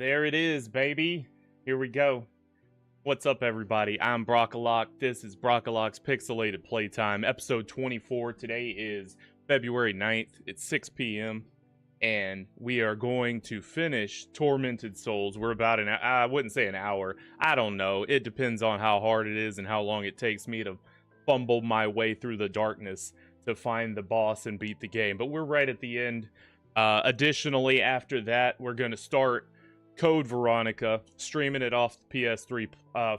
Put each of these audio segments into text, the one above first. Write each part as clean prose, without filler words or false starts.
There it is, baby. Here we go. What's up, everybody? I'm Brockalock. This is Brockalock's Pixelated Playtime, episode 24. Today is February 9th. It's 6 p.m. And we are going to finish Tormented Souls. We're about I wouldn't say an hour. I don't know. It depends on how hard it is and how long it takes me to fumble my way through the darkness to find the boss and beat the game. But we're right at the end. Additionally, after that, we're going to start Code Veronica, streaming it off the PS3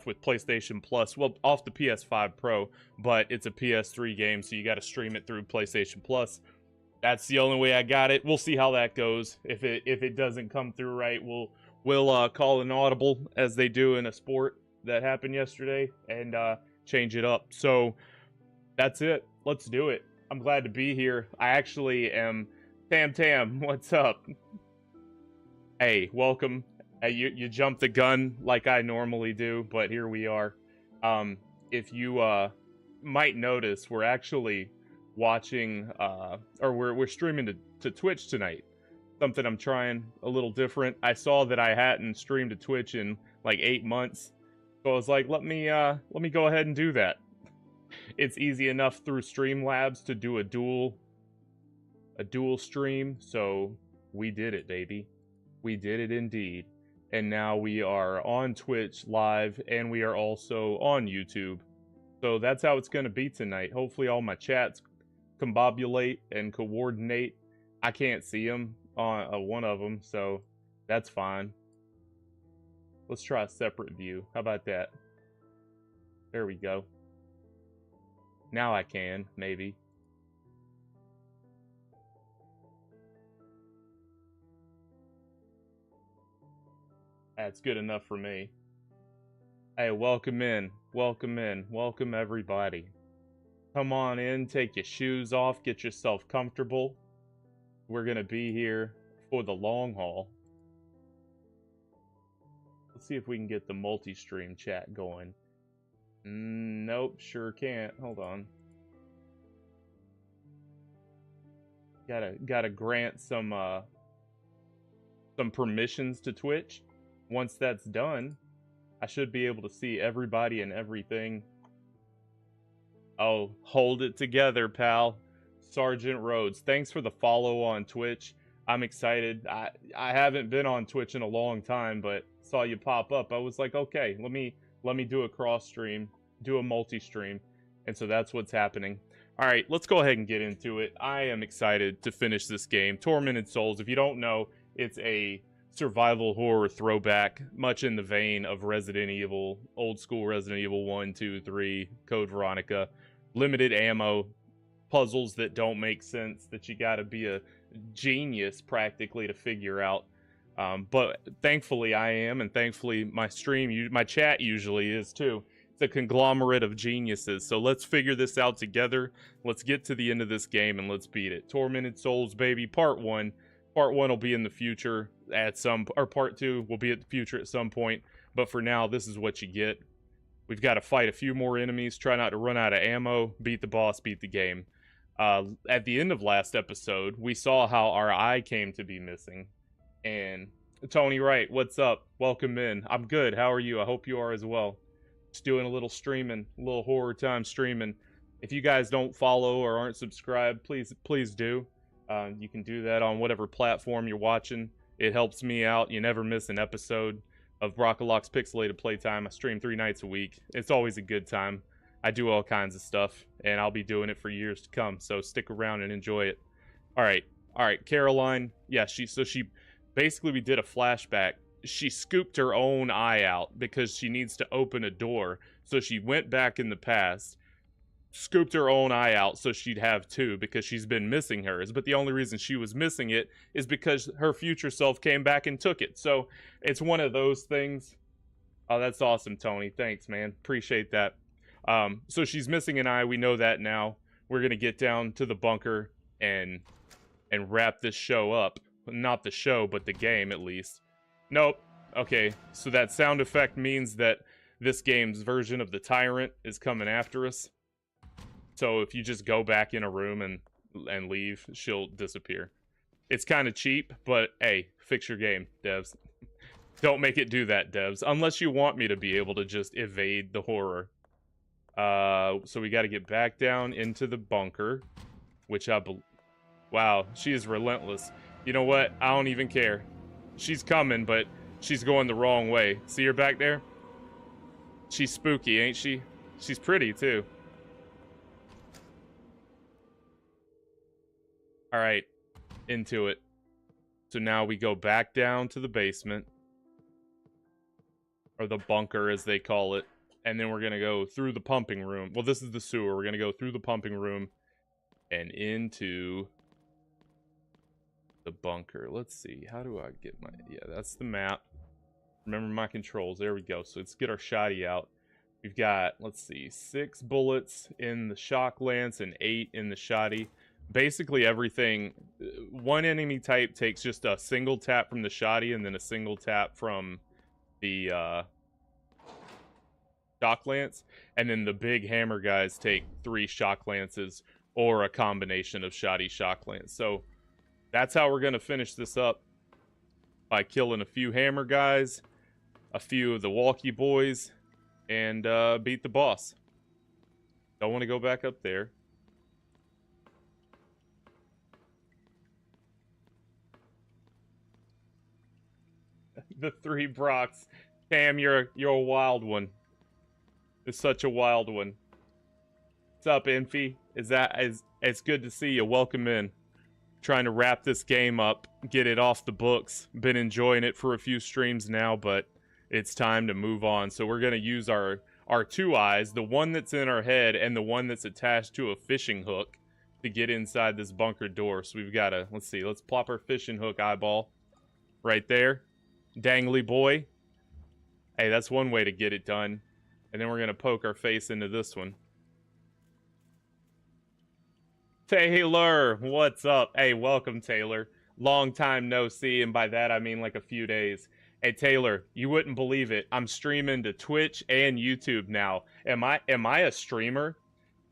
with PlayStation Plus. Well, off the PS5 Pro, but it's a PS3 game, so you got to stream it through PlayStation Plus. That's the only way I got it. We'll see how that goes. If it doesn't come through right, we'll call an audible, as they do in a sport that happened yesterday, and change it up. So that's it. Let's do it. I'm glad to be here. I actually am. Tam, what's up? Hey, welcome. You jumped the gun like I normally do, but here we are. If you might notice, we're actually watching, or we're streaming to Twitch tonight. Something I'm trying a little different. I saw that I hadn't streamed to Twitch in like 8 months, so I was like, let me go ahead and do that. It's easy enough through Streamlabs to do a dual stream, so we did it, baby. We did it indeed. And now we are on Twitch live, and we are also on YouTube. So that's how it's going to be tonight. Hopefully all my chats combobulate and coordinate. I can't see them on one of them, so that's fine. Let's try a separate view. How about that? There we go. Now I can, maybe. That's good enough for me. Hey, welcome in. Welcome in. Welcome everybody. Come on in, take your shoes off, get yourself comfortable. We're gonna be here for the long haul. Let's see if we can get the multi-stream chat going. Nope, sure can't. Hold on. Gotta grant some permissions to Twitch. Once that's done, I should be able to see everybody and everything. Oh, hold it together, pal. Sergeant Rhodes, thanks for the follow on Twitch. I'm excited. I haven't been on Twitch in a long time, but saw you pop up. I was like, okay, let me do a cross stream, do a multi-stream. And so that's what's happening. All right, let's go ahead and get into it. I am excited to finish this game. Tormented Souls, if you don't know, it's a survival horror throwback, much in the vein of Resident Evil, old school Resident Evil 1, 2, 3, Code Veronica. Limited ammo, puzzles that don't make sense, that you gotta be a genius practically to figure out. But thankfully I am, and thankfully my chat usually is too. It's a conglomerate of geniuses. So let's figure this out together. Let's get to the end of this game and let's beat it. Tormented Souls, baby, part 1. Part 1 will be in the future or part 2 will be at the future at some point. But for now, this is what you get. We've got to fight a few more enemies, try not to run out of ammo, beat the boss, beat the game. At the end of last episode, we saw how our eye came to be missing. And Tony Wright, what's up? Welcome in. I'm good. How are you? I hope you are as well. Just doing a little streaming, a little horror time streaming. If you guys don't follow or aren't subscribed, please do. You can do that on whatever platform you're watching. It helps me out. You never miss an episode of Brockalock's Pixelated Playtime. I stream 3 nights a week. It's always a good time. I do all kinds of stuff, and I'll be doing it for years to come. So stick around and enjoy it. All right, Caroline. Yeah, she basically, we did a flashback. She scooped her own eye out because she needs to open a door. So she went back in the past, scooped her own eye out so she'd have 2 because she's been missing hers. But the only reason she was missing it is because her future self came back and took it. So it's one of those things. Oh, that's awesome, Tony. Thanks, man. Appreciate that. So she's missing an eye. We know that now. We're gonna get down to the bunker and wrap this show up. Not the show, but the game at least. Nope. Okay, so that sound effect means that this game's version of the Tyrant is coming after us. So if you just go back in a room and leave, she'll disappear. It's kind of cheap, but hey, fix your game, devs. Don't make it do that, devs. Unless you want me to be able to just evade the horror. So we got to get back down into the bunker, which wow, she is relentless. You know what? I don't even care. She's coming, but she's going the wrong way. See her back there? She's spooky, ain't she? She's pretty, too. All right, into it. So now we go back down to the basement. Or the bunker, as they call it. And then we're going to go through the pumping room. Well, this is the sewer. We're going to go through the pumping room and into the bunker. Let's see. How do I get my... Yeah, that's the map. Remember my controls. There we go. So let's get our shotty out. We've got, let's see, 6 bullets in the shock lance and 8 in the shotty. Basically everything... One enemy type takes just a single tap from the shotty and then a single tap from the shock lance. And then the big hammer guys take 3 shock lances or a combination of shotty shock lance. So that's how we're going to finish this up. By killing a few hammer guys, a few of the walkie boys, and beat the boss. Don't want to go back up there. The 3 Brocks. Cam, you're a wild one. It's such a wild one. What's up, Infy? It's good to see you. Welcome in. Trying to wrap this game up, get it off the books. Been enjoying it for a few streams now, but it's time to move on. So we're going to use our 2 eyes, the one that's in our head and the one that's attached to a fishing hook to get inside this bunker door. So we've got to, let's see, let's plop our fishing hook eyeball right there. Dangly boy. Hey, that's one way to get it done. And then we're going to poke our face into this one. Taylor, what's up? Hey, welcome, Taylor. Long time no see, and by that I mean like a few days. Hey, Taylor, you wouldn't believe it. I'm streaming to Twitch and YouTube now. Am I a streamer?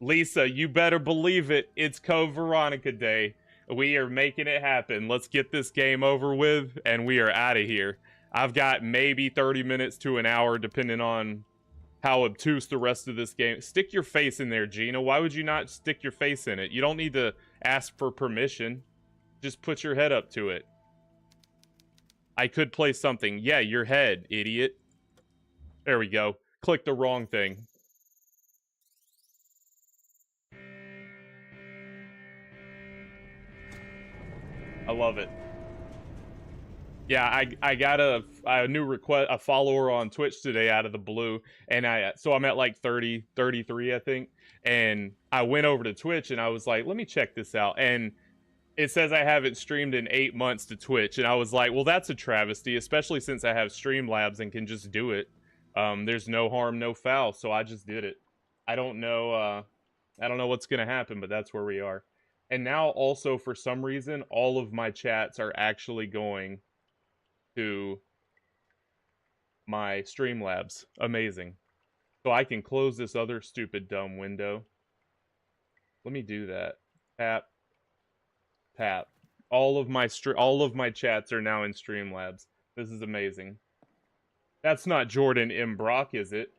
Lisa, you better believe it. It's Code Veronica Day. We are making it happen. Let's get this game over with, and we are out of here. I've got maybe 30 minutes to an hour, depending on how obtuse the rest of this game. Stick your face in there, Gina. Why would you not stick your face in it? You don't need to ask for permission. Just put your head up to it. I could play something. Yeah, your head, idiot. There we go. Click the wrong thing. I love it. Yeah, I got a new request, a follower on Twitch today out of the blue, and so I'm at like 30, 33, I think, and I went over to Twitch and I was like, let me check this out, and it says I haven't streamed in 8 months to Twitch, and I was like, well, that's a travesty, especially since I have Streamlabs and can just do it. There's no harm, no foul, so I just did it. I don't know what's gonna happen, but that's where we are. And now also, for some reason, all of my chats are actually going to my Streamlabs. Amazing. So I can close this other stupid dumb window. Let me do that. Tap. Tap. All of my chats are now in Streamlabs. This is amazing. That's not Jordan M. Brock, is it?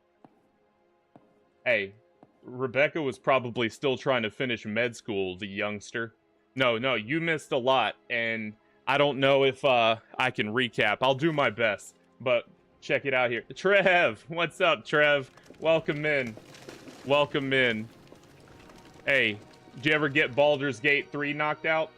Hey, Rebecca was probably still trying to finish med school, the youngster. No, you missed a lot, and I don't know if I can recap. I'll do my best, but check it out here. Trev, what's up, Trev? Welcome in. Welcome in. Hey, did you ever get Baldur's Gate 3 knocked out?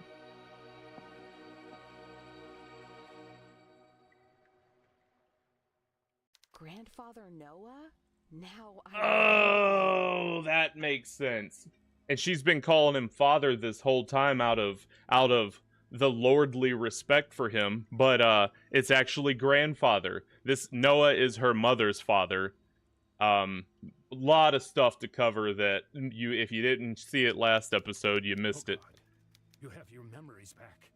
Grandfather Noah? Now Oh, that makes sense. And she's been calling him father this whole time out of the lordly respect for him, but it's actually grandfather. This Noah is her mother's father. Lot of stuff to cover that if you didn't see it last episode, you missed it. God. You have your memories back.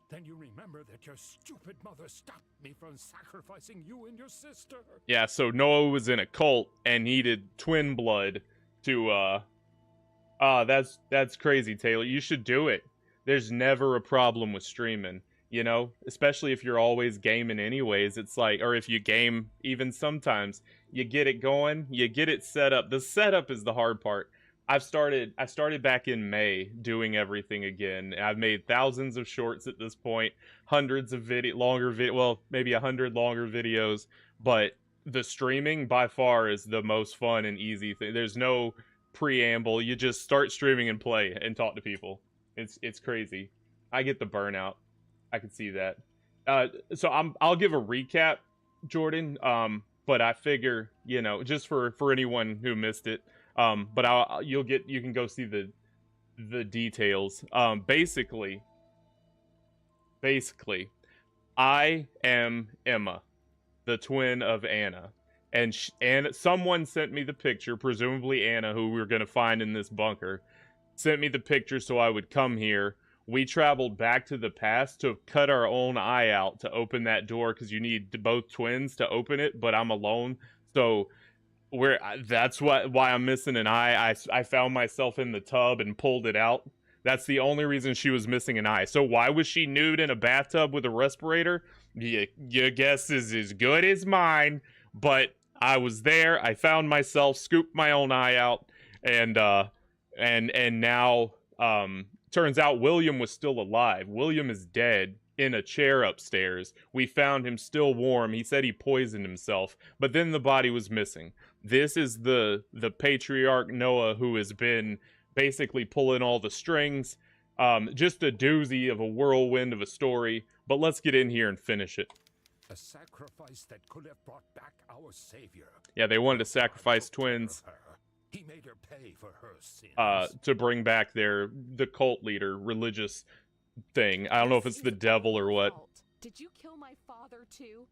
Then you remember that your stupid mother stopped me from sacrificing you and your sister. Yeah, so Noah was in a cult and needed twin blood to that's crazy, Taylor. You should do it. There's never a problem with streaming. You know, especially if you're always gaming anyways. It's like, or if you game even sometimes, you get it going, you get it set up. The setup is the hard part. I started back in May doing everything again. I've made thousands of shorts at this point, hundreds of well, maybe 100 longer videos, but the streaming by far is the most fun and easy thing. There's no preamble. You just start streaming and play and talk to people. It's crazy. I get the burnout. I can see that. So I'll give a recap, Jordan. But I figure, you know, just for anyone who missed it. But you can go see the details. Basically, I am Emma, the twin of Anna, and someone sent me the picture, presumably Anna, who we were gonna find in this bunker, sent me the picture so I would come here. We traveled back to the past to cut our own eye out to open that door because you need both twins to open it, but I'm alone. So that's why I'm missing an eye. I found myself in the tub and pulled it out. That's the only reason she was missing an eye. So why was she nude in a bathtub with a respirator? Your guess is as good as mine, but I was there. I found myself, scooped my own eye out, and now turns out William was still alive. William is dead in a chair upstairs. We found him still warm. He said he poisoned himself, but then the body was missing. This is the patriarch Noah who has been basically pulling all the strings. Just a doozy of a whirlwind of a story, but let's get in here and finish it. A sacrifice that could have brought back our savior. Yeah, they wanted to sacrifice twins. He made her pay for her sins. To bring back the cult leader, religious thing. I don't know if it's the devil or what. Did you kill my father too?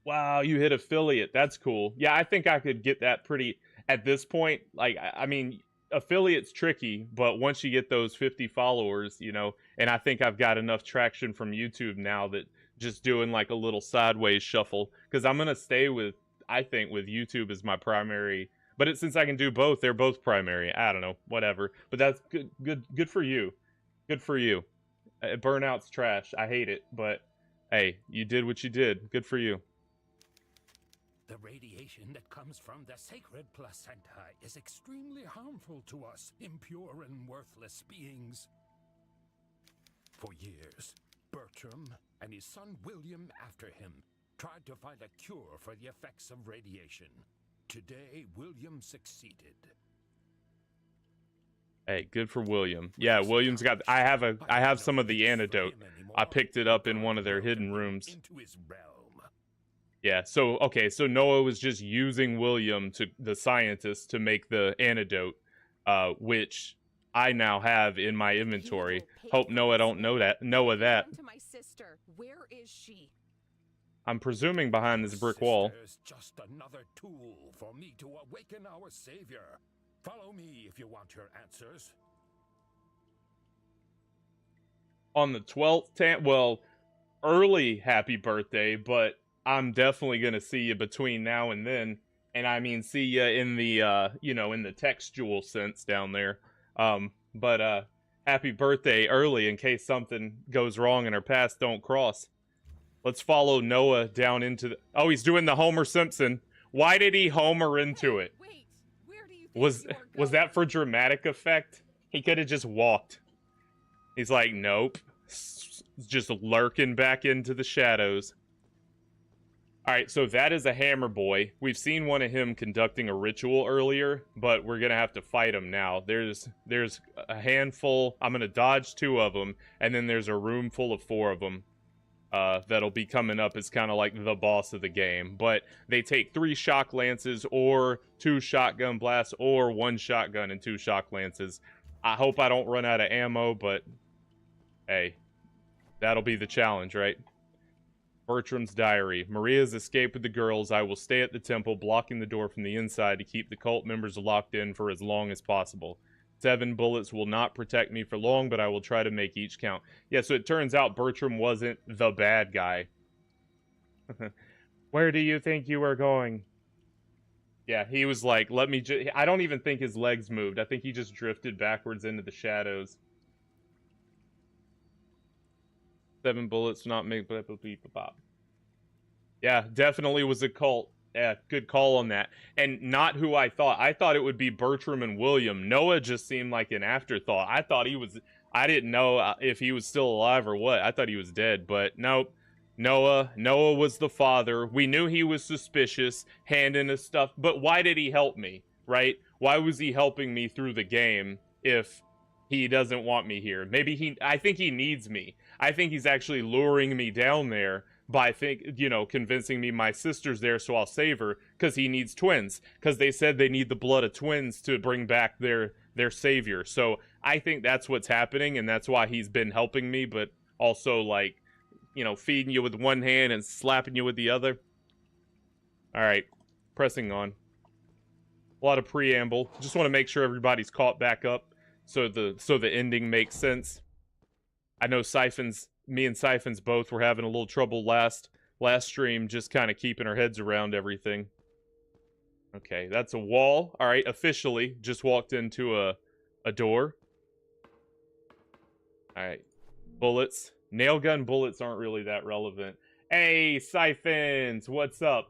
Wow, you hit affiliate. That's cool. Yeah, I think I could get that pretty at this point. Like, I mean, affiliate's tricky, but once you get those 50 followers, you know, and I think I've got enough traction from YouTube now that just doing like a little sideways shuffle, because I'm gonna stay with, I think, with YouTube as my primary. But since I can do both, they're both primary. I don't know, whatever. But that's good for you. Good for you. Burnout's trash. I hate it, but hey, you did what you did. Good for you. The radiation that comes from the sacred placenta is extremely harmful to us, impure and worthless beings. For years, Bertram and his son William after him tried to find a cure for the effects of radiation. Today, William succeeded. Hey, good for William. Yeah, William's got. I have some of the antidote. I picked it up in one of their hidden rooms. Into his realm. Yeah. So okay. So Noah was just using William, the scientist, to make the antidote, which I now have in my inventory. Hope Noah don't know that. That. To my sister, where is she? I'm presuming behind this brick wall. Sister's just another tool for me to awaken our savior. Follow me if you want your answers. On the 12th, well, early happy birthday, but I'm definitely going to see you between now and then. And I mean, see you in the, in the textual sense down there. But happy birthday early in case something goes wrong and our paths don't cross. Let's follow Noah down into the... Oh, he's doing the Homer Simpson. Why did he Homer into it? Wait, where do you think Was that for dramatic effect? He could have just walked. He's like, nope. Just lurking back into the shadows. Alright, so that is a hammer boy. We've seen one of him conducting a ritual earlier, but we're gonna have to fight him now. There's a handful. I'm gonna dodge 2 of them, and then there's a room full of 4 of them. That'll be coming up as kind of like the boss of the game. But they take 3 shock lances or 2 shotgun blasts or 1 shotgun and 2 shock lances. I hope I don't run out of ammo, but hey, that'll be the challenge, right? Bertram's diary. Maria's escaped with the girls. I will stay at the temple, blocking the door from the inside to keep the cult members locked in for as long as possible. 7 bullets will not protect me for long, but I will try to make each count. Yeah, so it turns out Bertram wasn't the bad guy. Where do you think you are going? Yeah, he was like, let me just... I don't even think his legs moved. I think he just drifted backwards into the shadows. 7 bullets, not make blah, blah, blah, blah, blah. Yeah, definitely was a cult. Yeah, good call on that. And not who I thought. I thought it would be Bertram and William. Noah just seemed like an afterthought. I thought he was... I didn't know if he was still alive or what. I thought he was dead, but nope. Noah was the father. We knew he was suspicious, handing us stuff, but why did he help me, right? Why was he helping me through the game if he doesn't want me here? Maybe I think he needs me. I think he's actually luring me down there by convincing me my sister's there so I'll save her, because he needs twins, because they said they need the blood of twins to bring back their savior. So I think that's what's happening, and that's why he's been helping me, but also like, feeding you with one hand and slapping you with the other. All right, pressing on. A lot of preamble. Just want to make sure everybody's caught back up, so the ending makes sense. I know me and Siphons both were having a little trouble last stream, just kind of keeping our heads around everything. Okay, that's a wall. All right, officially just walked into a door. All right, bullets. Nail gun bullets aren't really that relevant. Hey, Siphons, what's up?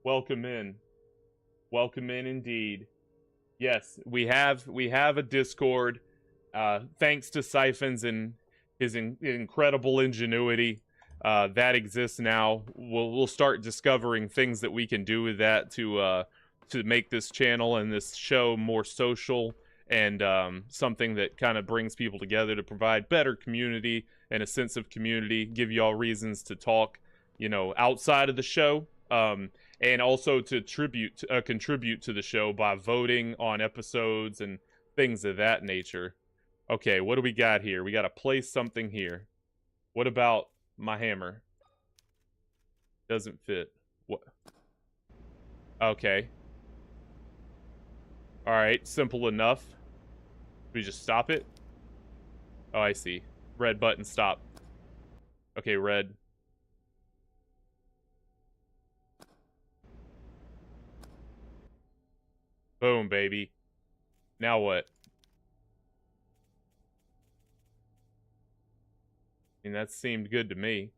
Welcome in. Welcome in indeed. Yes, we have a Discord. Thanks to Siphons and his incredible ingenuity, that exists now. We'll start discovering things that we can do with that to make this channel and this show more social, and something that kind of brings people together to provide better community and a sense of community, give y'all reasons to talk, outside of the show, and also to contribute to the show by voting on episodes and things of that nature. Okay, what do we got here? We got to place something here. What about my hammer? Doesn't fit. What? Okay. All right, simple enough. We just stop it? Oh, I see. Red button, stop. Okay, red. Boom, baby. Now what? I mean, that seemed good to me.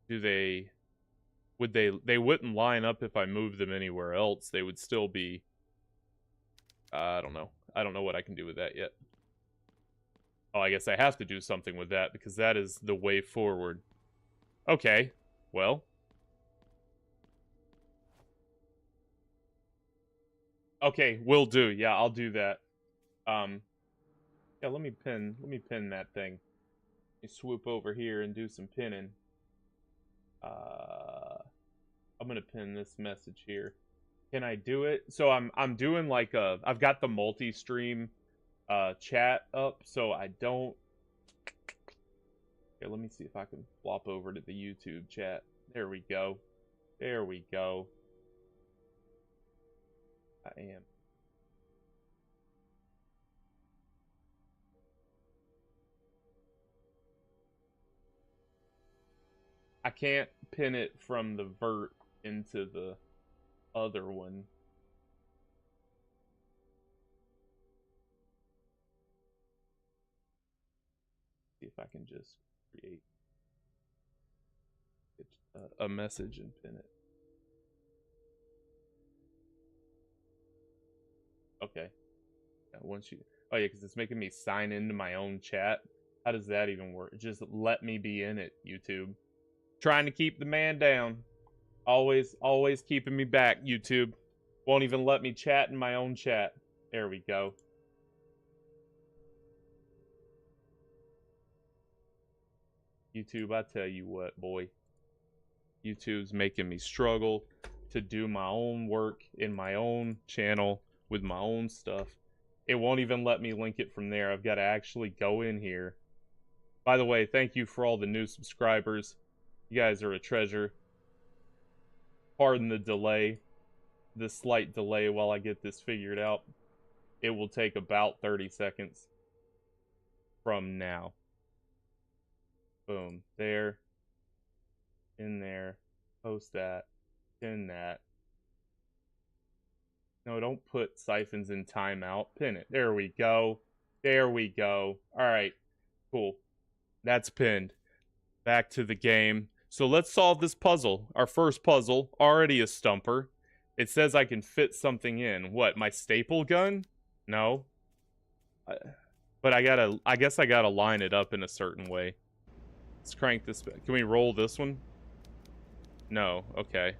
They wouldn't line up if I moved them anywhere else. They would still be... I don't know. I don't know what I can do with that yet. Oh, I guess I have to do something with that, because that is the way forward. Okay. Well. Okay, will do. Yeah, I'll do that. Yeah, let me pin that thing. Let me swoop over here and do some pinning. I'm gonna pin this message here. Can I do it? So I'm doing like I've got the multi-stream chat up, so I don't... Okay, let me see if I can flop over to the YouTube chat. There we go. There we go. I am. I can't pin it from the vert into the other one. See if I can just create a message and pin it. Okay. Yeah, once you... Oh yeah, because it's making me sign into my own chat. How does that even work? Just let me be in it, YouTube. Trying to keep the man down. Always keeping me back, YouTube. Won't even let me chat in my own chat. There we go. YouTube, I tell you what, boy. YouTube's making me struggle to do my own work in my own channel with my own stuff. It won't even let me link it from there. I've got to actually go in here. By the way, thank you for all the new subscribers. You guys are a treasure. Pardon the delay. The slight delay while I get this figured out. It will take about 30 seconds from now. Boom. There. In there. Post that. Pin that. No, don't put siphons in timeout. Pin it. There we go. There we go. All right. Cool. That's pinned. Back to the game. So let's solve this puzzle. Our first puzzle, already a stumper. It says I can fit something in. What, my staple gun? No. But I guess I gotta line it up in a certain way. Let's crank this back. Can we roll this one? No, okay.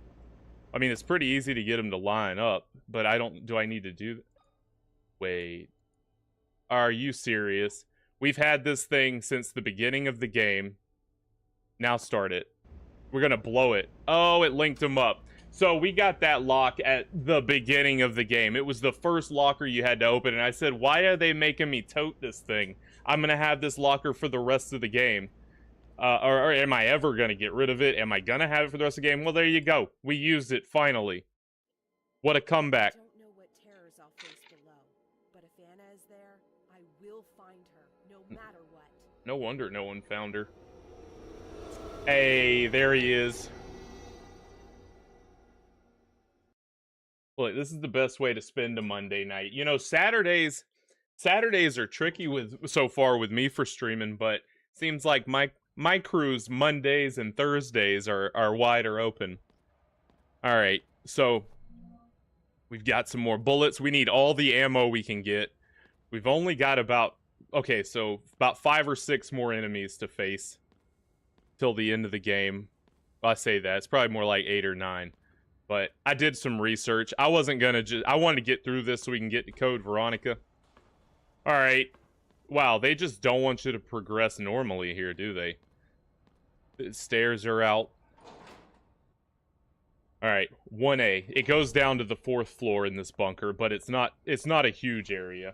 I mean, it's pretty easy to get them to line up, but do I need to do that? Wait. Are you serious? We've had this thing since the beginning of the game. Now start it. We're gonna blow it. Oh, it linked them up. So we got that lock at the beginning of the game. It was the first locker you had to open, and I said, why are they making me tote this thing? I'm gonna have this locker for the rest of the game. Or am I ever gonna get rid of it? Am I gonna have it for the rest of the game? Well, there you go. We used it, finally. What a comeback. I don't know what terrors I'll face below, but if Anna is there, I will find her, no matter what. No wonder no one found her. Hey, there he is. Look, this is the best way to spend a Monday night. You know, Saturdays are tricky so far with me for streaming, but seems like my crew's Mondays and Thursdays are wider open. All right, so we've got some more bullets. We need all the ammo we can get. We've only got about 5 or 6 more enemies to face till the end of the game. Well, I say that. It's probably more like 8 or 9. But I did some research. I wasn't gonna I wanted to get through this so we can get to code Veronica. Alright. Wow, they just don't want you to progress normally here, do they? The stairs are out. Alright, 1A. It goes down to the 4th floor in this bunker, but it's not a huge area.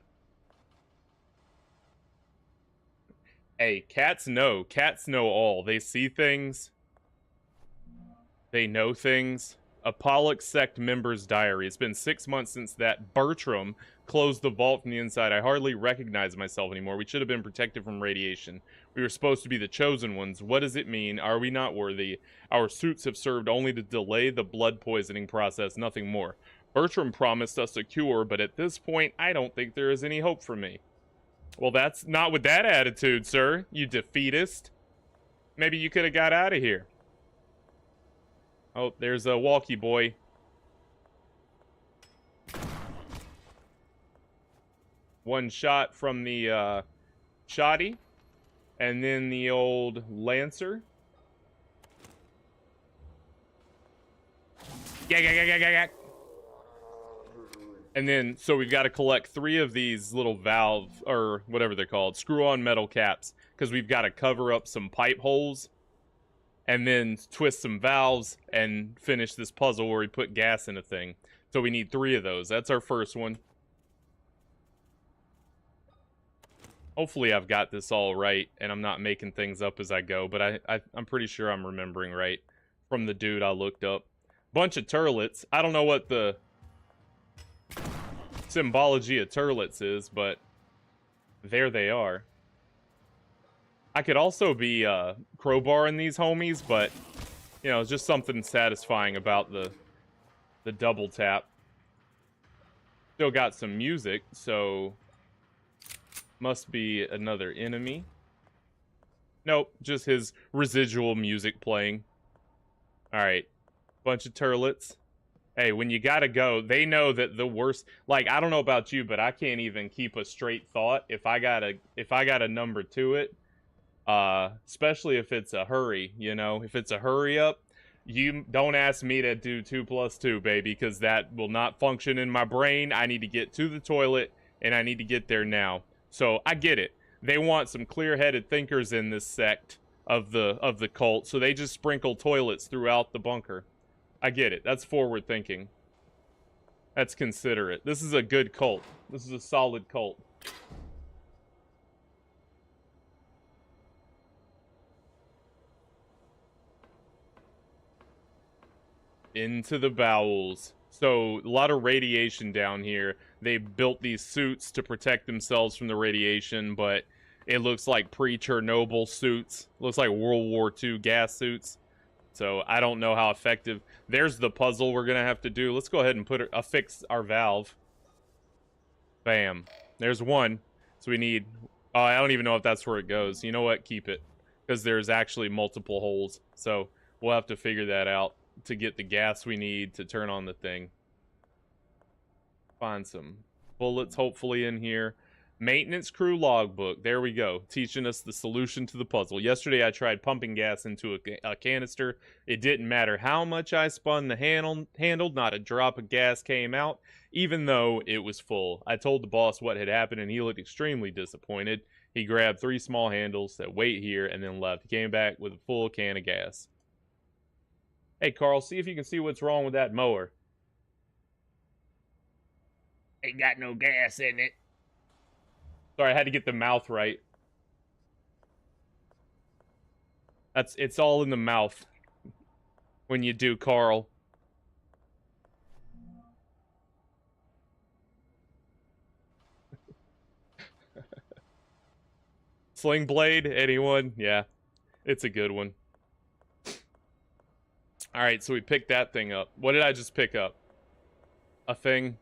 Hey, cats know all. They see things. They know things. A Pollock sect member's diary. It's been 6 months since that Bertram closed the vault from the inside. I hardly recognize myself anymore. We should have been protected from radiation. We were supposed to be the chosen ones. What does it mean? Are we not worthy? Our suits have served only to delay the blood poisoning process, nothing more. Bertram promised us a cure, but at this point, I don't think there is any hope for me. Well, that's not with that attitude, sir. You defeatist. Maybe you could have got out of here. Oh, there's a walkie boy. One shot from the shoddy. And then the old Lancer. Yeah. And then, so we've got to collect 3 of these little valve, or whatever they're called, screw-on metal caps. Because we've got to cover up some pipe holes. And then twist some valves and finish this puzzle where we put gas in a thing. So we need 3 of those. That's our first one. Hopefully I've got this all right and I'm not making things up as I go. But I'm pretty sure I'm remembering right from the dude I looked up. Bunch of turlets. I don't know what the symbology of turlets is, but there they are. I could also be crowbarring these homies, but, you know, it's just something satisfying about the double tap. Still got some music, so must be another enemy. Nope, just his residual music playing. Alright, bunch of turlets. Hey, when you gotta go, they know that the worst, like, I don't know about you, but I can't even keep a straight thought if I got a number to it. Especially if it's a hurry, you know, if it's a hurry up, you don't ask me to do 2 + 2, baby, because that will not function in my brain. I need to get to the toilet and I need to get there now. So I get it. They want some clear-headed thinkers in this sect of the cult, so they just sprinkle toilets throughout the bunker. I get it. That's forward thinking. That's considerate. This is a good cult. This is a solid cult. Into the bowels. So, a lot of radiation down here. They built these suits to protect themselves from the radiation, but it looks like pre-Chernobyl suits. Looks like World War II gas suits. So I don't know how effective. There's the puzzle we're going to have to do. Let's go ahead and affix our valve. Bam. There's one. So we need... Oh, I don't even know if that's where it goes. You know what? Keep it. Because there's actually multiple holes. So we'll have to figure that out to get the gas we need to turn on the thing. Find some bullets, hopefully, in here. Maintenance crew logbook. There we go. Teaching us the solution to the puzzle. Yesterday, I tried pumping gas into a canister. It didn't matter how much I spun the handle. Not a drop of gas came out, even though it was full. I told the boss what had happened, and he looked extremely disappointed. He grabbed 3 small handles, said, wait here, and then left. He came back with a full can of gas. Hey, Carl, see if you can see what's wrong with that mower. Ain't got no gas in it. Sorry, I had to get the mouth right. It's all in the mouth when you do Carl. Sling blade, anyone? Yeah, it's a good one. Alright, so we picked that thing up. What did I just pick up? A thing?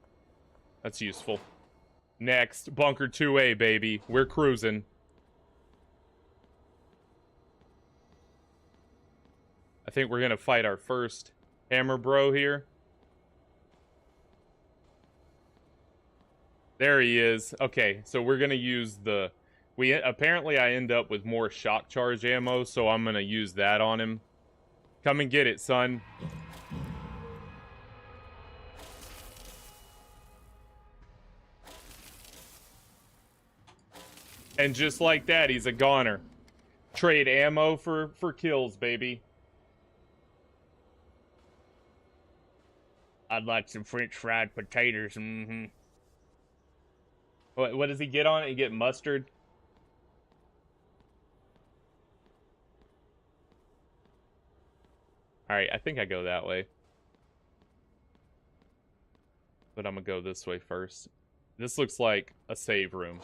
That's useful. Next, Bunker 2A, baby. We're cruising. I think we're gonna fight our first hammer bro here. There he is. Okay, so we're gonna use the... Apparently I end up with more shock charge ammo, so I'm gonna use that on him. Come and get it, son. And just like that, he's a goner. Trade ammo for kills, baby. I'd like some French fried potatoes. Mm-hmm. What does he get on it? He get mustard? Alright, I think I go that way. But I'm gonna go this way first. This looks like a save room.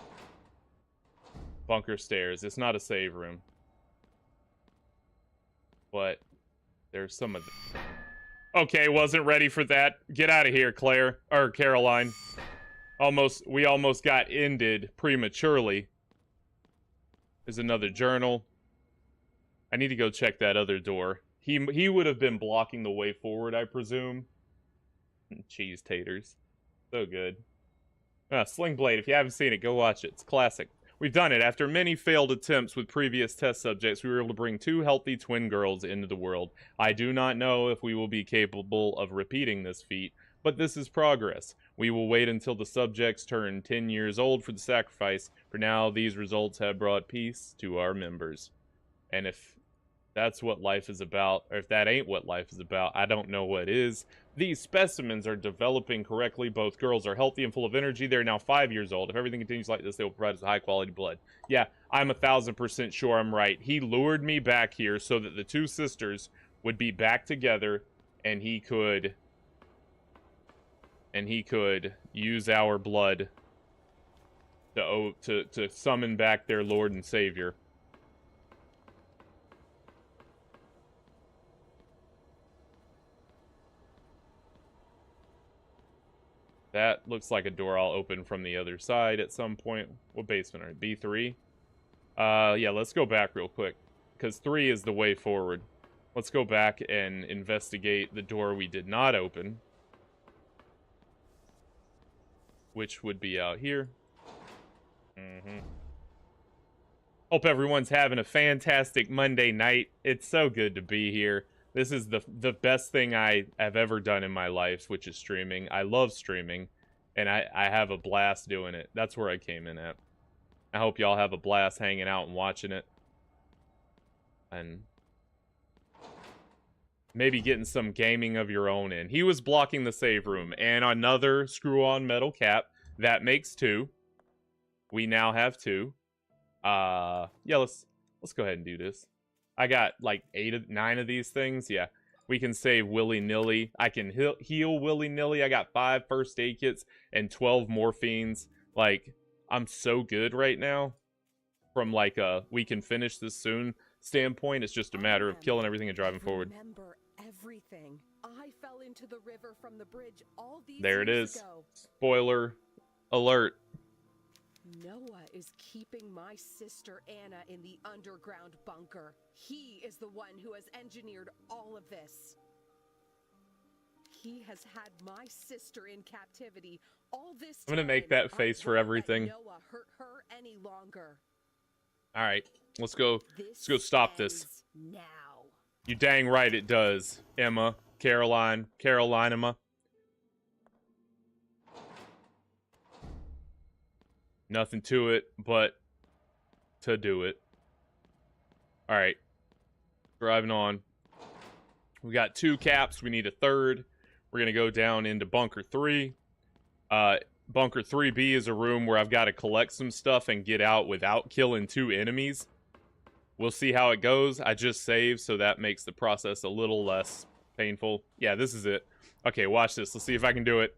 Bunker stairs. It's not a save room. But there's some of the... Okay, wasn't ready for that. Get out of here, Claire. Or Caroline. We almost got ended prematurely. There's another journal. I need to go check that other door. He would have been blocking the way forward, I presume. Cheese taters. So good. Sling Blade. If you haven't seen it, go watch it. It's classic. We've done it. After many failed attempts with previous test subjects, we were able to bring 2 healthy twin girls into the world. I do not know if we will be capable of repeating this feat, but this is progress. We will wait until the subjects turn 10 years old for the sacrifice. For now, these results have brought peace to our members. And if that's what life is about, or if that ain't what life is about, I don't know what is. These specimens are developing correctly. Both girls are healthy and full of energy. They're now 5 years old. If everything continues like this, they will provide us high-quality blood. Yeah, I'm 1000% sure I'm right. He lured me back here so that the 2 sisters would be back together, and he could use our blood to summon back their Lord and Savior. That looks like a door I'll open from the other side at some point. What basement are we? B3? Yeah, let's go back real quick. Because 3 is the way forward. Let's go back and investigate the door we did not open. Which would be out here. Hope everyone's having a fantastic Monday night. It's so good to be here. This is the best thing I have ever done in my life, which is streaming. I love streaming, and I have a blast doing it. That's where I came in at. I hope y'all have a blast hanging out and watching it. And maybe getting some gaming of your own in. He was blocking the save room, and another screw-on metal cap. That makes 2. We now have 2. Yeah, let's go ahead and do this. I got like 9 of these things. Yeah, we can save willy-nilly. I can heal willy-nilly. I got 5 first aid kits and 12 morphines. Like, I'm so good right now. From like we can finish this soon standpoint. It's just a matter of killing everything and driving forward. Remember everything. I fell into the river from the bridge all these There it years is. ago. Spoiler alert. Noah is keeping my sister Anna in the underground bunker. He is the one who has engineered all of this. He has had my sister in captivity all this time. I'm gonna make that face for everything. Noah hurt her any longer. All right, let's go. Let's go stop this. Now. You dang right it does, Emma, Caroline, Emma. Nothing to it but to do it. All right, driving on. We got 2 caps. We need a third. We're gonna go down into Bunker 3. Bunker 3B is a room where I've got to collect some stuff and get out without killing 2 enemies. We'll see how it goes. I just saved, so that makes the process a little less painful. Yeah, this is it. Okay, watch this. Let's see if I can do it.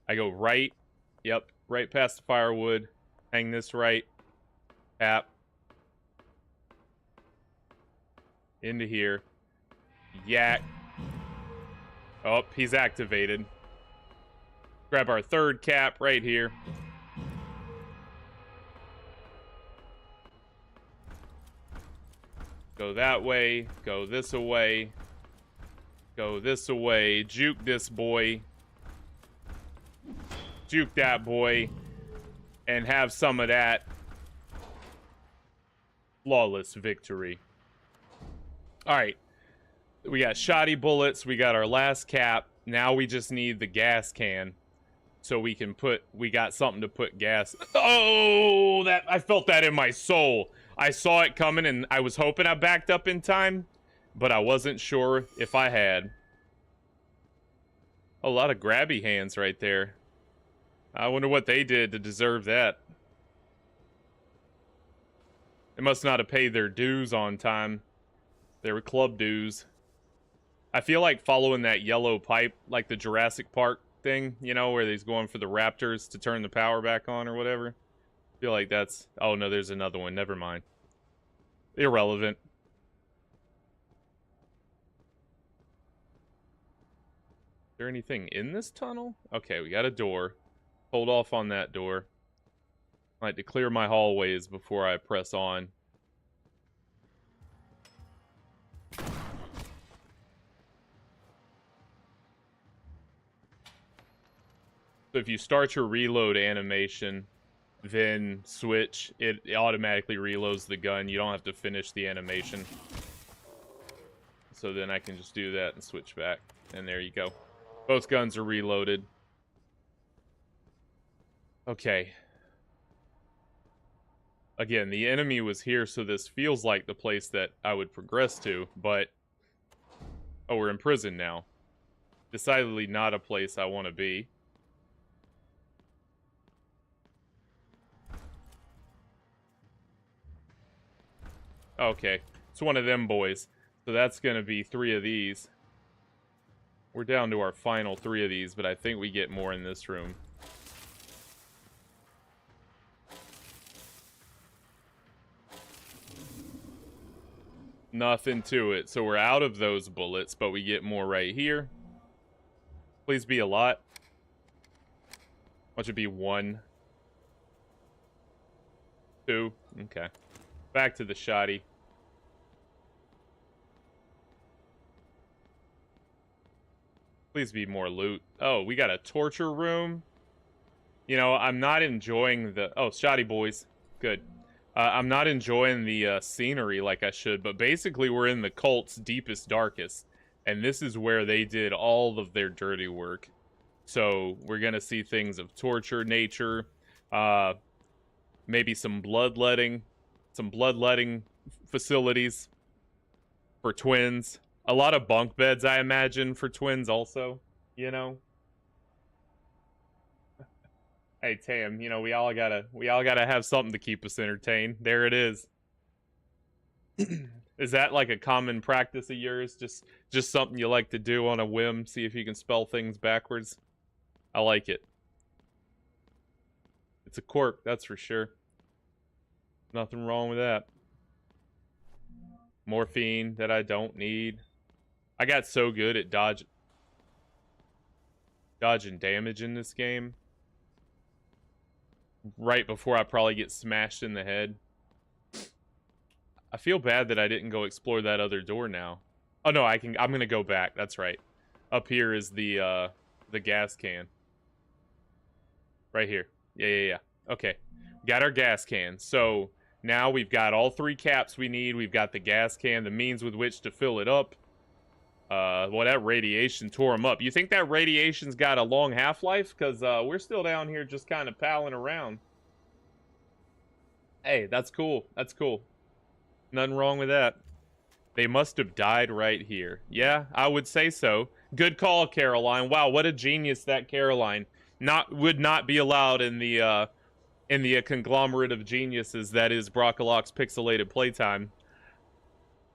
I go right. Yep, right past the firewood. Hang this right. Tap. Into here. Yak. Oh, he's activated. Grab our third cap right here. Go that way. Go this away. Go this away. Juke this boy. Juke that boy. And have some of that flawless victory. Alright. We got shoddy bullets. We got our last cap. Now we just need the gas can. So we can we got something to put gas. Oh, I felt that in my soul. I saw it coming and I was hoping I backed up in time, but I wasn't sure if I had. A lot of grabby hands right there. I wonder what they did to deserve that. They must not have paid their dues on time. They were club dues. I feel like following that yellow pipe, like the Jurassic Park thing, you know, where he's going for the raptors to turn the power back on or whatever. I feel like that's... Oh, no, there's another one. Never mind. Irrelevant. Is there anything in this tunnel? Okay, we got a door. Hold off on that door. I like to clear my hallways before I press on. So if you start your reload animation, then switch, it automatically reloads the gun. You don't have to finish the animation. So then I can just do that and switch back. And there you go. Both guns are reloaded. Okay. Again, the enemy was here, so this feels like the place that I would progress to, but... Oh, we're in prison now. Decidedly not a place I want to be. Okay, it's one of them boys. So that's going to be 3 of these. We're down to our final 3 of these, but I think we get more in this room. Nothing to it. So we're out of those bullets, but we get more right here. Please be a lot. What should be 1? 2. Okay. Back to the shoddy. Please be more loot. Oh, we got a torture room. You know, I'm not enjoying the... Oh, shoddy boys. Good. I'm not enjoying the scenery like I should, but basically we're in the cult's deepest, darkest. And this is where they did all of their dirty work. So we're going to see things of torture nature. Maybe some bloodletting. Some bloodletting facilities for twins. A lot of bunk beds, I imagine, for twins also, you know? Hey, Tam, you know, we all gotta have something to keep us entertained. There it is. Is that like a common practice of yours? Just something you like to do on a whim? See if you can spell things backwards? I like it. It's a quirk, that's for sure. Nothing wrong with that. Morphine that I don't need. I got so good at dodging damage in this game. Right before I probably get smashed in the head. I feel bad that I didn't go explore that other door now. Oh no, I'm gonna go back. That's right. Up here is the gas can. Right here. Yeah. Okay. Got our gas can. So now we've got all 3 caps we need. We've got the gas can, the means with which to fill it up. Well, that radiation tore him up. You think that radiation's got a long half-life? Because we're still down here just kind of palling around. Hey, that's cool. That's cool. Nothing wrong with that. They must have died right here. Yeah, I would say so. Good call, Caroline. Wow, what a genius that Caroline. Would not be allowed in the conglomerate of geniuses that is Brockalock's Pixelated Playtime.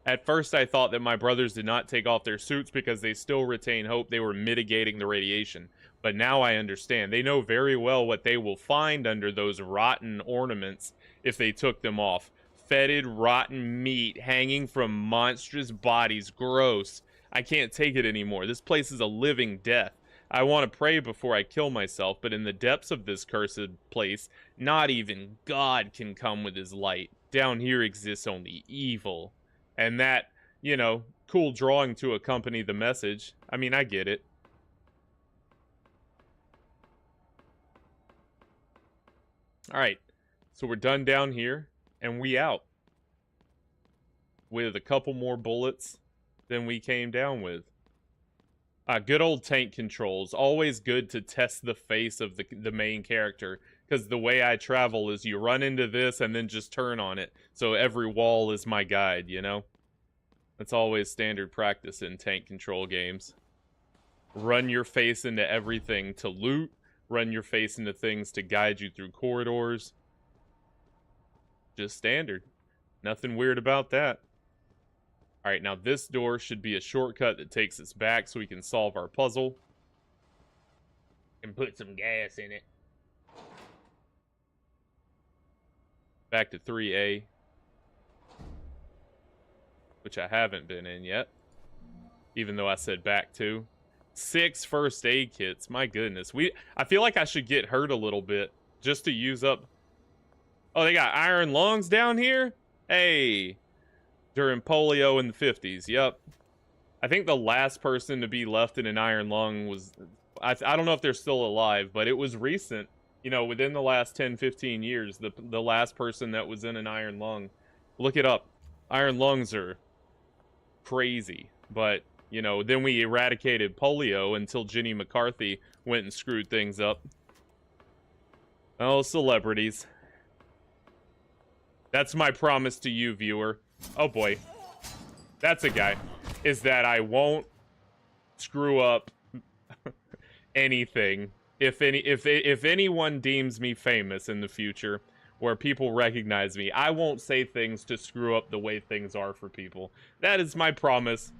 At first, I thought that my brothers did not take off their suits because they still retain hope they were mitigating the radiation. But now I understand. They know very well what they will find under those rotten ornaments if they took them off. Fetid, rotten meat hanging from monstrous bodies. Gross. I can't take it anymore. This place is a living death. I want to pray before I kill myself, but in the depths of this cursed place, not even God can come with his light. Down here exists only evil. And that, you know, cool drawing to accompany the message. I mean, I get it. Alright, so we're done down here, and we out. With a couple more bullets than we came down with. Good old tank controls. Always good to test the face of the main character. Because the way I travel is you run into this and then just turn on it. So every wall is my guide, you know? That's always standard practice in tank control games. Run your face into everything to loot. Run your face into things to guide you through corridors. Just standard. Nothing weird about that. Alright, now this door should be a shortcut that takes us back so we can solve our puzzle. And put some gas in it. Back to 3A. Which I haven't been in yet. Even though I said back to. 6 first aid kits. My goodness. I feel like I should get hurt a little bit. Just to use up. Oh, they got iron lungs down here? Hey. During polio in the 50s. Yep. I think the last person to be left in an iron lung was... I don't know if they're still alive, but it was recent. You know, within the last 10, 15 years, the last person that was in an iron lung. Look it up. Iron lungs are crazy. But, you know, then we eradicated polio until Jenny McCarthy went and screwed things up. Oh, celebrities. That's my promise to you, viewer. Oh boy. That's a guy. Is that I won't screw up anything. If anyone deems me famous in the future, where people recognize me, I won't say things to screw up the way things are for people. That is my promise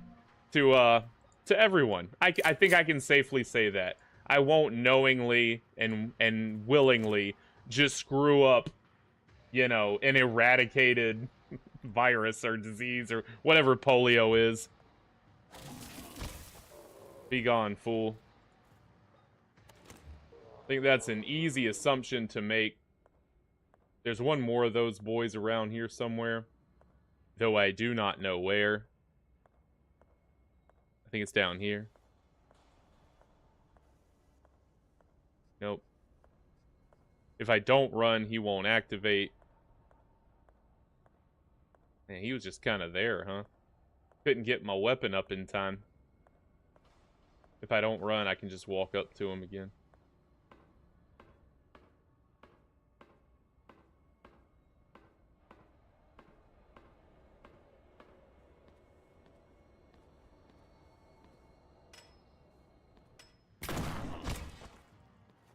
to everyone. I think I can safely say that. I won't knowingly and willingly just screw up, you know, an eradicated virus or disease or whatever polio is. Be gone, fool. I think that's an easy assumption to make. There's one more of those boys around here somewhere, though I do not know where. I think it's down here. Nope. If I don't run, he won't activate. Man, he was just kind of there, huh? Couldn't get my weapon up in time. If I don't run, I can just walk up to him again.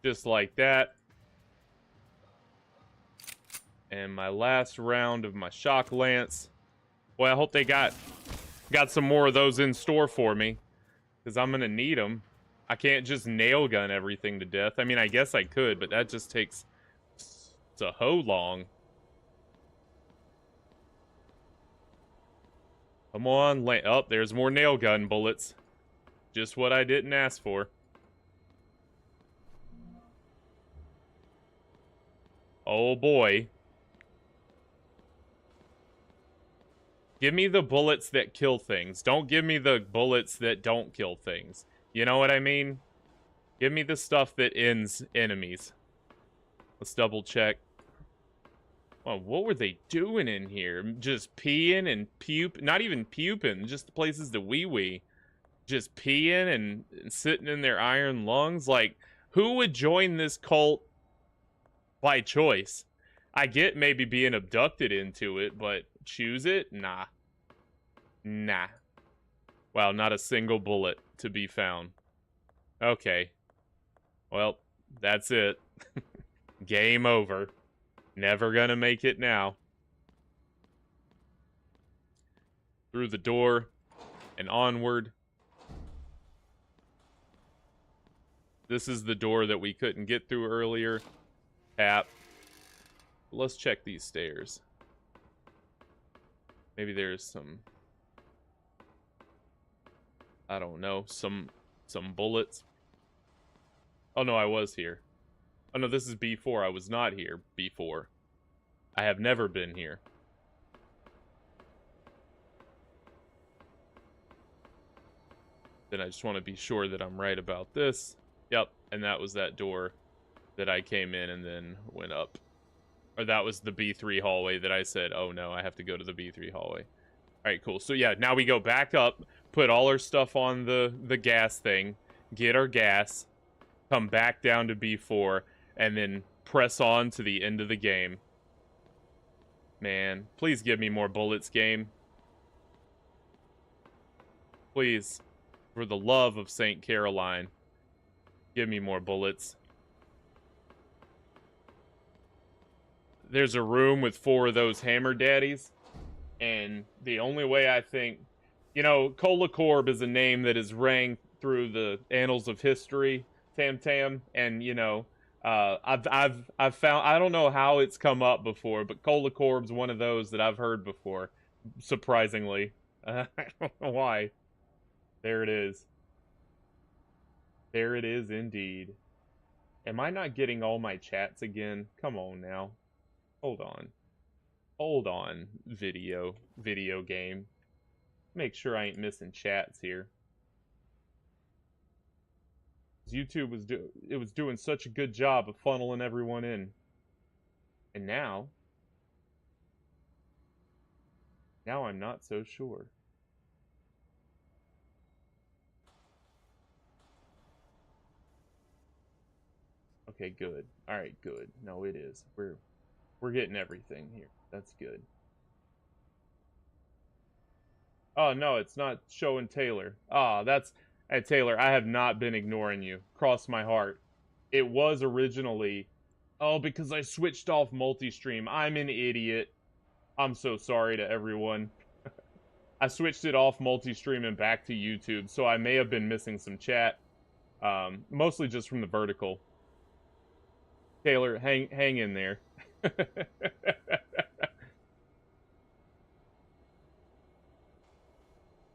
Just like that. And my last round of my shock lance. Boy, I hope they got some more of those in store for me. Because I'm going to need them. I can't just nail gun everything to death. I mean, I guess I could, but that just takes so long. Come on, oh, there's more nail gun bullets. Just what I didn't ask for. Oh boy. Give me the bullets that kill things. Don't give me the bullets that don't kill things. You know what I mean? Give me the stuff that ends enemies. Let's double check. Oh, what were they doing in here? Just peeing and pupe? Not even puping, just the places to wee-wee. Just peeing and sitting in their iron lungs. Like, who would join this cult by choice? I get maybe being abducted into it, but choose it? Nah. Nah. Wow, not a single bullet to be found. Okay. Well, that's it. Game over. Never gonna make it now. Through the door and onward. This is the door that we couldn't get through earlier. Tap. Let's check these stairs. Maybe there's some, I don't know, some bullets. Oh no, I was here. Oh no, this is B4. I was not here before. I have never been here. Then I just want to be sure that I'm right about this. Yep, and that was that door that I came in and then went up. Or that was the B3 hallway that I said, oh no, I have to go to the B3 hallway. Alright, cool. So yeah, now we go back up, put all our stuff on the gas thing, get our gas, come back down to B4, and then press on to the end of the game. Man, please give me more bullets, game. Please, for the love of St. Caroline, give me more bullets. There's a room with 4 of those hammer daddies, and the only way I think, you know, Colacorb is a name that is rang through the annals of history, Tam, and you know, I've found, I don't know how it's come up before, but Colacorb's one of those that I've heard before, surprisingly. I don't know why. There it is. There it is indeed. Am I not getting all my chats again? Come on now. Hold on. Hold on, video game. Make sure I ain't missing chats here. YouTube was doing such a good job of funneling everyone in. And now I'm not so sure. Okay, good. All right, good. No, it is. We're getting everything here. That's good. Oh, no, it's not showing Taylor. Ah, that's... Hey, Taylor, I have not been ignoring you. Cross my heart. It was originally... Oh, because I switched off multi-stream. I'm an idiot. I'm so sorry to everyone. I switched it off multi-stream and back to YouTube, so I may have been missing some chat. Mostly just from the vertical. Taylor, hang in there.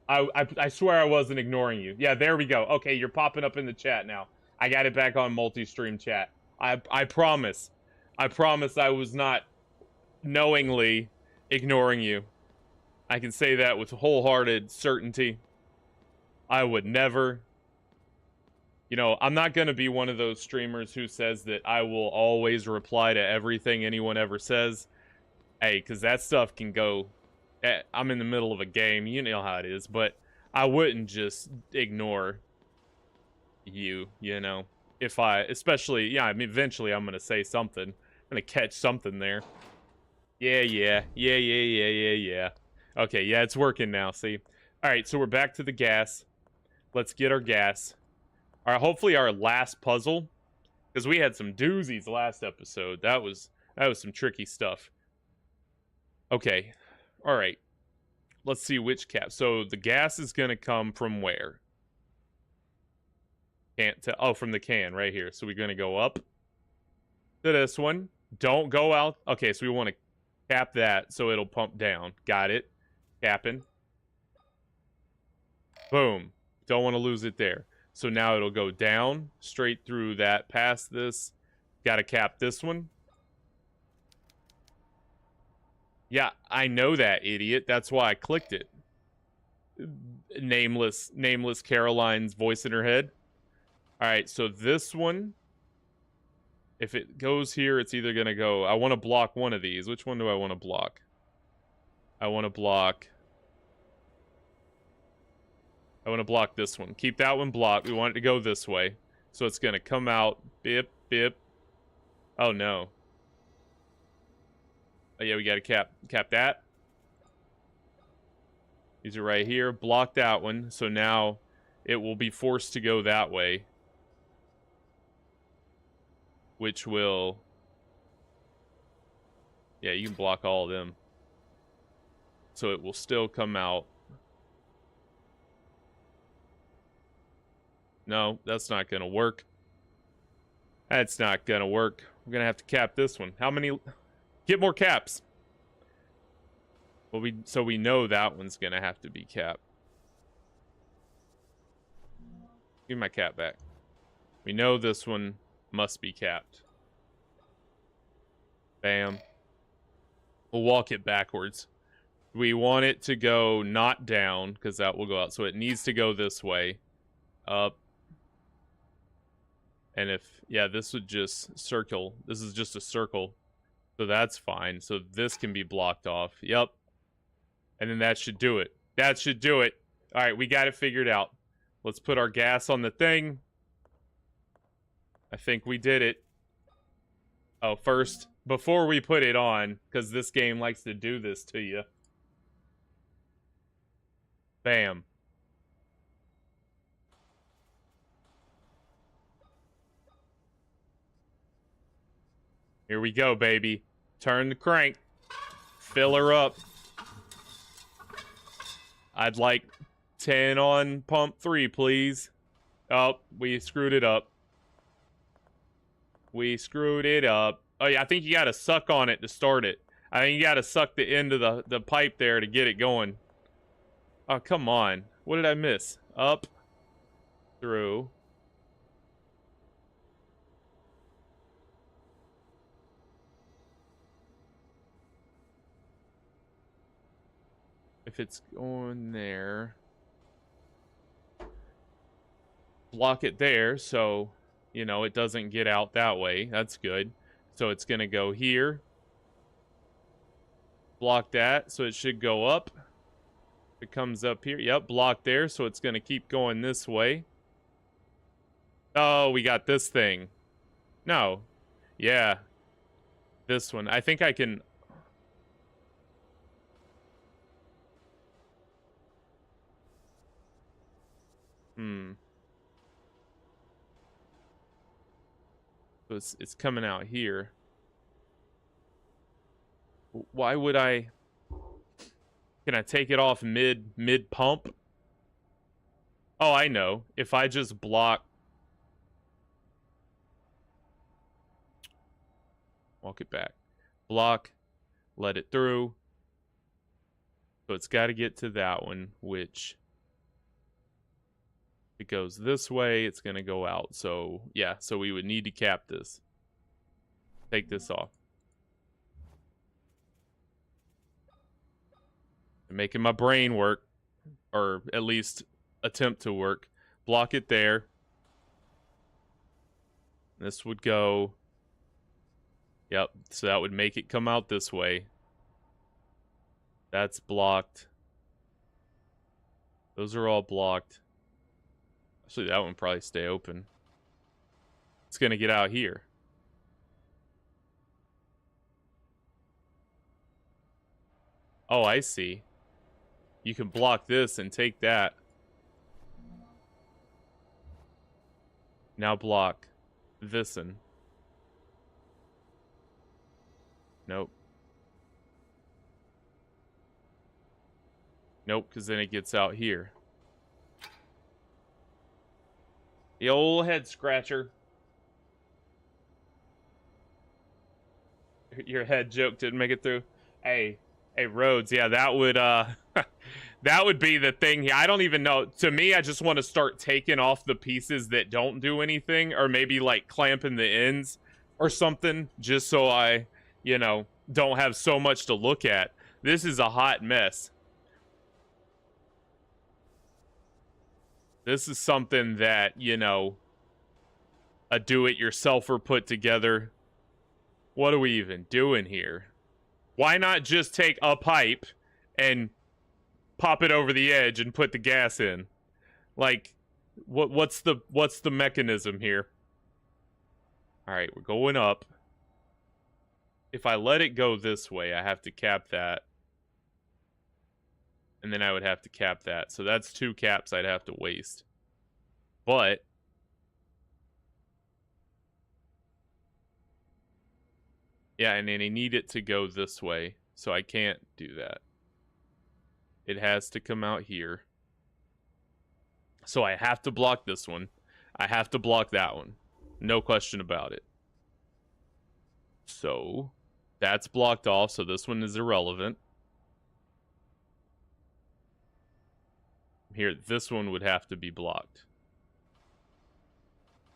I swear I wasn't ignoring you. Yeah, there we go. Okay, you're popping up in the chat now. I got it back on multi-stream chat. I promise. I promise I was not knowingly ignoring you. I can say that with wholehearted certainty. I would never. You know, I'm not going to be one of those streamers who says that I will always reply to everything anyone ever says. Hey, because that stuff can go... I'm in the middle of a game, you know how it is, but I wouldn't just ignore you, you know? If I... Especially, yeah, I mean, eventually I'm going to say something. I'm going to catch something there. Yeah. Okay, yeah, it's working now, see? Alright, so we're back to the gas. Let's get our gas. Alright, hopefully our last puzzle, because we had some doozies last episode. That was some tricky stuff. Okay, alright. Let's see which cap. So the gas is going to come from where? Can't tell. Oh, from the can right here. So we're going to go up to this one. Don't go out. Okay, so we want to cap that so it'll pump down. Got it. Capping. Boom. Don't want to lose it there. So now it'll go down, straight through that, past this. Got to cap this one. Yeah, I know that, idiot. That's why I clicked it. Nameless Caroline's voice in her head. All right, so this one, if it goes here, it's either going to go... I want to block one of these. Which one do I want to block? I want to block this one. Keep that one blocked. We want it to go this way. So it's going to come out. Bip, bip. Oh, no. Oh, yeah, we got to cap that. These are right here. Block that one. So now it will be forced to go that way. Which will... Yeah, you can block all of them. So it will still come out. No, that's not going to work. That's not going to work. We're going to have to cap this one. How many... Get more caps. Well, so we know that one's going to have to be capped. Give me my cap back. We know this one must be capped. Bam. We'll walk it backwards. We want it to go not down, because that will go out. So it needs to go this way. Up. And if... Yeah, this would just circle. This is just a circle. So that's fine. So this can be blocked off. Yep. And then that should do it. That should do it. All right, we got it figured out. Let's put our gas on the thing. I think we did it. Oh, first, before we put it on, because this game likes to do this to you. Bam. Here we go, baby. Turn the crank. Fill her up. I'd like 10 on pump 3, please. Oh, we screwed it up. We screwed it up. Oh, yeah, I think you got to suck on it to start it. I think you got to suck the end of the pipe there to get it going. Oh, come on. What did I miss? Up. Through. If it's going there, block it there so, you know, it doesn't get out that way. That's good. So it's going to go here. Block that, so it should go up. It comes up here. Yep, block there, so it's going to keep going this way. Oh, we got this thing. No. Yeah. This one. I think I can... So it's coming out here. Why would I... Can I take it off mid pump? Oh, I know. If I just block... Walk it back. Block. Let it through. So it's got to get to that one, which... It goes this way, it's going to go out. So, yeah, so we would need to cap this. Take this off. I'm making my brain work, or at least attempt to work. Block it there. This would go... Yep, so that would make it come out this way. That's blocked. Those are all blocked. Actually, that one probably stay open. It's going to get out here. Oh, I see. You can block this and take that. Now block this one. Nope. Nope, because then it gets out here. The old head scratcher. Your head joke didn't make it through. Hey, Rhodes, yeah, that would That would be the thing here. I don't even know. To me, I just want to start taking off the pieces that don't do anything, or maybe like clamping the ends or something, just so I, you know, don't have so much to look at. This is a hot mess. This is something that, you know, a do-it-yourselfer put together. What are we even doing here? Why not just take a pipe and pop it over the edge and put the gas in? Like, what's the mechanism here? All right, we're going up. If I let it go this way, I have to cap that. And then I would have to cap that. So that's 2 caps I'd have to waste. But yeah, and then I need it to go this way. So I can't do that. It has to come out here. So I have to block this one. I have to block that one. No question about it. So that's blocked off. So this one is irrelevant. Here, this one would have to be blocked.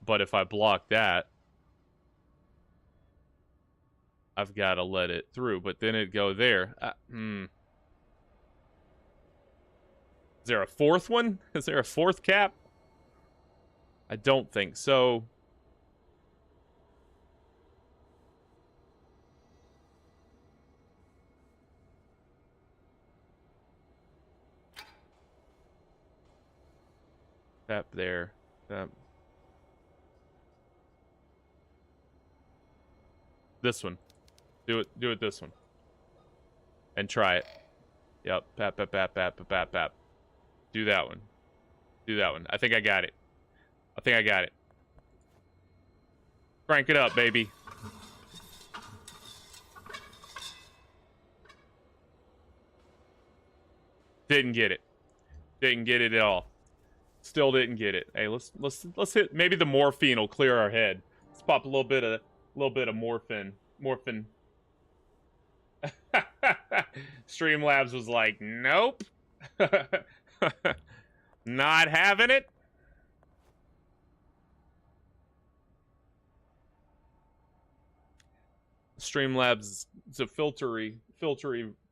But if I block that, I've got to let it through. But then it'd go there. Is there a 4th one? Is there a 4th cap? I don't think so. Tap there. Tap. This one. Do it this one. And try it. Yep. Pap, pap, pap, pap, pap, pap, pap. Do that one. Do that one. I think I got it. I think I got it. Crank it up, baby. Didn't get it. Didn't get it at all. Still didn't get it. Hey, let's hit. Maybe the morphine will clear our head. Let's pop a little bit of morphine. Streamlabs was like, nope. Not having it. Streamlabs, it's a filtery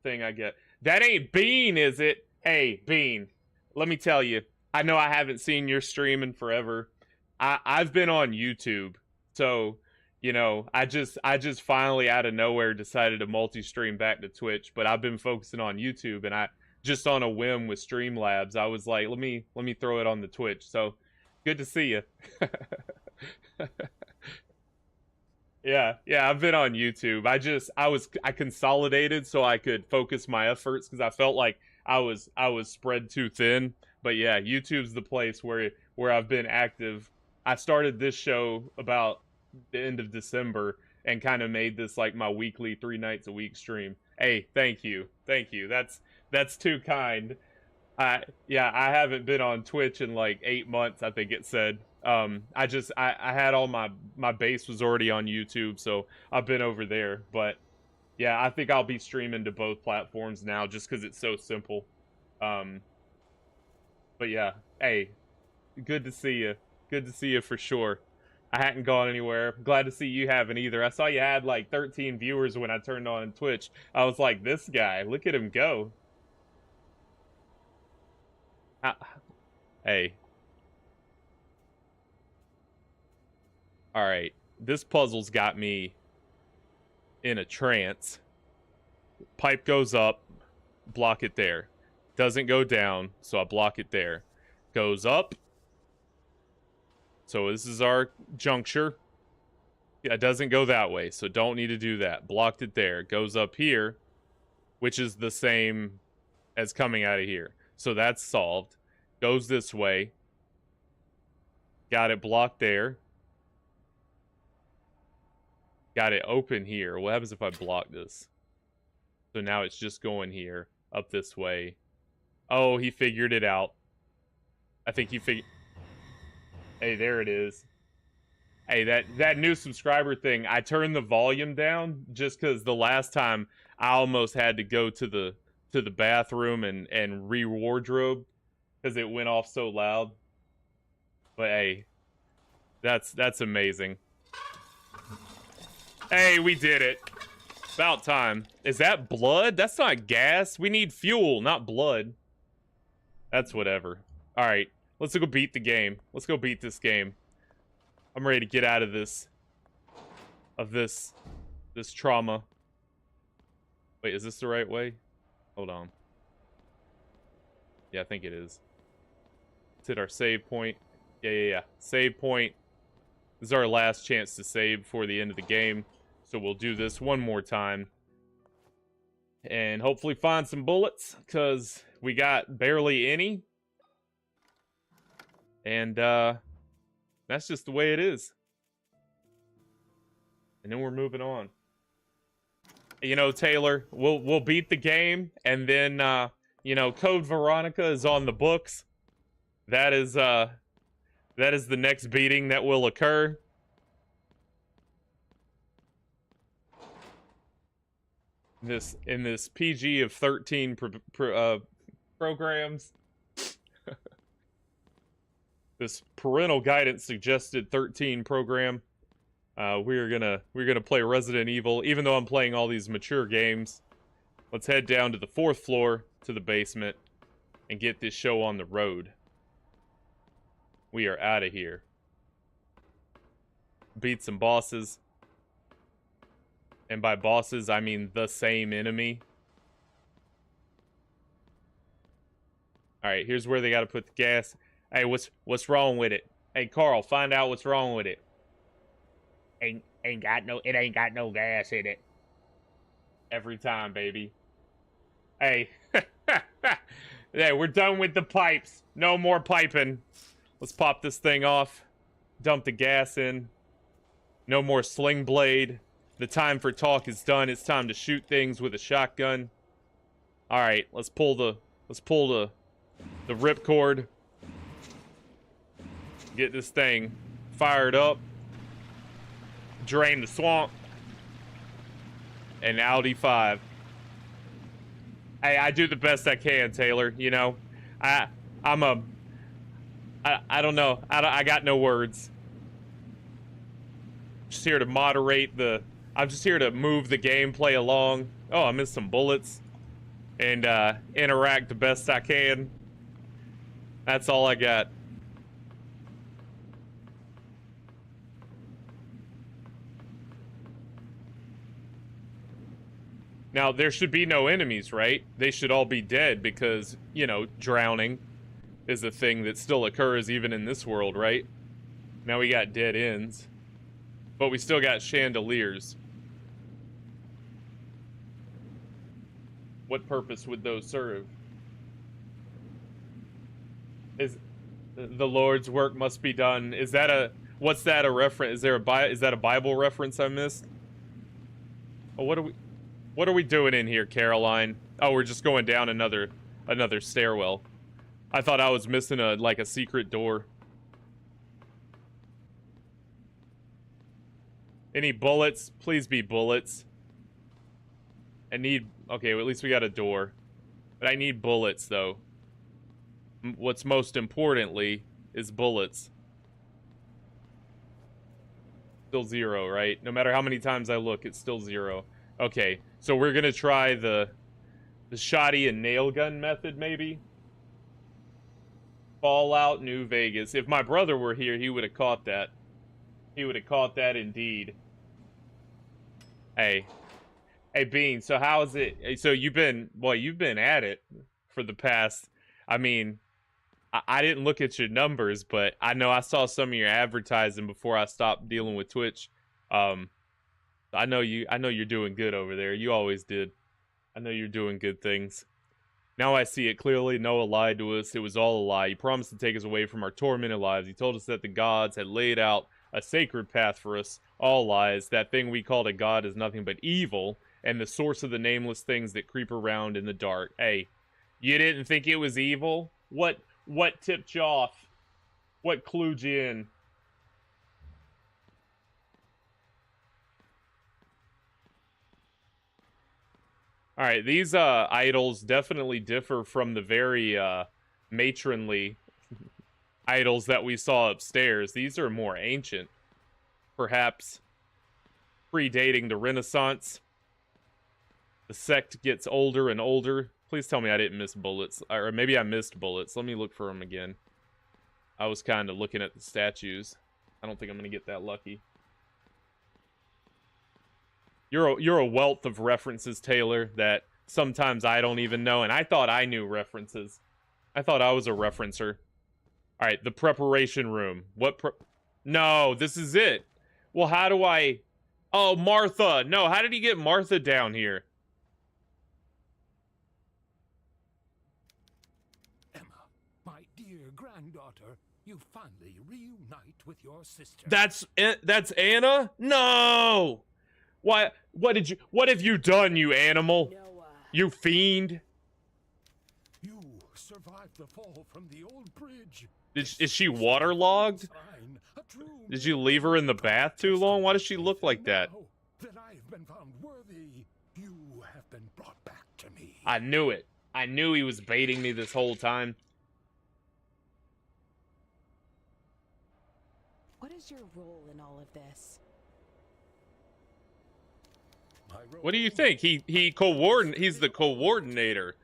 thing I get. That ain't Bean, is it? Hey, Bean, let me tell you, I know I haven't seen your stream in forever. I've been on YouTube, so, you know, I just finally out of nowhere decided to multi-stream back to Twitch, but I've been focusing on YouTube, and I just on a whim with Streamlabs, I was like, let me throw it on the Twitch. So, good to see you. Yeah, I've been on YouTube. I consolidated so I could focus my efforts because I felt like I was spread too thin. But yeah, YouTube's the place where I've been active. I started this show about the end of December and kind of made this like my weekly 3 nights a week stream. Hey, thank you. That's too kind. I haven't been on Twitch in like 8 months, I think it said. I had all my base was already on YouTube, so I've been over there. But yeah, I think I'll be streaming to both platforms now just because it's so simple. But yeah, hey, good to see you. Good to see you for sure. I hadn't gone anywhere. Glad to see you haven't either. I saw you had like 13 viewers when I turned on Twitch. I was like, this guy, look at him go. Hey. Alright, this puzzle's got me in a trance. Pipe goes up, block it there. Doesn't go down, so I block it there. Goes up. So this is our juncture. Yeah, it doesn't go that way, so don't need to do that. Blocked it there. Goes up here, which is the same as coming out of here. So that's solved. Goes this way. Got it blocked there. Got it open here. What happens if I block this? So now it's just going here, up this way. Oh, he figured it out. I think he figured... Hey, there it is. Hey, that new subscriber thing, I turned the volume down just because the last time I almost had to go to to the bathroom and re-wardrobe because it went off so loud. But hey, that's amazing. Hey, we did it. About time. Is that blood? That's not gas. We need fuel, not blood. That's whatever. Alright, let's go beat the game. Let's go beat this game. I'm ready to get out of this. This trauma. Wait, is this the right way? Hold on. Yeah, I think it is. Let's hit our save point. Yeah. Save point. This is our last chance to save before the end of the game. So we'll do this one more time. And hopefully find some bullets, because we got barely any. And that's just the way it is. And then we're moving on. You know, Taylor, we'll beat the game, and then you know, Code Veronica is on the books. That is the next beating that will occur. In this PG of 13 programs. This parental guidance suggested 13 program. We're gonna play Resident Evil, even though I'm playing all these mature games. Let's head down to the 4th floor to the basement and get this show on the road. We are out of here. Beat some bosses. And by bosses, I mean the same enemy. Alright, here's where they gotta put the gas. Hey, what's wrong with it? Hey, Carl, find out what's wrong with it. It ain't got no gas in it. Every time, baby. Hey. Hey, we're done with the pipes. No more piping. Let's pop this thing off. Dump the gas in. No more sling blade. The time for talk is done. It's time to shoot things with a shotgun. All right, let's pull the ripcord. Get this thing fired up. Drain the swamp. And Audi 5. Hey, I do the best I can, Taylor. You know, I don't know. I got no words. Just here to moderate the. I'm just here to move the gameplay along. Oh, I missed some bullets. And interact the best I can. That's all I got. Now, there should be no enemies, right? They should all be dead because, you know, drowning is a thing that still occurs even in this world, right? Now we got dead ends. But we still got chandeliers. What purpose would those serve? Is the Lord's work must be done? Is that a what's that a reference? Is that a Bible reference I missed? Oh, what are we doing in here, Caroline? Oh, we're just going down another stairwell. I thought I was missing a secret door. Any bullets? Please be bullets. Okay, well, at least we got a door. But I need bullets, though. What's most importantly is bullets. Still 0, right? No matter how many times I look, it's still 0. Okay, so we're gonna try the shoddy and nail gun method, maybe? Fallout New Vegas. If my brother were here, he would have caught that. He would have caught that indeed. Hey, Bean, so how is it? So you've been at it for the past, I mean, I didn't look at your numbers, but I know I saw some of your advertising before I stopped dealing with Twitch. I know you're doing good over there. You always did. I know you're doing good things. Now I see it clearly. Noah lied to us. It was all a lie. He promised to take us away from our tormented lives. He told us that the gods had laid out a sacred path for us. All lies. That thing we called a god is nothing but evil, and the source of the nameless things that creep around in the dark. Hey, you didn't think it was evil? What tipped you off? What clued you in? All right, these idols definitely differ from the very matronly idols that we saw upstairs. These are more ancient, perhaps predating the Renaissance. The sect gets older and older. Please tell me I didn't miss bullets, or maybe I missed bullets. Let me look for them again. I was kind of looking at the statues. I don't think I'm gonna get that lucky. You're a wealth of references, Taylor, that sometimes I don't even know, and I thought I knew references. I thought I was a referencer. All right, the preparation room. No, this is it. Well, how do I... Oh, Martha. No, how did he get Martha down here? Emma, my dear granddaughter, you finally reunite with your sister. That's Anna? No! What have you done, you animal? Noah. You fiend? You survived the fall from the old bridge. Is she waterlogged? Did you leave her in the bath too long? Why does she look like that? Now that I have been found worthy, you have been brought back to me. I knew it. I knew he was baiting me this whole time. What is your role in all of this? What do you think? He's the coordinator.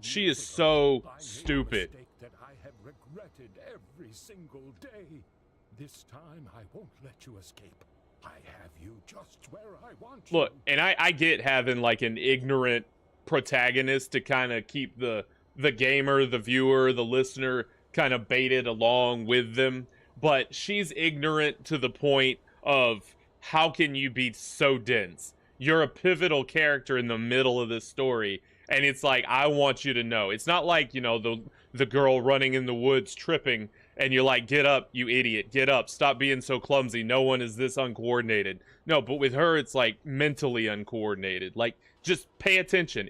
She is so stupid. That I have regretted every single day. This time I won't let you escape. I have you just where I want you. Look, and I get having like an ignorant protagonist to kind of keep the gamer, the viewer, the listener kind of baited along with them, but she's ignorant to the point of how can you be so dense? You're a pivotal character in the middle of this story, and it's like, I want you to know. It's not like, you know, the girl running in the woods tripping, and you're like, get up, you idiot, get up, stop being so clumsy, no one is this uncoordinated. No, but with her, it's like mentally uncoordinated. Like, just pay attention.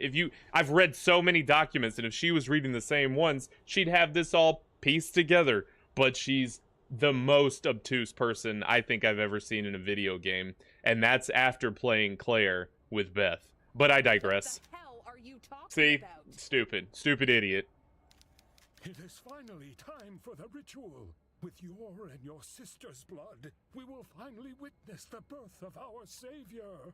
I've read so many documents, and if she was reading the same ones, she'd have this all pieced together. But she's the most obtuse person I think I've ever seen in a video game, and that's after playing Claire with Beth. But I digress. What the hell are you talking See? about? Stupid idiot. It is finally time for the ritual. With your and your sister's blood, we will finally witness the birth of our Savior.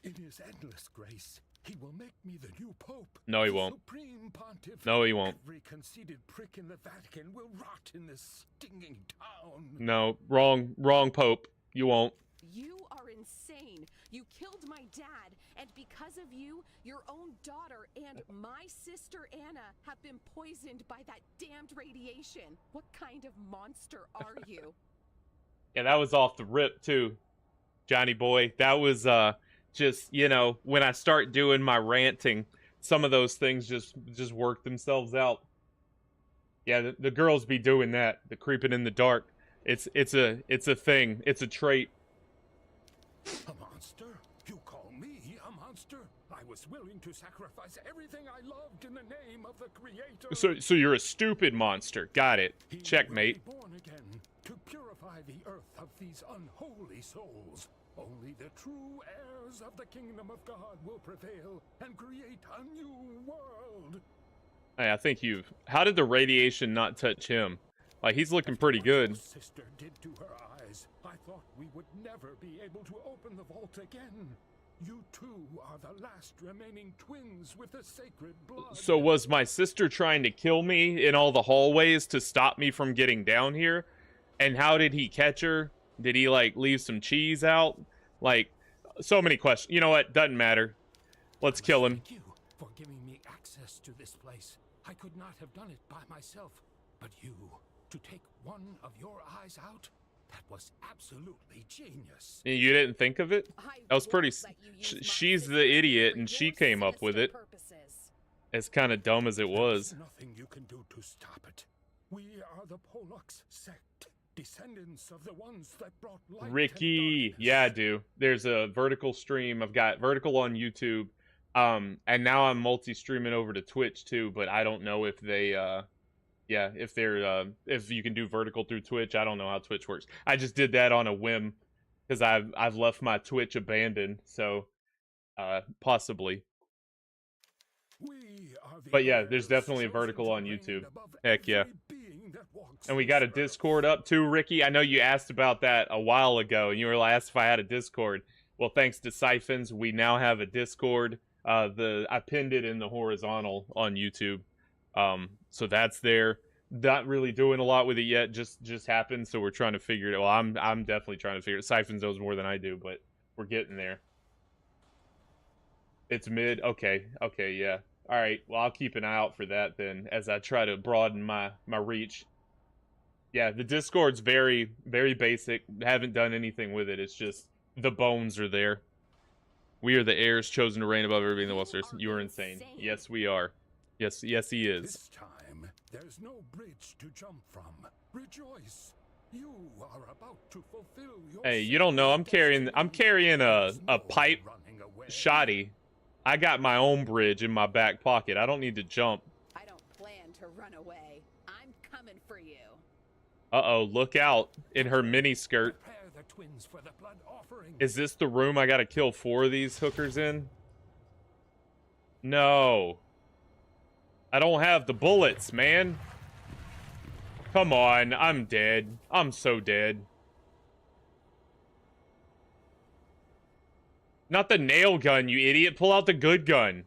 In his endless grace, he will make me the new Pope. No, he the won't. Supreme Pontiff. No, he won't. Every conceited prick in the Vatican will rot in this stinging town. No, wrong Pope. You won't. You are insane. You killed my dad, and because of you, your own daughter and my sister Anna have been poisoned by that damned radiation. What kind of monster are you? Yeah, that was off the rip too, Johnny boy. That was just, you know, when I start doing my ranting, some of those things just work themselves out. Yeah, the girls be doing that. The creeping in the dark. It's a thing. It's a trait. A monster? You call me a monster? I was willing to sacrifice everything I loved in the name of the Creator. So you're a stupid monster. Got it. Checkmate. He will be born again to purify the earth of these unholy souls. Only the true heirs of the kingdom of God will prevail and create a new world. Hey, I think how did the radiation not touch him? Like, he's looking pretty good. What your sister did to her eyes, I thought we would never be able to open the vault again. You two are the last remaining twins with the sacred blood. So was my sister trying to kill me in all the hallways to stop me from getting down here? And how did he catch her? Did he, like, leave some cheese out? Like, so many questions. You know what? Doesn't matter. Let's kill him. Thank you for giving me access to this place. I could not have done it by myself. But you, to take one of your eyes out, that was absolutely genius. You didn't think of it? That was pretty... She's the idiot, and she came up with it. As kind of dumb as it was. There's nothing you can do to stop it. We are the Pollux sect, descendants of the ones that brought light. Ricky, yeah, I do. There's a vertical stream. I've got vertical on YouTube, and now I'm multi-streaming over to Twitch too. But I don't know if they, if you can do vertical through Twitch. I don't know how Twitch works. I just did that on a whim because I've left my Twitch abandoned. So Possibly. But yeah, there's definitely a vertical on YouTube. Heck yeah. And we got a Discord up too, Ricky. I know you asked about that a while ago, and you were asked if I had a Discord. Well, thanks to Siphons, we now have a Discord. I pinned it in the horizontal on YouTube. So that's there. Not really doing a lot with it yet. Just happened, so we're trying to figure it out. Well, I'm definitely trying to figure it. Siphons knows more than I do, but we're getting there. It's mid. Okay, yeah. All right. Well, I'll keep an eye out for that then, as I try to broaden my reach. Yeah, the Discord's very, very basic. Haven't done anything with it. It's just the bones are there. We are the heirs chosen to reign above everything in the Westeros. You are insane. Yes, we are. Yes, he is. This time, there's no bridge to jump from. Rejoice. You are about to fulfill your Hey, you don't know. I'm carrying a pipe shoddy. I got my own bridge in my back pocket. I don't need to jump. I don't plan to run away. I'm coming for you. Uh-oh, look out. In her mini skirt. Is this the room I gotta kill 4 of these hookers in? No. I don't have the bullets, man. Come on, I'm dead. I'm so dead. Not the nail gun, you idiot. Pull out the good gun.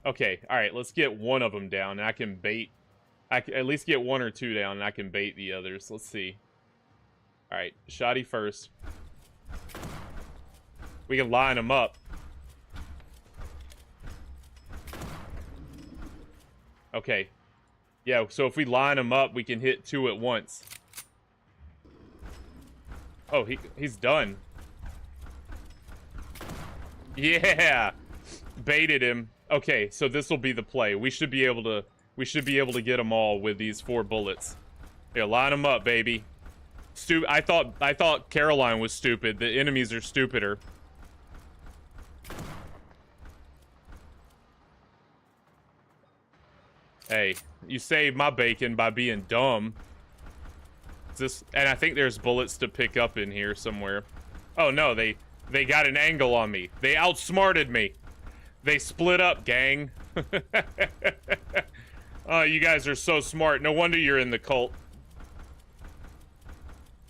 Okay, alright, let's get one of them down, and I can bait. I can at least get 1 or 2 down, and I can bait the others. Let's see. Alright, shoddy first. We can line them up. Okay. Yeah, so if we line them up, we can hit 2 at once. Oh, he's done. Yeah! Baited him. Okay, so this will be the play. We should be able to get them all with these 4 bullets. Here, line them up, baby. I thought Caroline was stupid. The enemies are stupider. Hey, you saved my bacon by being dumb. And I think there's bullets to pick up in here somewhere. Oh no, they got an angle on me. They outsmarted me. They split up, gang. Oh, you guys are so smart. No wonder you're in the cult.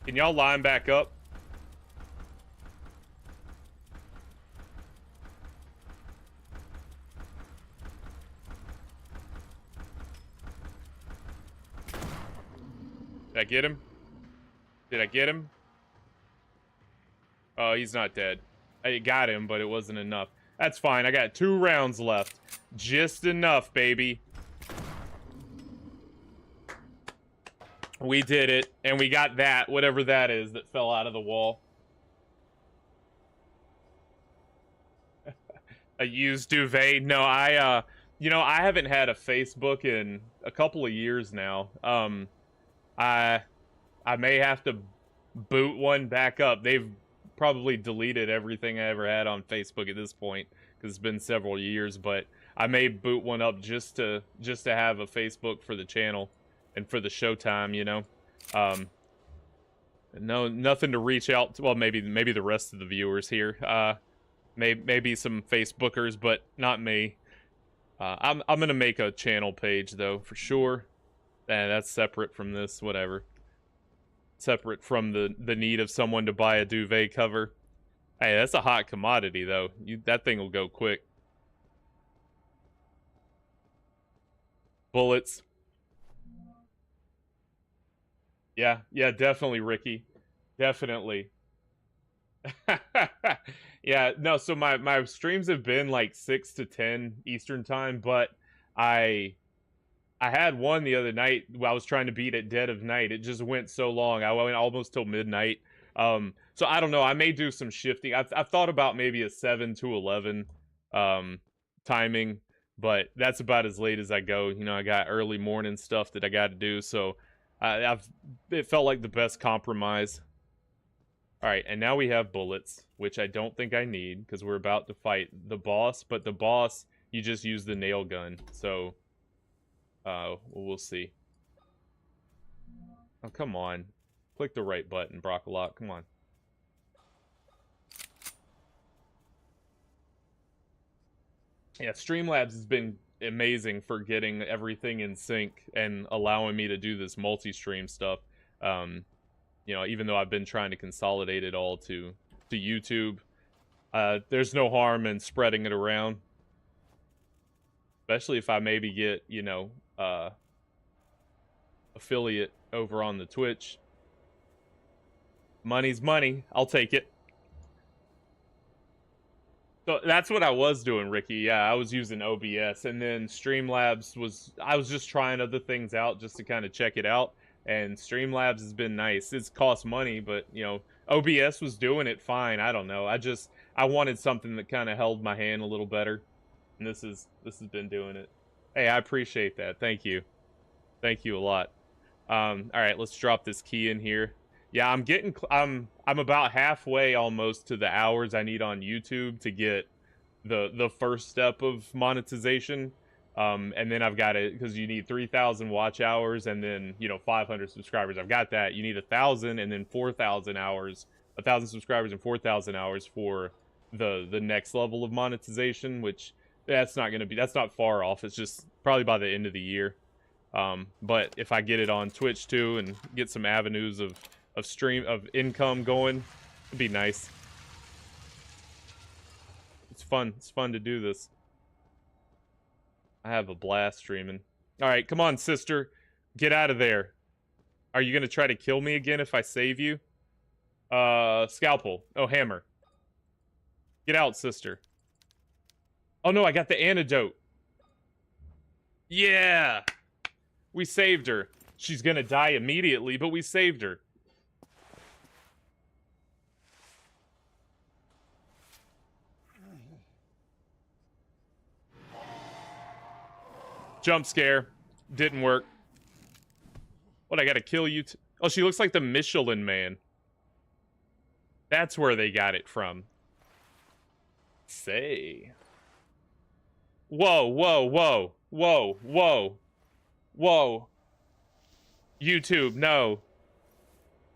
Can y'all line back up? Did I get him? Did I get him? Oh, he's not dead. I got him, but it wasn't enough. That's fine. I got 2 rounds left. Just enough, baby. We did it, and we got that, whatever that is that fell out of the wall. A used duvet? No, you know, I haven't had a Facebook in a couple of years now. I may have to boot one back up. They've probably deleted everything I ever had on Facebook at this point, because it's been several years, but I may boot one up just to have a Facebook for the channel. And for the showtime, you know, no, nothing to reach out to. Well, maybe the rest of the viewers here, maybe some Facebookers, but not me. I'm gonna make a channel page though for sure. That's separate from this, whatever. Separate from the need of someone to buy a duvet cover. Hey, that's a hot commodity though. That thing will go quick. Bullets. Yeah, definitely, Ricky. Definitely. Yeah, no, so my streams have been like 6 to 10 Eastern time, but I had one the other night while I was trying to beat at dead of night. It just went so long. I went almost till midnight. So I don't know. I may do some shifting. I've thought about maybe a 7 to 11 timing, but that's about as late as I go. You know, I got early morning stuff that I got to do, so it felt like the best compromise. All right, and now we have bullets, which I don't think I need because we're about to fight the boss. But the boss, you just use the nail gun. So, we'll see. Oh, come on. Click the right button, Brockalock. Come on. Yeah, Streamlabs has been amazing for getting everything in sync and allowing me to do this multi-stream stuff. You know, even though I've been trying to consolidate it all to YouTube, there's no harm in spreading it around. Especially if I maybe get, you know, affiliate over on the Twitch. Money's money. I'll take it. So that's what I was doing, Ricky. Yeah, I was using OBS, and then Streamlabs I was just trying other things out just to kind of check it out. And Streamlabs has been nice. It's cost money, but you know, OBS was doing it fine. I don't know. I wanted something that kind of held my hand a little better, and this has been doing it. Hey, I appreciate that. Thank you. Thank you a lot. All right, let's drop this key in here. Yeah, I'm about halfway almost to the hours I need on YouTube to get the first step of monetization. And then I've got it because you need 3,000 watch hours and then, you know, 500 subscribers. I've got that. You need 1,000 and then 4,000 hours, 1,000 subscribers and 4,000 hours for the next level of monetization, which that's not far off. It's just probably by the end of the year. But if I get it on Twitch too and get some avenues of income going, it'd be nice. It's fun to do this. I have a blast streaming. All right, come on, sister, get out of there. Are you gonna try to kill me again if I save you? Scalpel. Oh, hammer. Get out, sister. Oh no, I got the antidote. Yeah, we saved her. She's gonna die immediately, but we saved her. Jump scare. Didn't work. What, I gotta kill you? Oh, she looks like the Michelin Man. That's where they got it from. Say. Whoa, whoa, whoa. Whoa, whoa. Whoa. YouTube, no.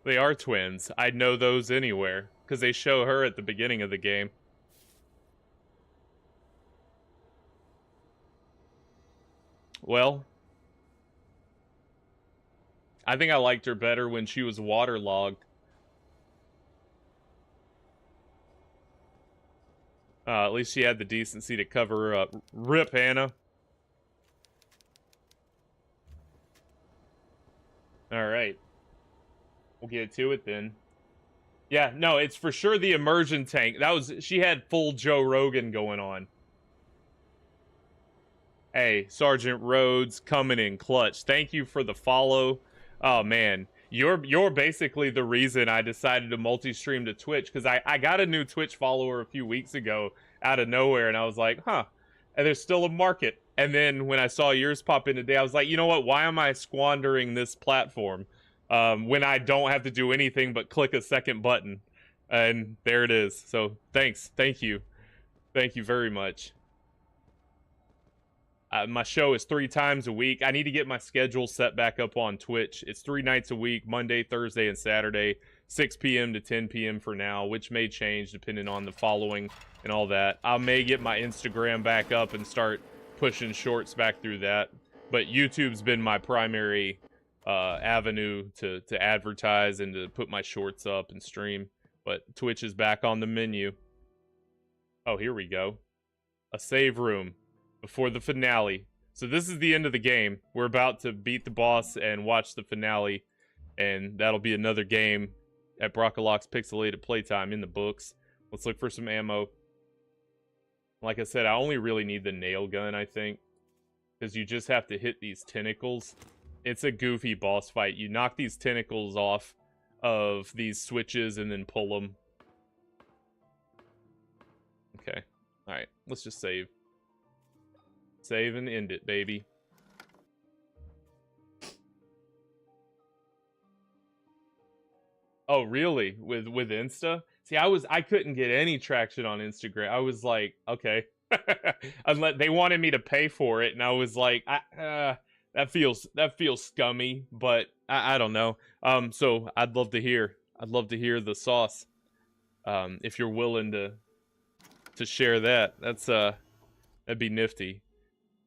They are twins. I'd know those anywhere, because they show her at the beginning of the game. Well, I think I liked her better when she was waterlogged. At least she had the decency to cover her up. Rip, Hannah. Alright. We'll get to it then. Yeah, no, it's for sure the immersion tank. She had full Joe Rogan going on. Hey, Sergeant Rhodes coming in clutch. Thank you for the follow. Oh man, you're basically the reason I decided to multi-stream to Twitch, because I got a new Twitch follower a few weeks ago out of nowhere, and I was like, huh, and there's still a market. And then when I saw yours pop in today, I was like, you know what? Why am I squandering this platform when I don't have to do anything but click a second button? And there it is. So thanks, thank you very much. My show is 3 times a week. I need to get my schedule set back up on Twitch. It's 3 nights a week, Monday, Thursday, and Saturday, 6 p.m. to 10 p.m. for now, which may change depending on the following and all that. I may get my Instagram back up and start pushing shorts back through that. But YouTube's been my primary avenue to advertise and to put my shorts up and stream. But Twitch is back on the menu. Oh, here we go. A save room before the finale. So this is the end of the game. We're about to beat the boss and watch the finale, and that'll be another game at Brockalock's Pixelated Playtime in the books. Let's look for some ammo. Like I said, I only really need the nail gun, I think, because you just have to hit these tentacles. It's a goofy boss fight. You knock these tentacles off of these switches and then pull them. Okay. Alright, let's just save. Save and end it, baby. Oh, really? With Insta? See, I couldn't get any traction on Instagram. I was like, okay. They wanted me to pay for it, and I was like, that feels scummy, but I don't know. So I'd love to hear the sauce. If you're willing to share that. That'd be nifty.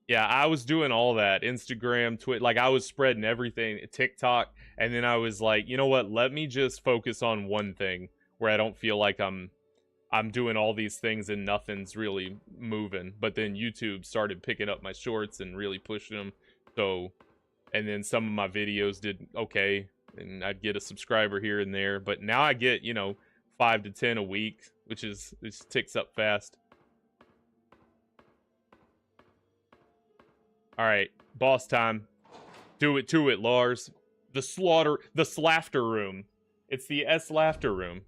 Yeah, I was doing all that. Instagram, Twitter, like I was spreading everything, TikTok, and then I was like, you know what? Let me just focus on one thing where I don't feel like I'm doing all these things and nothing's really moving. But then YouTube started picking up my shorts and really pushing them. So, and then some of my videos did okay, and I'd get a subscriber here and there. But now I get, 5 to 10 a week, which ticks up fast. All right, boss time. Do it to it, Lars. The slaughter room. It's the laughter room.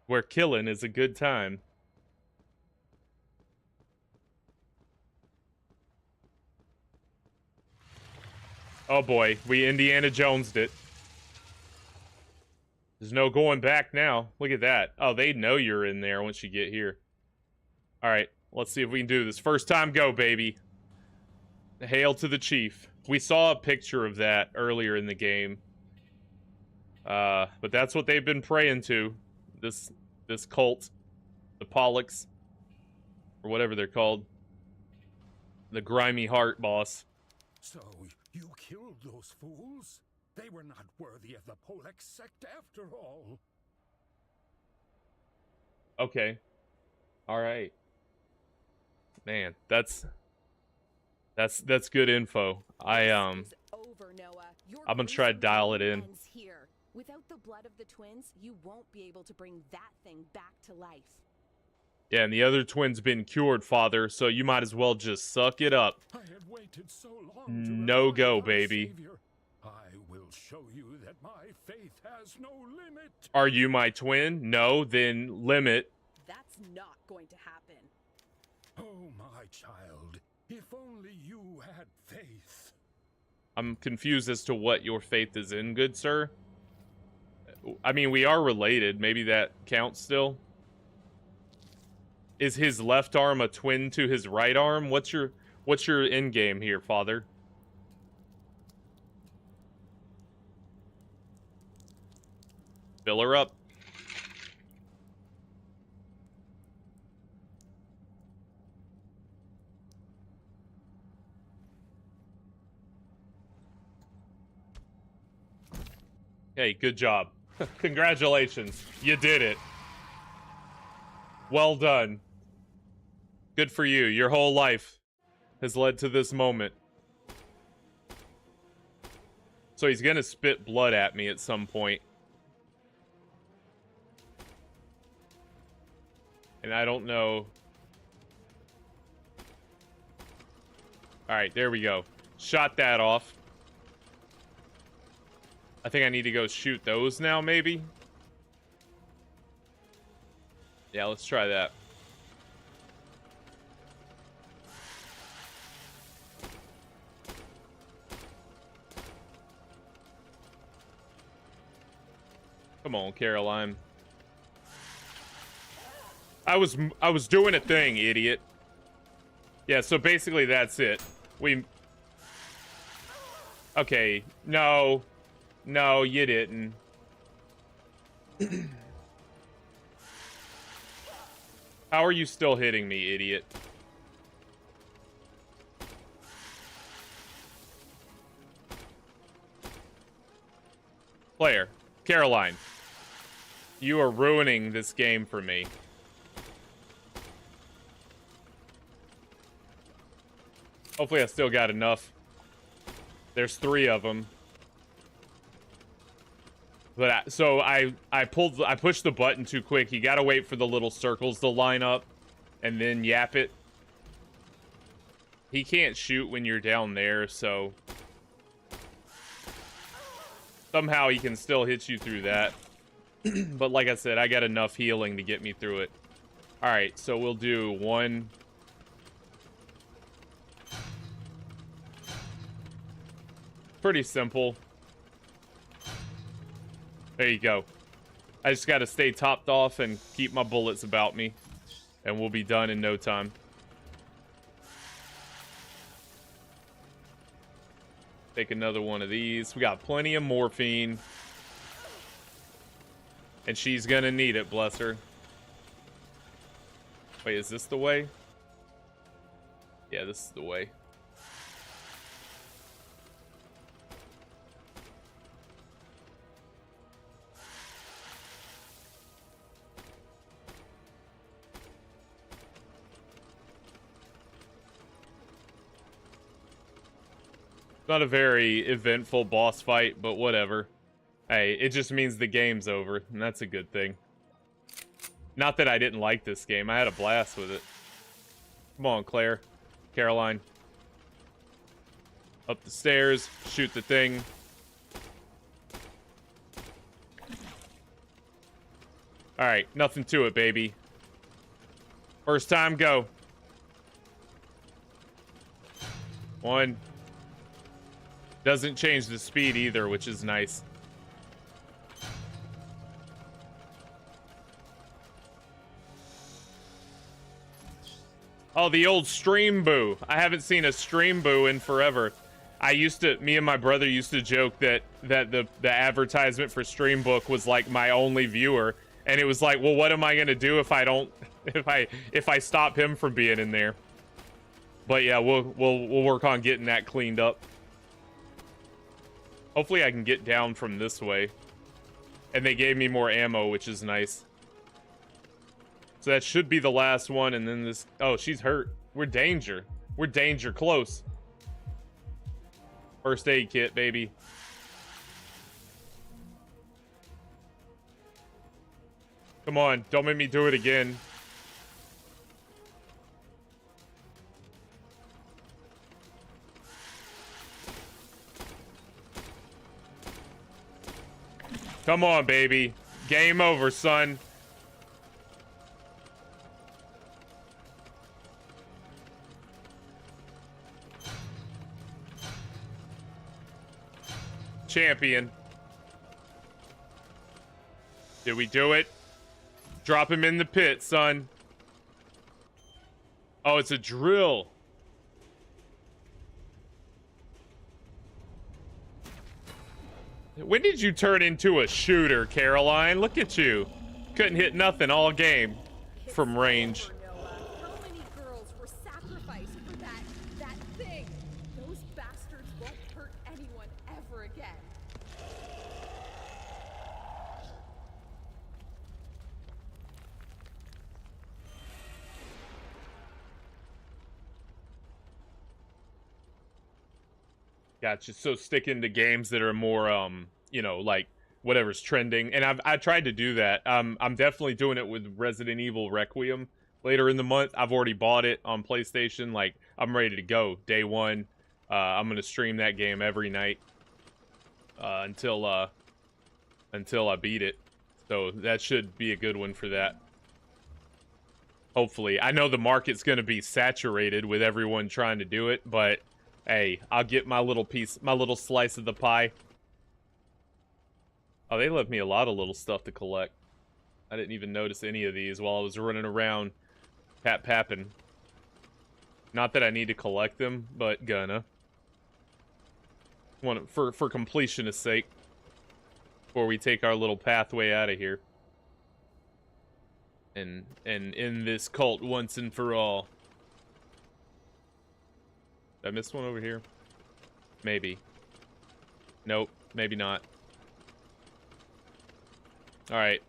Where killing is a good time. Oh boy, we Indiana Jones'd it. There's no going back now. Look at that. Oh, they know you're in there once you get here. All right. Let's see if we can do this. First time go, baby. Hail to the chief. We saw a picture of that earlier in the game. But that's what they've been praying to. This cult. The Pollux. Or whatever they're called. The grimy heart boss. So, you killed those fools? They were not worthy of the Pollux sect after all. Okay. Alright. Man, that's good info. I'm gonna try to dial it in. Here. Without the blood of the twins, you won't be able to bring that thing back to life. Yeah, and the other twin's been cured, Father, so you might as well just suck it up. I have waited so long no go, baby. Savior. I will show you that my faith has no limit. Are you my twin? No, then limit. That's not going to happen. Oh, my child, if only you had faith. I'm confused as to what your faith is in, good sir. I mean, we are related. Maybe that counts still. Is his left arm a twin to his right arm? What's your end game here, Father? Fill her up. Hey, good job. Congratulations. You did it. Well done. Good for you. Your whole life has led to this moment. So he's gonna spit blood at me at some point. And I don't know. Alright, there we go. Shot that off. I think I need to go shoot those now, maybe? Yeah, let's try that. Come on, Caroline. I was doing a thing, idiot. Yeah, so basically that's it. Okay, no. No, you didn't. How are you still hitting me, idiot? Claire, Caroline, you are ruining this game for me. Hopefully I still got enough. There's 3 of them. But I pushed the button too quick. You gotta wait for the little circles to line up and then yap it. He can't shoot when you're down there, so somehow he can still hit you through that. But like I said, I got enough healing to get me through it. Alright, so we'll do 1. Pretty simple. There you go. I just gotta stay topped off and keep my bullets about me. And we'll be done in no time. Take another one of these. We got plenty of morphine. And she's gonna need it, bless her. Wait, is this the way? Yeah, this is the way. Not a very eventful boss fight, but whatever. Hey, it just means the game's over, and that's a good thing. Not that I didn't like this game. I had a blast with it. Come on, Claire. Caroline. Up the stairs. Shoot the thing. Alright, nothing to it, baby. First time, go. 1. Doesn't change the speed either, which is nice. Oh, the old stream boo. I haven't seen a stream boo in forever. Me and my brother used to joke that the advertisement for Streambook was like my only viewer, and it was like, well, what am I gonna do if I don't, if I stop him from being in there? But yeah, we'll work on getting that cleaned up. Hopefully I can get down from this way. And they gave me more ammo, which is nice. So that should be the last one, and then this... Oh, she's hurt. We're danger. We're danger close. First aid kit, baby. Come on, don't make me do it again. Come on, baby. Game over, son. Champion. Did we do it? Drop him in the pit, son. Oh, it's a drill. When did you turn into a shooter, Caroline? Look at you. Couldn't hit nothing all game from range. How many girls were sacrificed for that thing? Those bastards won't hurt anyone ever again. Gotcha. So sticking to games that are more, you know, like whatever's trending. And I tried to do that. I'm definitely doing it with Resident Evil Requiem later in the month. I've already bought it on PlayStation. Like, I'm ready to go. Day one. I'm going to stream that game every night until I beat it. So that should be a good one for that. Hopefully. I know the market's going to be saturated with everyone trying to do it, but hey, I'll get my little piece, my little slice of the pie. Oh, they left me a lot of little stuff to collect. I didn't even notice any of these while I was running around papping. Not that I need to collect them, but gonna. For completionist sake. Before we take our little pathway out of here. And end this cult once and for all. Did I miss one over here? Maybe. Nope, maybe not. Alright.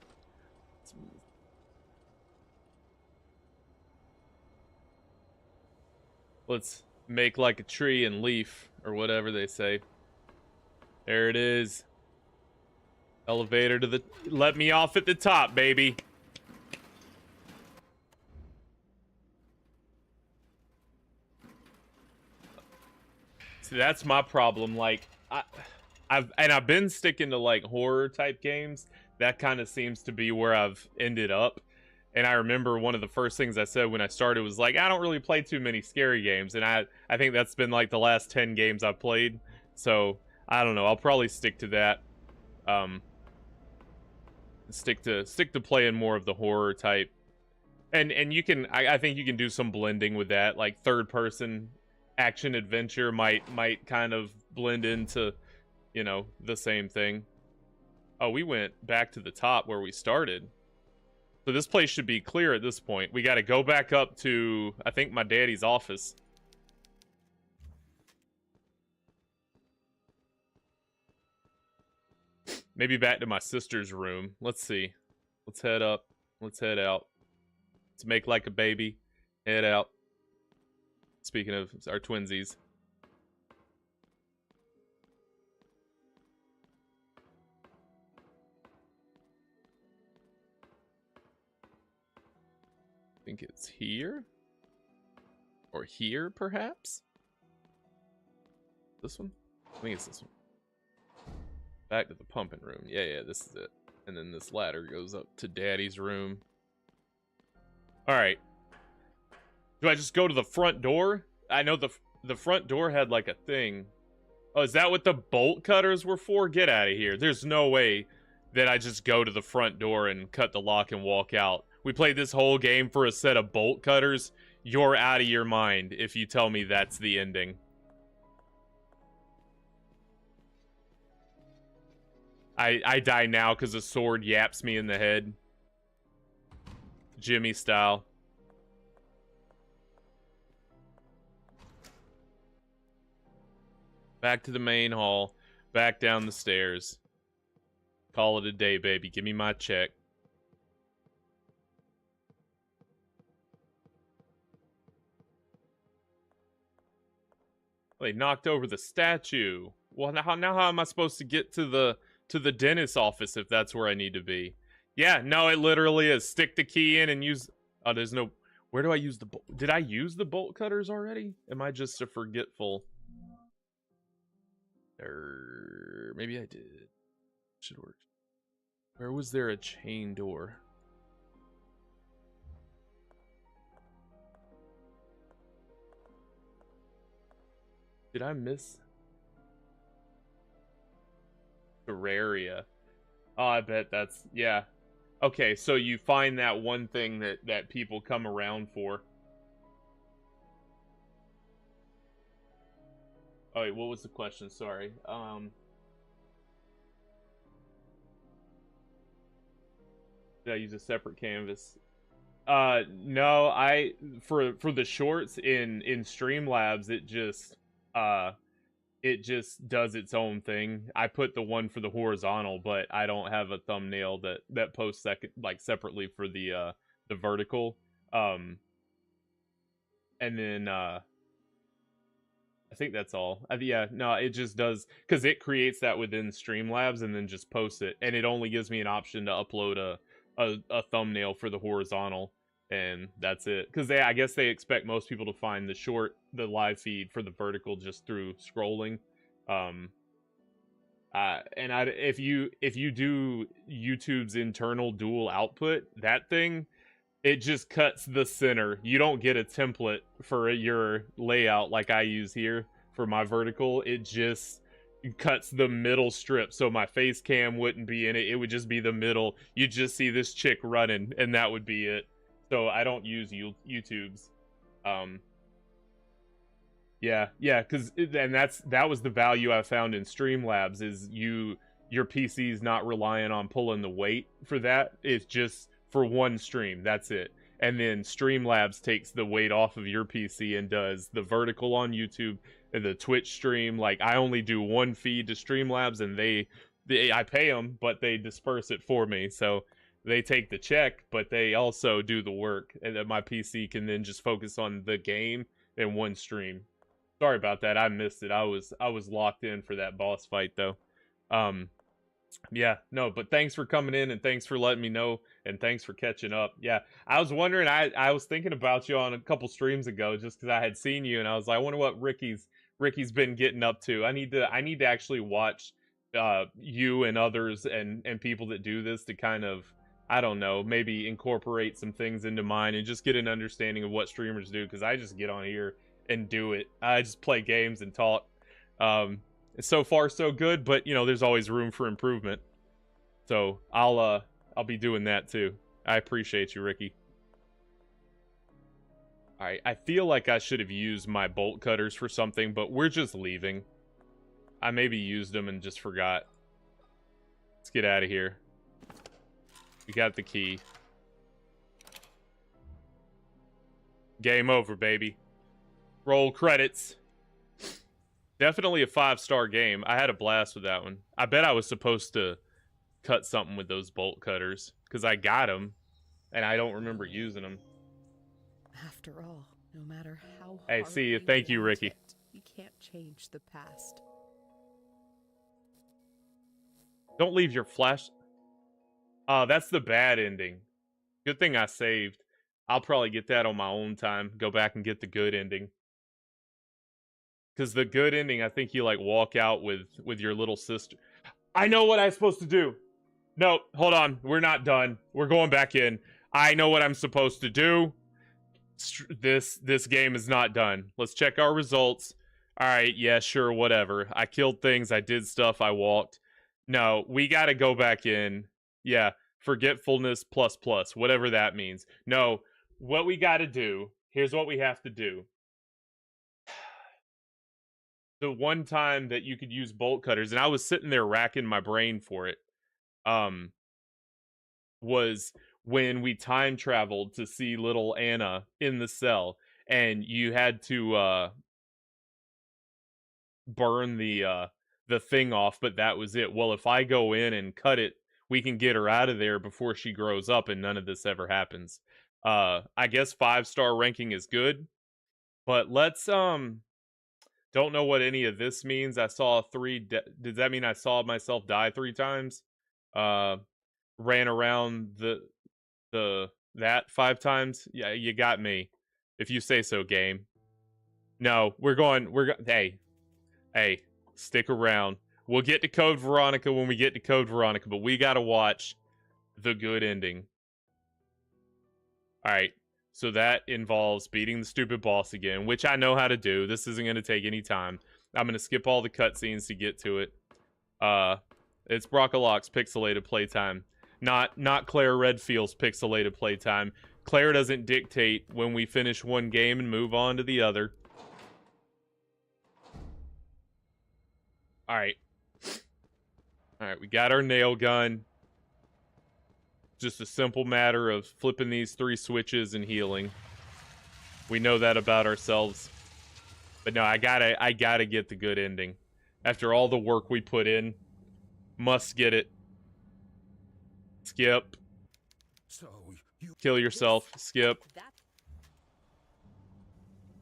Let's make like a tree and leaf, or whatever they say. There it is. Elevator to the... Let me off at the top, baby. See, that's my problem. Like, I've been sticking to like horror type games. That kind of seems to be where I've ended up. And I remember one of the first things I said when I started was like, I don't really play too many scary games. And I think that's been like the last 10 games I've played. So I don't know. I'll probably stick to that. Stick to playing more of the horror type. And you can, I think you can do some blending with that. Like third person action adventure might kind of blend into, you know, the same thing. Oh, we went back to the top where we started. So this place should be clear at this point. We got to go back up to, I think, my daddy's office. Maybe back to my sister's room. Let's see. Let's head up. Let's head out. Let's make like a baby. Head out. Speaking of our twinsies. I think it's here. Or here, perhaps? This one? I think it's this one. Back to the pumping room. Yeah, this is it. And then this ladder goes up to Daddy's room. Alright. Do I just go to the front door? I know the front door had like a thing. Oh, is that what the bolt cutters were for? Get out of here. There's no way that I just go to the front door and cut the lock and walk out. We played this whole game for a set of bolt cutters. You're out of your mind if you tell me that's the ending. I die now because a sword yaps me in the head. Jimmy style. Back to the main hall. Back down the stairs. Call it a day, baby. Give me my check. They knocked over the statue. Well, now how am I supposed to get to the dentist's office if that's where I need to be? Yeah, no, it literally is. Stick the key in and use... Oh, there's no... Where do I use the... Did I use the bolt cutters already? Am I just a forgetful? Maybe I did. Should work. Where was there a chain door? Did I miss... Terraria. Oh, I bet that's... Yeah. Okay, so you find that one thing that people come around for. Oh, wait, what was the question? Sorry. Did I use a separate canvas? No, for the shorts in Streamlabs, it just does its own thing. I put the one for the horizontal, but I don't have a thumbnail that posts separately for the vertical. And then I think that's all. Yeah, no, it just does, because it creates that within Streamlabs and then just posts it, and it only gives me an option to upload a thumbnail for the horizontal, and that's it. Because I guess they expect most people to find the live feed for the vertical just through scrolling. If you do YouTube's internal dual output, that thing, it just cuts the center. You don't get a template for your layout like I use here for my vertical. It just cuts the middle strip, so my face cam wouldn't be in it. It would just be the middle. You'd just see this chick running, and that would be it. So I don't use YouTube's. Yeah, because that was the value I found in Streamlabs, is your PC's not relying on pulling the weight for that. It's just for one stream, that's it. And then Streamlabs takes the weight off of your PC and does the vertical on YouTube and the Twitch stream. Like, I only do one feed to Streamlabs, and I pay them, but they disperse it for me. So they take the check, but they also do the work, and then my PC can then just focus on the game in one stream. Sorry about that. I missed it. I was locked in for that boss fight though. Yeah, no, but thanks for coming in, and thanks for letting me know, and thanks for catching up. Yeah, I was wondering, I was thinking about you on a couple streams ago, just because I had seen you, and I was like, I wonder what Ricky's been getting up to. I need to actually watch you and others and people that do this to kind of, I don't know, maybe incorporate some things into mine and just get an understanding of what streamers do, because I just get on here and do it. I just play games and talk. So far so good, but there's always room for improvement. So I'll be doing that too. I appreciate you, Ricky. Alright, I feel like I should have used my bolt cutters for something, but we're just leaving. I maybe used them and just forgot. Let's get out of here. We got the key. Game over, baby. Roll credits. Definitely a 5-star game. I had a blast with that one. I bet I was supposed to cut something with those bolt cutters because I got them and I don't remember using them. After all, no matter how Hey, hard see you. Thank you, want Ricky. it, you can't change the past. Don't leave your flash. That's the bad ending. Good thing I saved. I'll probably get that on my own time. Go back and get the good ending. Because the good ending, I think you like walk out with your little sister. I know what I'm supposed to do. No, hold on. We're not done. We're going back in. I know what I'm supposed to do. This game is not done. Let's check our results. All right, yeah, sure, whatever. I killed things. I did stuff. I walked. No, we got to go back in. Yeah, forgetfulness plus, whatever that means. No, what we got to do, here's what we have to do. The one time that you could use bolt cutters, and I was sitting there racking my brain for it, was when we time traveled to see little Anna in the cell, and you had to burn the thing off, but that was it. Well, if I go in and cut it, we can get her out of there before she grows up, and none of this ever happens. I guess 5-star ranking is good, but let's don't know what any of this means. I saw 3. Does that mean I saw myself die 3 times? Ran around that 5 times. Yeah, you got me. If you say so, game. No, hey, stick around. We'll get to Code Veronica when we get to Code Veronica, but we gotta watch the good ending. All right. So that involves beating the stupid boss again, which I know how to do. This isn't going to take any time. I'm going to skip all the cutscenes to get to it. It's Brockalock's Pixelated Playtime, not Claire Redfield's Pixelated Playtime. Claire doesn't dictate when we finish one game and move on to the other. All right. All right, we got our nail gun. Just a simple matter of flipping these 3 switches and healing. We know that about ourselves. But no, I gotta get the good ending. After all the work we put in, must get it. Skip. So you Kill yourself. Skip.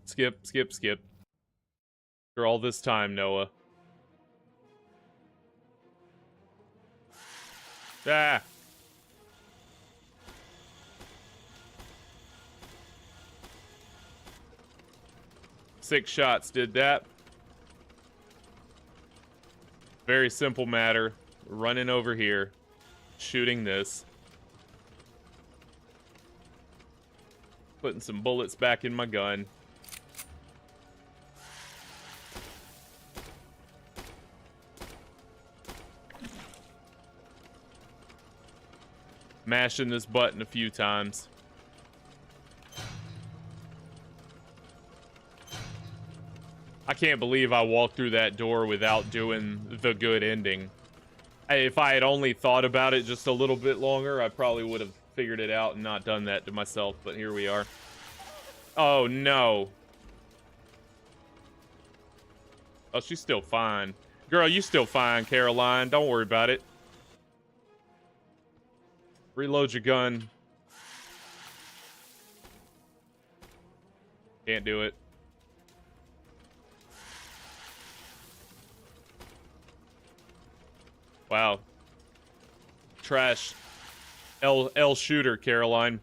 Skip. After all this time, Noah. Ah. Six shots did that. Very simple matter. Running over here. Shooting this. Putting some bullets back in my gun. Mashing this button a few times. I can't believe I walked through that door without doing the good ending. If I had only thought about it just a little bit longer, I probably would have figured it out and not done that to myself, but here we are. Oh, no. Oh, she's still fine. Girl, you still fine, Caroline. Don't worry about it. Reload your gun. Can't do it. Wow. Trash. L shooter, Caroline.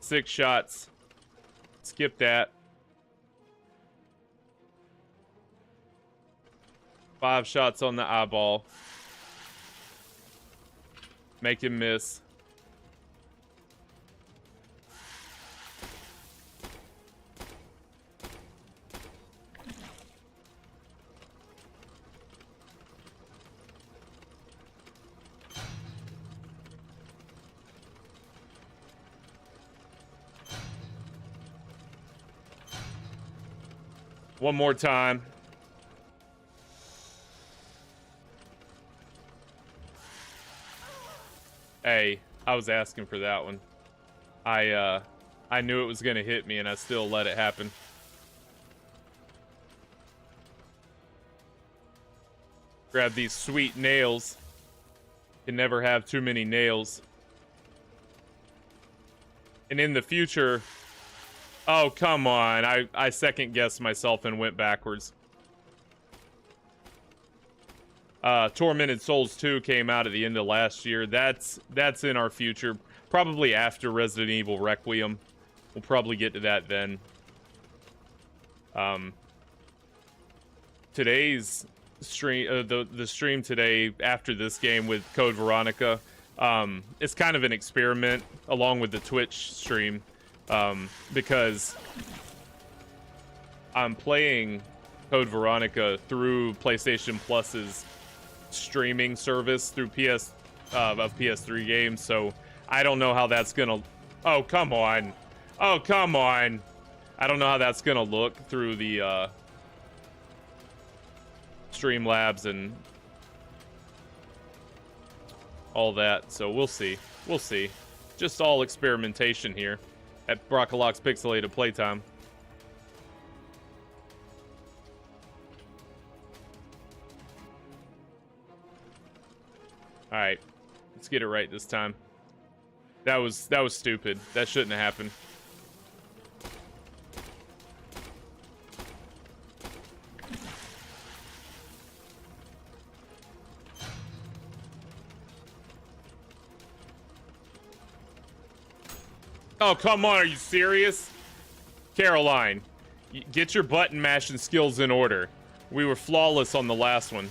Six shots. Skip that. 5 shots on the eyeball. Make him miss. One more time. Hey, I was asking for that one. I knew it was gonna hit me, and I still let it happen. Grab these sweet nails. Can never have too many nails. And in the future... Oh, come on. I second-guessed myself and went backwards. Tormented Souls 2 came out at the end of last year. That's in our future. Probably after Resident Evil Requiem. We'll probably get to that then. Today's stream, the stream today after this game with Code Veronica, it's kind of an experiment along with the Twitch stream, because I'm playing Code Veronica through PlayStation Plus's streaming service through PS3 games, so I don't know how that's gonna... Oh, come on. Oh, come on. I don't know how that's gonna look through the Streamlabs and all that, so we'll see. We'll see. Just all experimentation here at Brockalock's Pixelated Playtime. Alright. Let's get it right this time. That was stupid. That shouldn't have happened. Oh, come on, are you serious? Caroline, get your button mashing skills in order. We were flawless on the last one.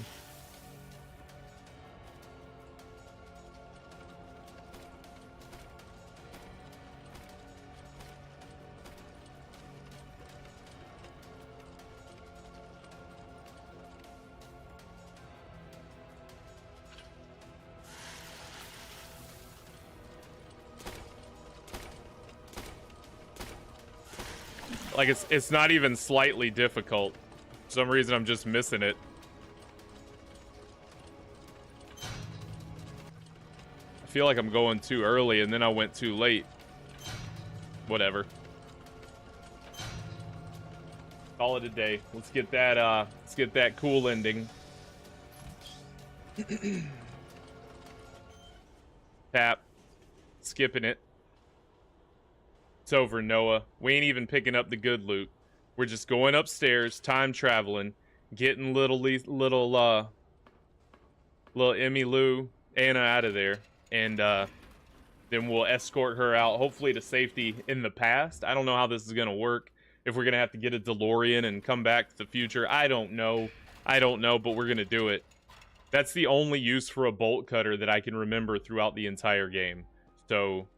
Like, it's not even slightly difficult. For some reason, I'm just missing it. I feel like I'm going too early, and then I went too late. Whatever. Call it a day. Let's get that cool ending. Tap. Skipping it. It's over, Noah. We ain't even picking up the good loot. We're just going upstairs, time traveling, getting little Emmy Lou, Anna out of there, and then we'll escort her out, hopefully to safety in the past. I don't know how this is gonna work. If we're gonna have to get a DeLorean and come back to the future, I don't know. I don't know, but we're gonna do it. That's the only use for a bolt cutter that I can remember throughout the entire game. So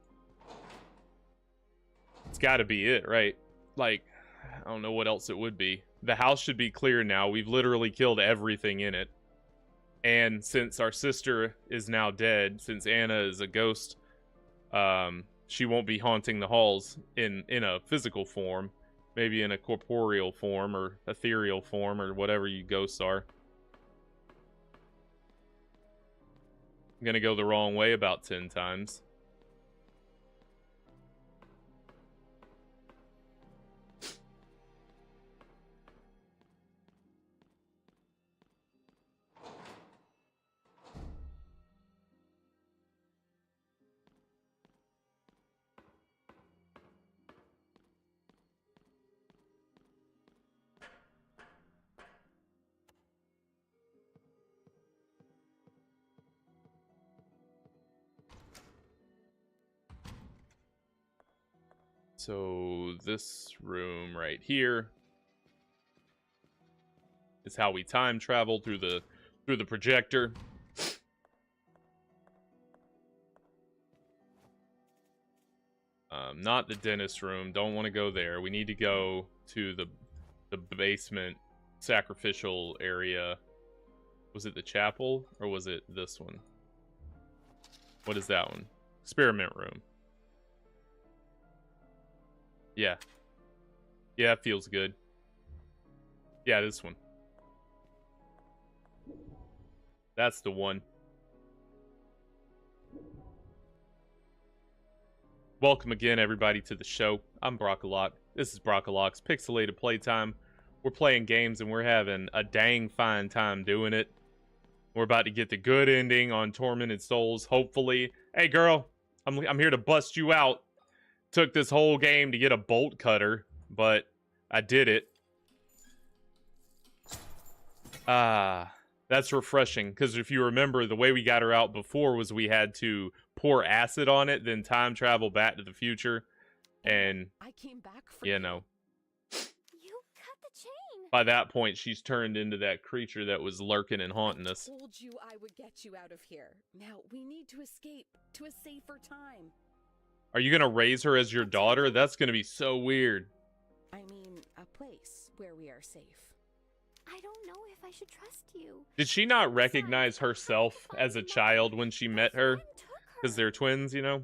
it's got to be it, right? Like, I don't know what else it would be. The house should be clear now. We've literally killed everything in it. And since our sister is now dead, since Anna is a ghost, she won't be haunting the halls in a physical form. Maybe in a corporeal form or ethereal form or whatever you ghosts are. I'm gonna go the wrong way about 10 times. So this room right here is how we time travel through the projector. Not the dentist room. Don't want to go there. We need to go to the basement sacrificial area. Was it the chapel or was it this one? What is that one? Experiment room. Yeah. Yeah, it feels good. Yeah, this one. That's the one. Welcome again, everybody, to the show. I'm Brockalock. This is Brockalock's Pixelated Playtime. We're playing games and we're having a dang fine time doing it. We're about to get the good ending on Tormented Souls, hopefully. Hey, girl, I'm here to bust you out. Took this whole game to get a bolt cutter, but I did it. That's refreshing, because if you remember, the way we got her out before was we had to pour acid on it, then time travel back to the future, and I came back for you know, You cut the chain. by that point she's turned into that creature that was lurking and haunting us. I told you I would get you out of here. Now we need to escape to a safer time. Are you gonna raise her as your daughter? That's gonna be so weird. I mean, a place where we are safe. I don't know if I should trust you. Did she not recognize herself as a child when she met her? Because they're twins, you know?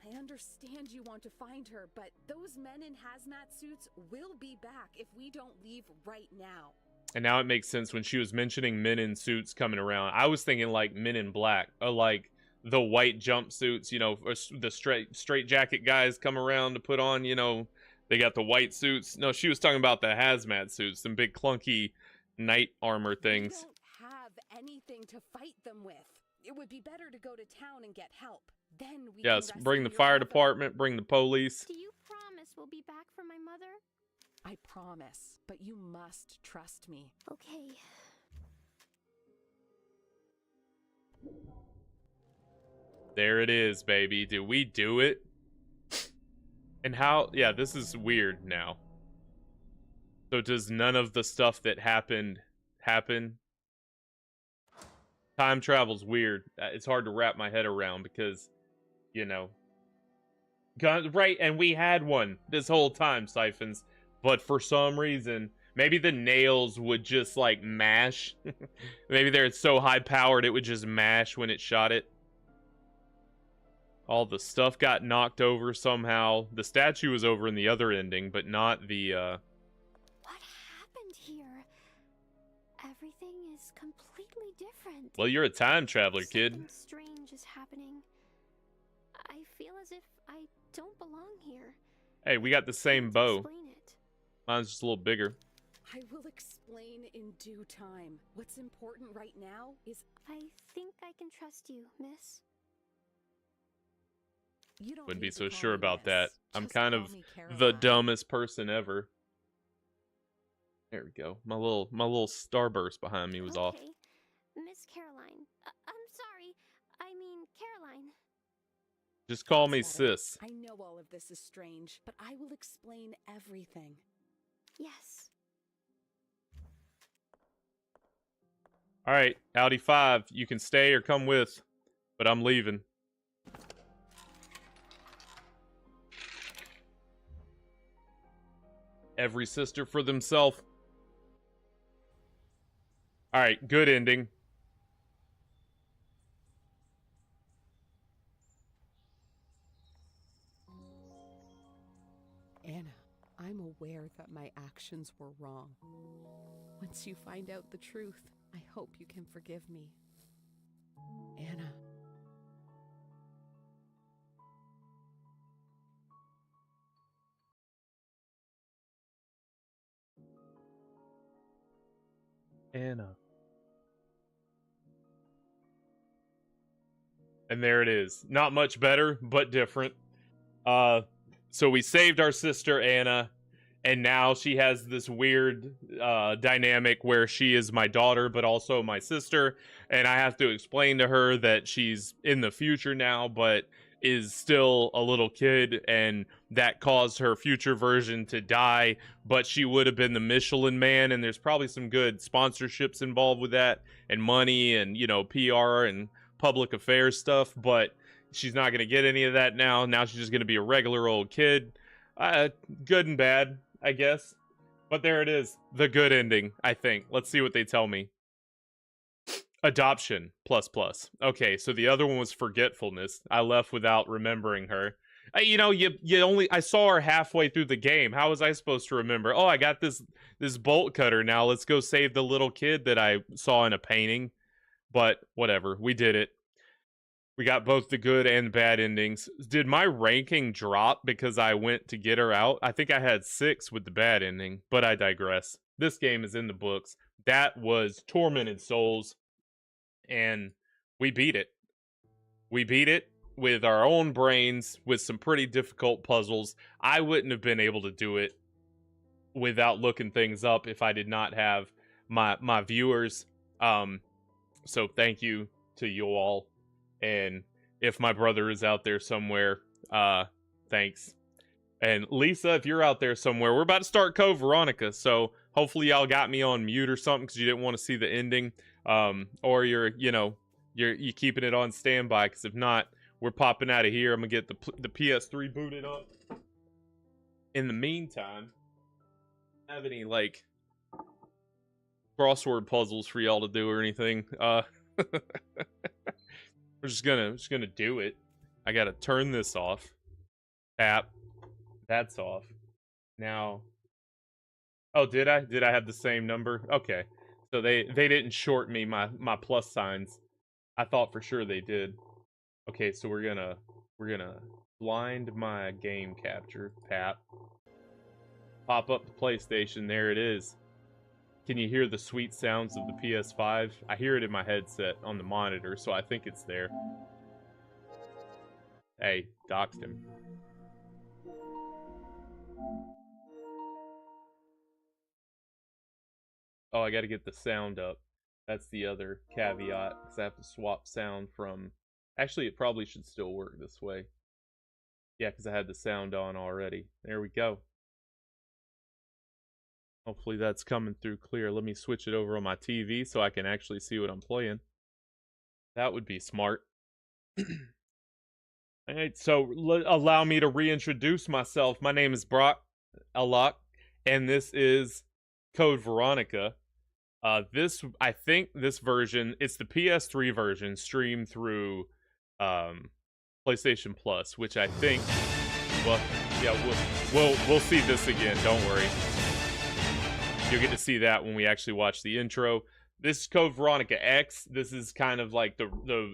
I understand you want to find her, but those men in hazmat suits will be back if we don't leave right now. And now it makes sense when she was mentioning men in suits coming around. I was thinking like Men in Black, or like the white jumpsuits, you know, or the straight jacket guys come around to put on, you know, they got the white suits. No, she was talking about the hazmat suits, some big clunky knight armor things. We don't have anything to fight them with. It would be better to go to town and get help. Then we Yes, can bring the rescue fire your mother. department, bring the police. Do you promise we'll be back for my mother? I promise, but you must trust me. Okay. There it is, baby. Did we do it? And how? Yeah, this is weird now. So does none of the stuff that happened happen? Time travel's weird. It's hard to wrap my head around because, you know. Right, and we had one this whole time, Siphons. But for some reason, maybe the nails would just, like, mash. Maybe they're so high-powered it would just mash when it shot it. All the stuff got knocked over somehow. The statue was over in the other ending, but not the, What happened here? Everything is completely different. Well, you're a time traveler, kid. Something strange is happening. I feel as if I don't belong here. Hey, we got the same Can't bow. explain it. Mine's just a little bigger. I will explain in due time. What's important right now is I think I can trust you, miss. you don't Wouldn't need be to so call sure me about miss. that. I'm Just kind call of me the Caroline. dumbest person ever. There we go. My little starburst behind me was off. Okay. Miss Caroline. I'm sorry. I mean, Caroline. Just call me Is that it? sis. I know all of this is strange, but I will explain everything. Yes. All right, Audi 5, you can stay or come with, but I'm leaving. Every sister for themselves. All right, good ending. Anna, I'm aware that my actions were wrong. Once you find out the truth, I hope you can forgive me. Anna. Anna. And there it is. Not much better, but different. So we saved our sister Anna, and now she has this weird dynamic where she is my daughter, but also my sister, and I have to explain to her that she's in the future now, but is still a little kid, and that caused her future version to die, but she would have been the Michelin Man, and there's probably some good sponsorships involved with that, and money, and, you know, PR, and public affairs stuff, but she's not going to get any of that now. Now she's just going to be a regular old kid. Good and bad, I guess. But there it is. The good ending, I think. Let's see what they tell me. Adoption, ++. Okay, so the other one was forgetfulness. I left without remembering her. You know, I saw her halfway through the game. How was I supposed to remember? Oh, I got this bolt cutter now. Let's go save the little kid that I saw in a painting. But whatever, we did it. We got both the good and the bad endings. Did my ranking drop because I went to get her out? I think I had 6 with the bad ending, but I digress. This game is in the books. That was Tormented Souls, and we beat it. We beat it with our own brains, with some pretty difficult puzzles. I wouldn't have been able to do it without looking things up if I did not have my viewers. So thank you to you all. And if my brother is out there somewhere, thanks. And Lisa, if you're out there somewhere, we're about to start Code Veronica, so hopefully y'all got me on mute or something because you didn't want to see the ending, or you're keeping it on standby, because if not, we're popping out of here. I'm gonna get the PS3 booted up. In the meantime, have any like crossword puzzles for y'all to do or anything? We're just gonna do it. I gotta turn this off. Tap. That's off. Now. Oh, did I? Did I have the same number? Okay. So they didn't short me my plus signs. I thought for sure they did. Okay, so we're gonna blind my game capture. Tap. Pop up the PlayStation. There it is. Can you hear the sweet sounds of the PS5? I hear it in my headset on the monitor, so I think it's there. Hey, doxed him. Oh, I gotta get the sound up. That's the other caveat, because I have to swap sound from... Actually, it probably should still work this way. Yeah, because I had the sound on already. There we go. Hopefully that's coming through clear. Let me switch it over on my TV so I can actually see what I'm playing. That would be smart. Alright, so allow me to reintroduce myself. My name is Brockalock, and this is Code Veronica. I think this version, it's the PS3 version streamed through PlayStation Plus, which I think, well, yeah, we'll see this again. Don't worry. You'll get to see that when we actually watch the intro. This is Code Veronica X. This is kind of like the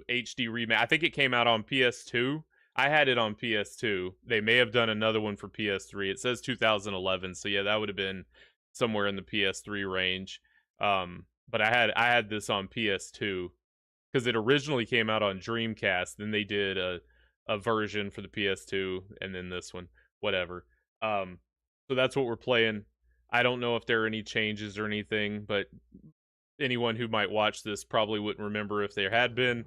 HD remake. I think it came out on PS2. I had it on PS2. They may have done another one for PS3. It says 2011, so yeah, that would have been somewhere in the PS3 range. But I had this on PS2 because it originally came out on Dreamcast. Then they did a version for the PS2, and then this one, whatever. So that's what we're playing. I don't know if there are any changes or anything, but anyone who might watch this probably wouldn't remember if there had been.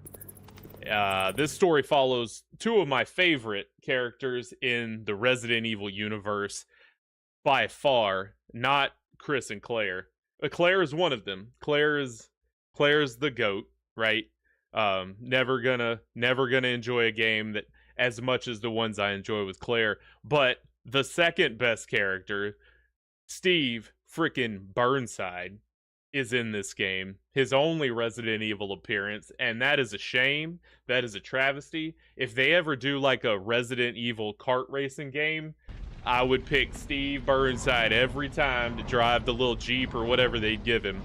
This story follows 2 of my favorite characters in the Resident Evil universe by far, not Chris and Claire. Claire is one of them. Claire's the GOAT, right? Never gonna enjoy a game that as much as the ones I enjoy with Claire. But the second best character, Steve frickin' Burnside, is in this game. His only Resident Evil appearance, and that is a shame. That is a travesty. If they ever do like a Resident Evil kart racing game, I would pick Steve Burnside every time to drive the little Jeep or whatever they'd give him.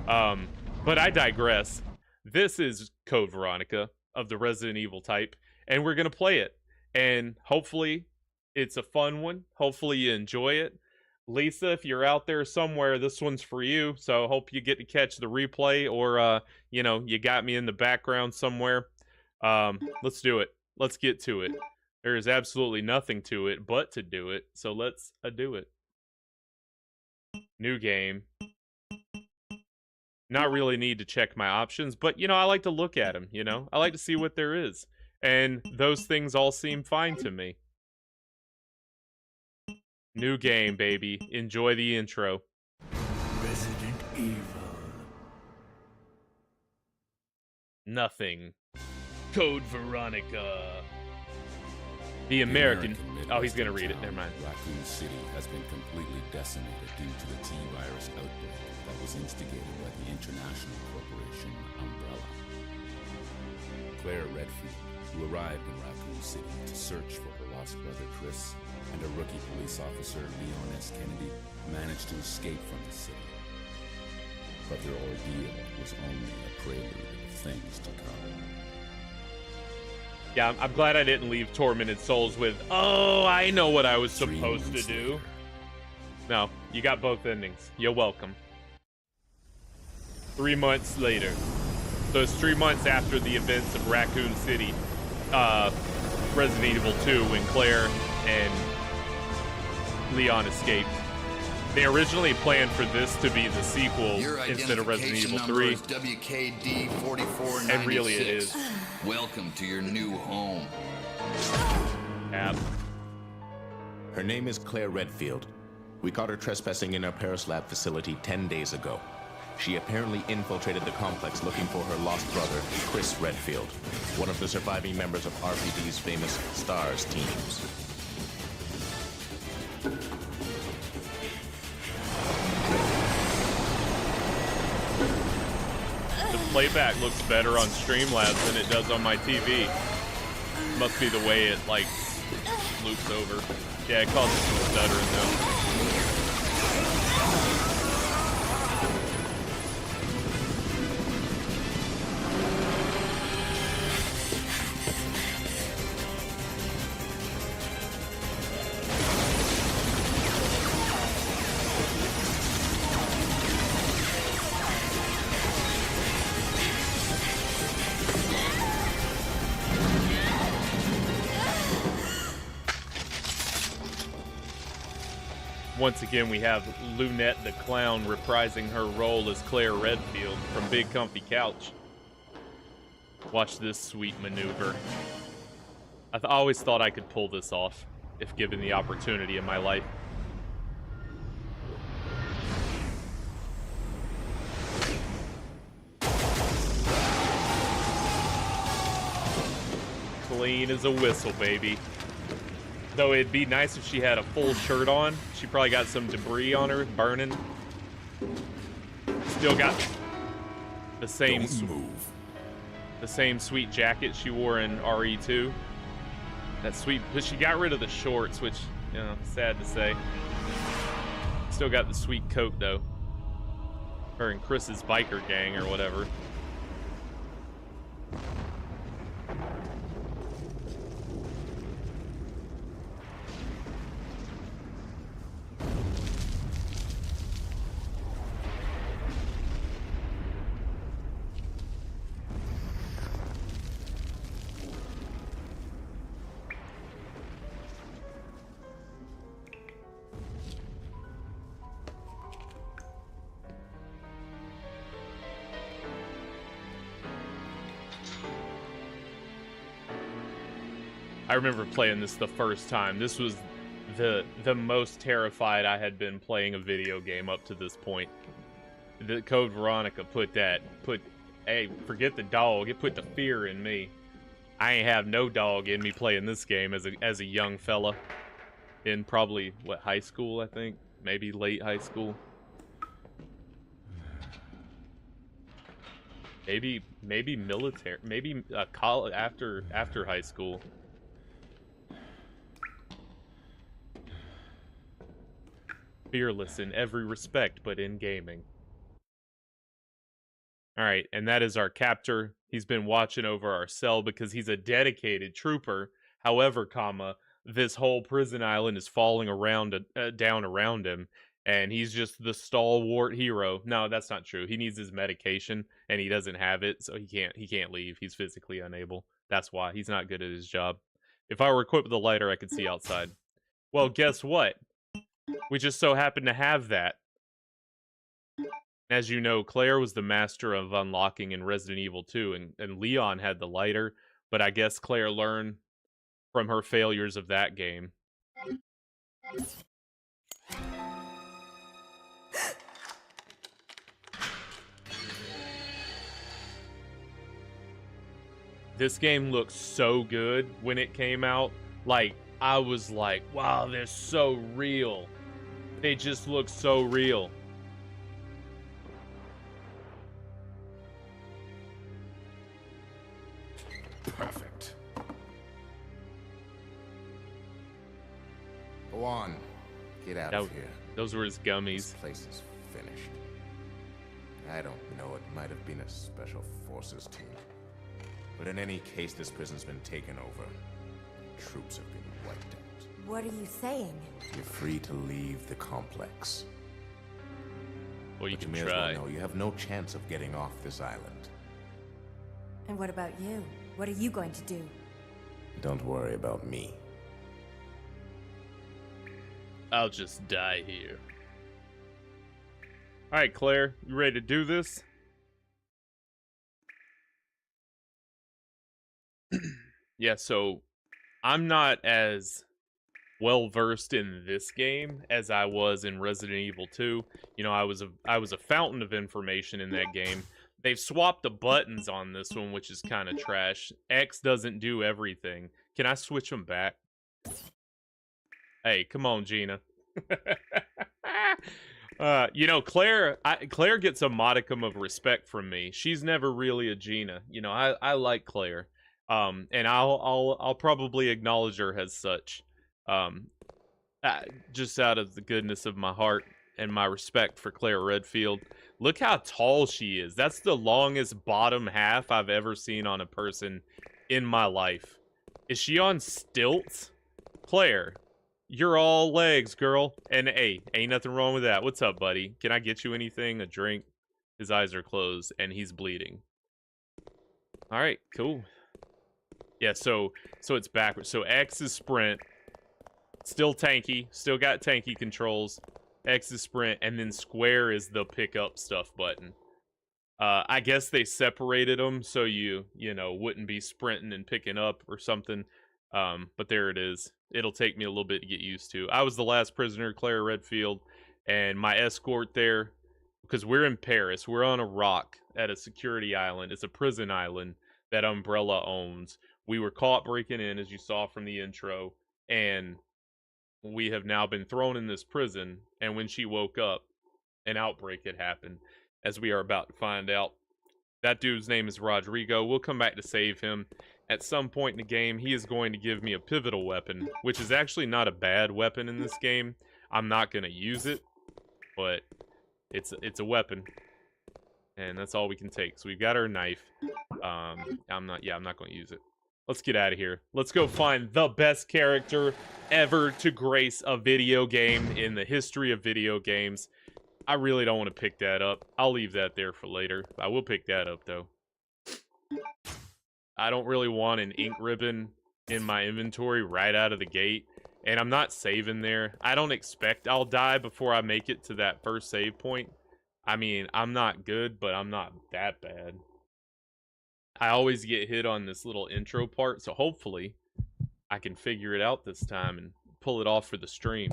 But I digress. This is Code Veronica of the Resident Evil type, and we're gonna play it. And hopefully it's a fun one. Hopefully you enjoy it. Lisa, if you're out there somewhere, this one's for you. So hope you get to catch the replay, or you got me in the background somewhere. Let's do it. Let's get to it. There is absolutely nothing to it but to do it. So let's do it. New game. Not really need to check my options, but I like to look at them, I like to see what there is. And those things all seem fine to me. New game, baby. Enjoy the intro. Resident Evil. Nothing. Code Veronica. The American... Oh, he's gonna read it. Never mind. Raccoon City has been completely decimated due to the T-virus outbreak that was instigated by the international corporation Umbrella. Claire Redfield, who arrived in Raccoon City to search for her lost brother Chris, and a rookie police officer, Leon S. Kennedy, managed to escape from the city. But their ordeal was only a prelude of things to come. Yeah, I'm glad I didn't leave Tormented Souls with, oh, I know what I was supposed to do. No, you got both endings. You're welcome. 3 months later. So it's 3 months after the events of Raccoon City, Resident Evil 2, when Claire and Leon escaped. They originally planned for this to be the sequel instead of Resident Evil 3. WKD 4496. And really it is. Welcome to your new home. Yeah. Her name is Claire Redfield. We caught her trespassing in our Paris lab facility 10 days ago. She apparently infiltrated the complex looking for her lost brother, Chris Redfield, one of the surviving members of RPD's famous STARS teams. The playback looks better on Streamlabs than it does on my TV. Must be the way it, like, loops over. Yeah, it causes some stuttering, though. Once again, we have Lunette the Clown reprising her role as Claire Redfield from Big Comfy Couch. Watch this sweet maneuver. I always thought I could pull this off, if given the opportunity in my life. Clean as a whistle, baby. Though it'd be nice if she had a full shirt on. She probably got some debris on her, burning. Still got the same sweet jacket she wore in RE2. That sweet, but she got rid of the shorts, which, you know, sad to say. Still got the sweet coat though. Her and Chris's biker gang or whatever. I remember playing this the first time. This was the most terrified I had been playing a video game up to this point. The Code Veronica hey, forget the dog. It put the fear in me. I ain't have no dog in me playing this game as a young fella. In probably, what, high school, I think? Maybe late high school. Maybe military, maybe college, after high school. Fearless in every respect, but in gaming. Alright, and that is our captor. He's been watching over our cell because he's a dedicated trooper. However, this whole prison island is falling down around him, and he's just the stalwart hero. No, that's not true. He needs his medication, and he doesn't have it, so he can't leave. He's physically unable. That's why. He's not good at his job. If I were equipped with a lighter, I could see outside. Well, guess what? We just so happen to have that. As you know, Claire was the master of unlocking in Resident Evil 2, and Leon had the lighter, but I guess Claire learned from her failures of that game. This game looks so good when it came out. Like, I was like, wow, they're so real. They just look so real. Perfect. Go on. Get out of here. Those were his gummies. This place is finished. I don't know, it might have been a special forces team. But in any case, this prison's been taken over. Troops have been wiped out. What are you saying? You're free to leave the complex. Well, you But can may try. as well know you have no chance of getting off this island. And what about you? What are you going to do? Don't worry about me. I'll just die here. Alright, Claire, you ready to do this? Yeah, so I'm not as well versed in this game as I was in Resident Evil 2. You know, I was a fountain of information in that game. They've swapped the buttons on this one, which is kind of trash. X doesn't do everything. Can I switch them back? Hey, come on, Gina. You know, Claire gets a modicum of respect from me. She's never really a Gina. You know, I like Claire. And I'll probably acknowledge her as such. Just out of the goodness of my heart and my respect for Claire Redfield. Look how tall she is. That's the longest bottom half I've ever seen on a person in my life. Is she on stilts? Claire, you're all legs, girl. And hey, ain't nothing wrong with that. What's up, buddy? Can I get you anything? A drink? His eyes are closed and he's bleeding. Alright, cool. Yeah, so it's backwards. So X is sprint. Still tanky. Still got tanky controls. X is sprint. And then square is the pick up stuff button. I guess they separated them so you know, wouldn't be sprinting and picking up or something. But there it is. It'll take me a little bit to get used to. I was the last prisoner, Claire Redfield. And my escort there, because we're in Paris. We're on a rock at a security island. It's a prison island that Umbrella owns. We were caught breaking in, as you saw from the intro, and we have now been thrown in this prison, and when she woke up, an outbreak had happened, as we are about to find out. That dude's name is Rodrigo. We'll come back to save him. At some point in the game, he is going to give me a pivotal weapon, which is actually not a bad weapon in this game. I'm not going to use it, but it's a weapon. And that's all we can take. So we've got our knife. I'm not going to use it. Let's get out of here. Let's go find the best character ever to grace a video game in the history of video games. I really don't want to pick that up. I'll leave that there for later. I will pick that up, though. I don't really want an ink ribbon in my inventory right out of the gate. And I'm not saving there. I don't expect I'll die before I make it to that first save point. I mean, I'm not good, but I'm not that bad. I always get hit on this little intro part, so hopefully I can figure it out this time and pull it off for the stream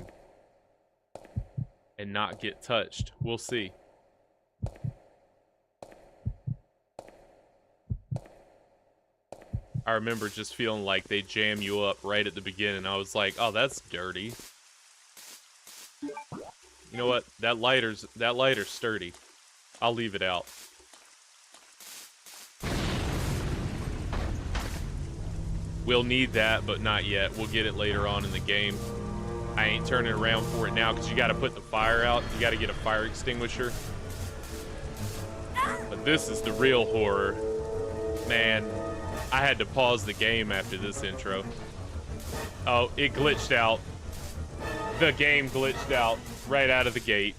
and not get touched. We'll see. I remember just feeling like they jam you up right at the beginning. I was like, oh, that's dirty. You know what? That lighter's sturdy. I'll leave it out. We'll need that, but not yet. We'll get it later on in the game. I ain't turning around for it now because you got to put the fire out. You got to get a fire extinguisher. But this is the real horror. Man, I had to pause the game after this intro. Oh, it glitched out. The game glitched out right out of the gate.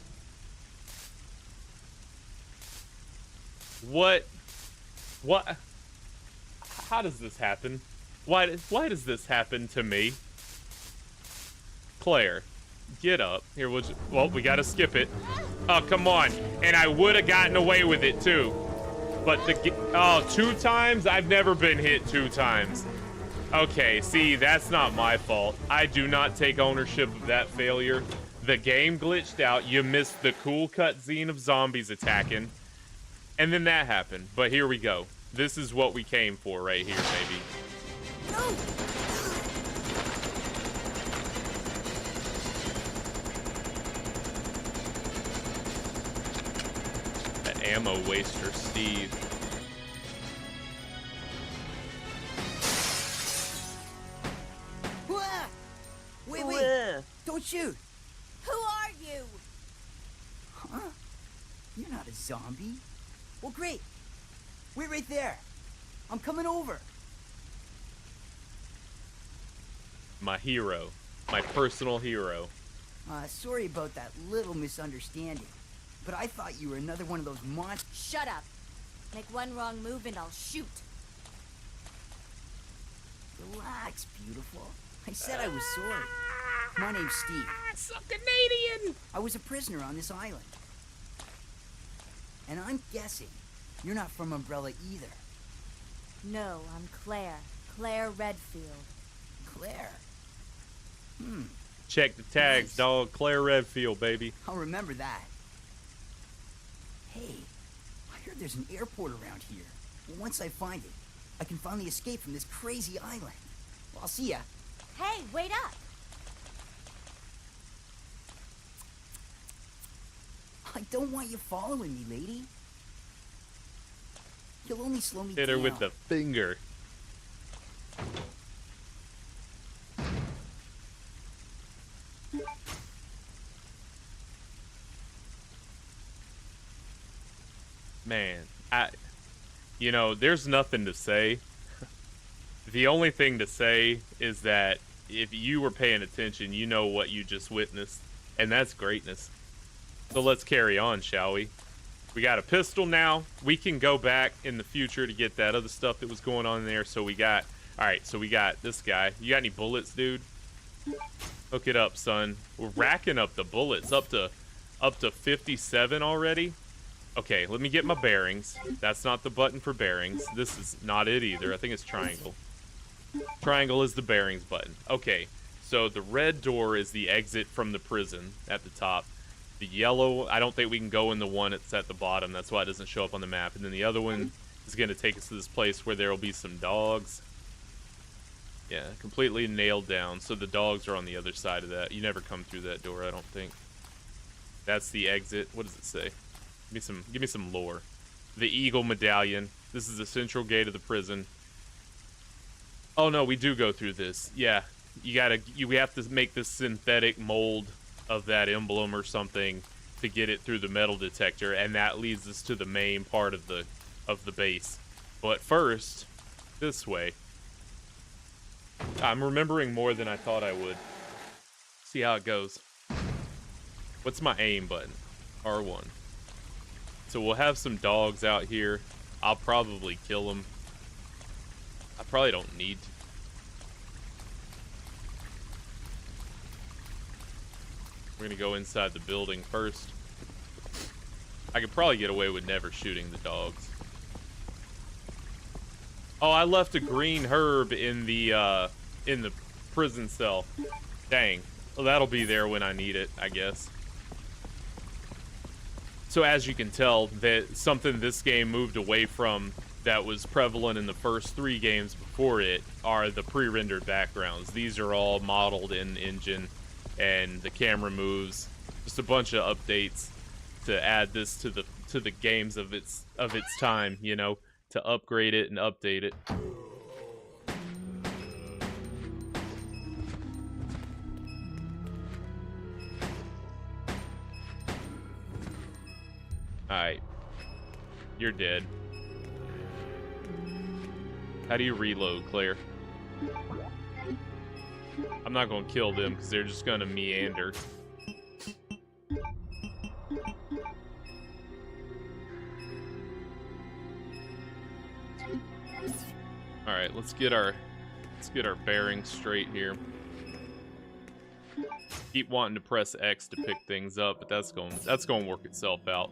What? How does this happen? Why does this happen to me? Claire, get up. Here, well, we gotta skip it. Oh, come on. And I would have gotten away with it, too. But oh, 2 times? I've never been hit 2 times. Okay, see, that's not my fault. I do not take ownership of that failure. The game glitched out. You missed the cool cutscene of zombies attacking. And then that happened. But here we go. This is what we came for right here, baby. That ammo waster, Steve. Wait, don't shoot. Who are you? Huh? You're not a zombie. Well, great. Wait right there. I'm coming over. My hero. My personal hero. Sorry about that little misunderstanding. But I thought you were another one of those monsters. Shut up. Make one wrong move and I'll shoot. Relax, beautiful. I said I was sorry. My name's Steve. So Canadian! I was a prisoner on this island. And I'm guessing you're not from Umbrella either. No, I'm Claire. Claire Redfield. Claire? Check the tags, Nice. dog. Claire Redfield, baby. I'll remember that. Hey, I heard there's an airport around here. Well, once I find it, I can finally escape from this crazy island. Well, I'll see ya. Hey, wait up! I don't want you following me, lady. You'll only slow me down. Hit her with the finger. Man, you know, there's nothing to say. The only thing to say is that if you were paying attention, you know what you just witnessed, and that's greatness. So let's carry on, shall we? We got a pistol now. We can go back in the future to get that other stuff that was going on there. So we got, all right, so we got this guy. You got any bullets, dude? Hook it up, son. We're racking up the bullets up to 57 already. Okay, let me get my bearings. That's not the button for bearings. This is not it either. I think it's triangle. Triangle is the bearings button. Okay, so the red door is the exit from the prison at the top. The yellow, I don't think we can go in the one that's at the bottom. That's why it doesn't show up on the map. And then the other one is going to take us to this place where there will be some dogs. Yeah, completely nailed down. So the dogs are on the other side of that. You never come through that door, I don't think. That's the exit. What does it say? Give me some lore. The Eagle Medallion. This is the central gate of the prison. Oh no, we do go through this. Yeah, we have to make this synthetic mold of that emblem or something to get it through the metal detector, and that leads us to the main part of the base. But first, this way. I'm remembering more than I thought I would. See how it goes. What's my aim button? R1. So we'll have some dogs out here. I'll probably kill them. I probably don't need to. We're gonna go inside the building first. I could probably get away with never shooting the dogs. Oh, I left a green herb in the prison cell. Dang. Well, that'll be there when I need it, I guess. So as you can tell, that something this game moved away from that was prevalent in the first 3 games before it are the pre-rendered backgrounds. These are all modeled in engine, and the camera moves. Just a bunch of updates to add this to the games of its time, you know, to upgrade it and update it. Alright. You're dead. How do you reload, Claire? I'm not gonna kill them because they're just gonna meander. Alright, let's get our bearings straight here. Keep wanting to press X to pick things up, but that's going to work itself out.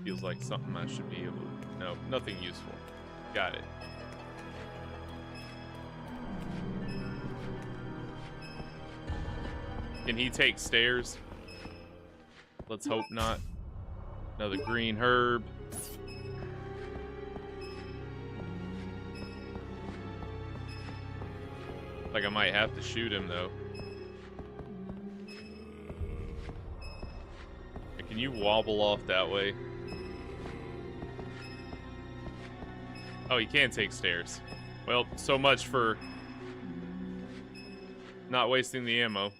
Feels like something I should be able to... No, nothing useful. Got it. Can he take stairs? Let's hope not. Another green herb. Like I might have to shoot him though. Can you wobble off that way? Oh, he can take stairs. Well, so much for Not wasting the ammo.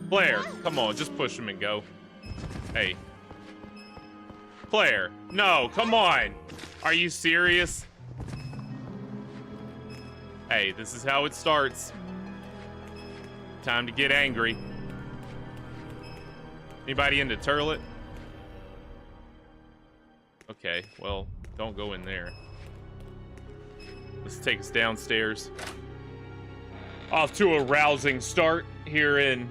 Claire, come on, just push him and go. Hey. Claire, no, come on. Are you serious? Hey, this is how it starts. Time to get angry. Anybody into turlet? Okay, well, don't go in there. Let's take us downstairs. Off to a rousing start here in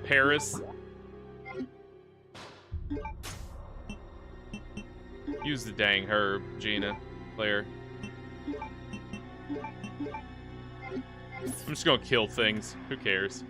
Paris. Use the dang herb, Gina, Claire. I'm just gonna kill things. Who cares?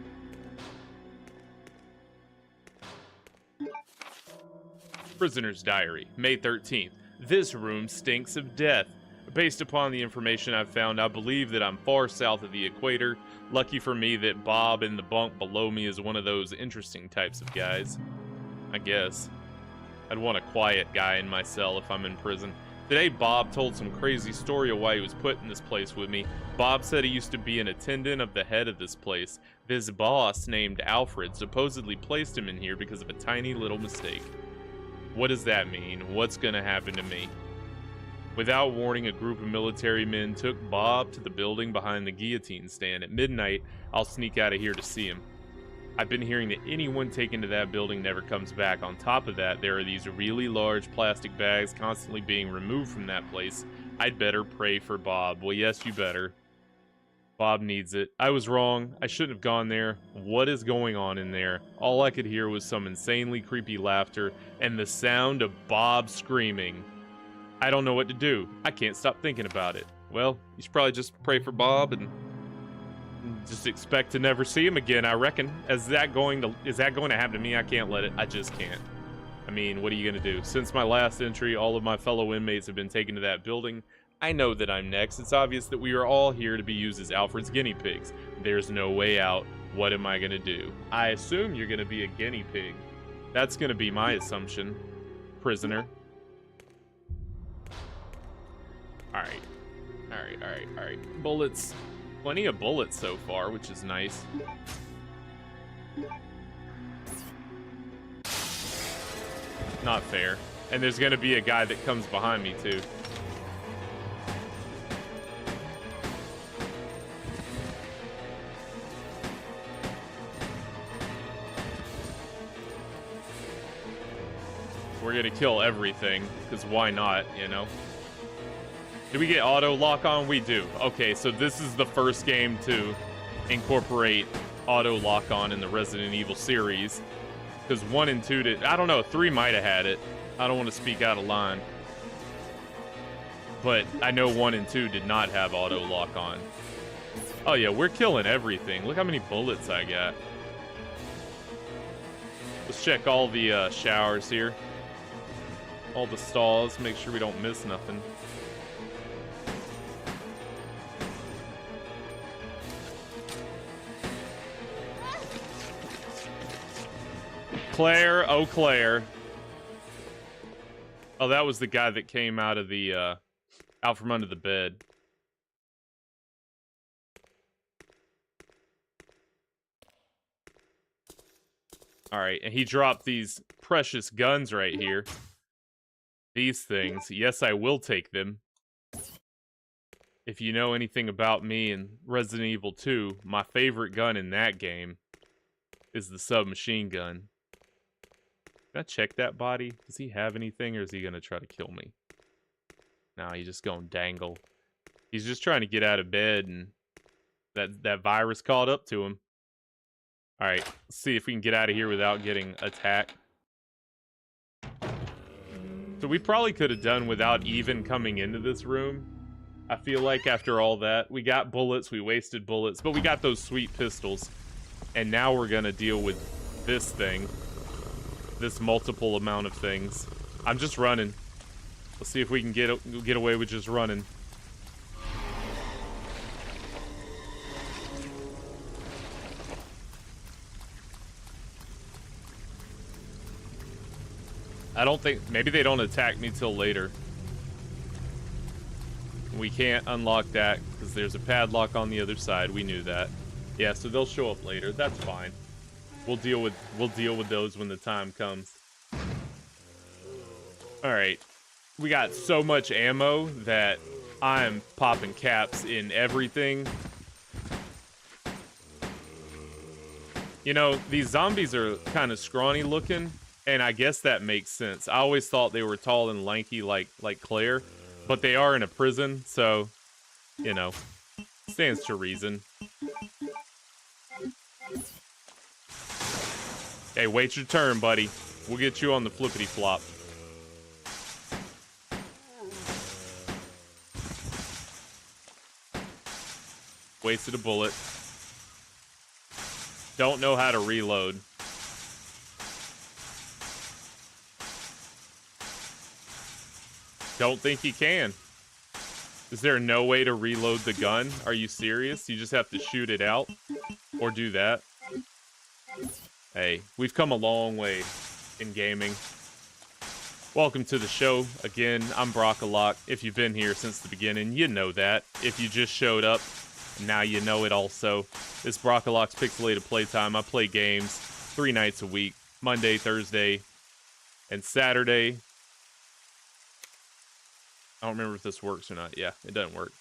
Prisoner's Diary, May 13th. This room stinks of death. Based upon the information I've found, I believe that I'm far south of the equator. Lucky for me that Bob in the bunk below me is one of those interesting types of guys. I guess. I'd want a quiet guy in my cell if I'm in prison. Today, Bob told some crazy story of why he was put in this place with me. Bob said he used to be an attendant of the head of this place. This boss, named Alfred, supposedly placed him in here because of a tiny little mistake. What does that mean? What's gonna happen to me? Without warning, a group of military men took Bob to the building behind the guillotine stand. At midnight, I'll sneak out of here to see him. I've been hearing that anyone taken to that building never comes back. On top of that, there are these really large plastic bags constantly being removed from that place. I'd better pray for Bob. Well, yes, you better. Bob needs it. I was wrong. I shouldn't have gone there. What is going on in there? All I could hear was some insanely creepy laughter and the sound of Bob screaming. I don't know what to do. I can't stop thinking about it. Well, you should probably just pray for Bob and just expect to never see him again, I reckon. Is that going to happen to me? I can't let it. I just can't. I mean, what are you going to do? Since my last entry, all of my fellow inmates have been taken to that building. I know that I'm next. It's obvious that we are all here to be used as Alfred's guinea pigs. There's no way out. What am I going to do? I assume you're going to be a guinea pig. That's going to be my assumption. Prisoner. Alright. Alright. Bullets. Plenty of bullets so far, which is nice. Not fair. And there's going to be a guy that comes behind me, too. We're going to kill everything, because why not, you know? Do we get auto lock on? We do. Okay, so this is the first game to incorporate auto lock on in the Resident Evil series. Because 1 and 2 did. I don't know, 3 might have had it. I don't want to speak out of line. But I know 1 and 2 did not have auto lock on. Oh yeah, we're killing everything. Look how many bullets I got. Let's check all the showers here. All the stalls, make sure we don't miss nothing. Claire, oh Claire. Oh, that was the guy that came out of the, out from under the bed. Alright, and he dropped these precious guns right here. These things. Yes, I will take them. If you know anything about me in Resident Evil 2, my favorite gun in that game is the submachine gun. Can I check that body? Does he have anything, or is he going to try to kill me? No, he's just going to dangle. He's just trying to get out of bed, and that virus caught up to him. Alright, let's see if we can get out of here without getting attacked. So we probably could have done without even coming into this room. I feel like after all that, we got bullets, we wasted bullets, but we got those sweet pistols. And now we're going to deal with this thing. This multiple amount of things. I'm just running. Let's see if we can get away with just running. I don't think... Maybe they don't attack me till later. We can't unlock that because there's a padlock on the other side. We knew that. Yeah, so they'll show up later. That's fine. We'll deal with those when the time comes. All right. We got so much ammo that I'm popping caps in everything. You know, these zombies are kind of scrawny looking, and I guess that makes sense. I always thought they were tall and lanky like Claire, but they are in a prison, so, you know, stands to reason. Hey, wait your turn, buddy. We'll get you on the flippity flop. Wasted a bullet. Don't know how to reload. Don't think you can. Is there no way to reload the gun? Are you serious? You just have to shoot it out? Or do that? Hey, we've come a long way in gaming. Welcome to the show. Again, I'm Brockalock. If you've been here since the beginning, you know that. If you just showed up, now you know it also. It's Brockalock's Pixelated Playtime. I play games 3 nights a week. Monday, Thursday, and Saturday. I don't remember if this works or not. Yeah, it doesn't work.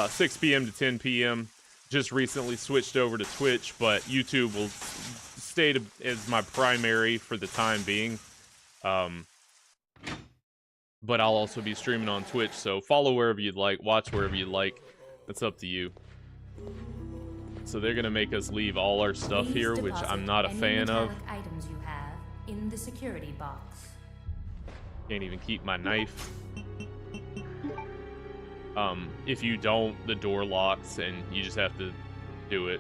6 p.m. to 10 p.m. Just recently switched over to Twitch, but YouTube will stay as my primary for the time being. But I'll also be streaming on Twitch, so follow wherever you'd like, watch wherever you'd like. It's up to you. So they're gonna make us leave all our stuff here, which I'm not a fan of. Items you have in the security box. Can't even keep my knife. If you don't, the door locks and you just have to do it.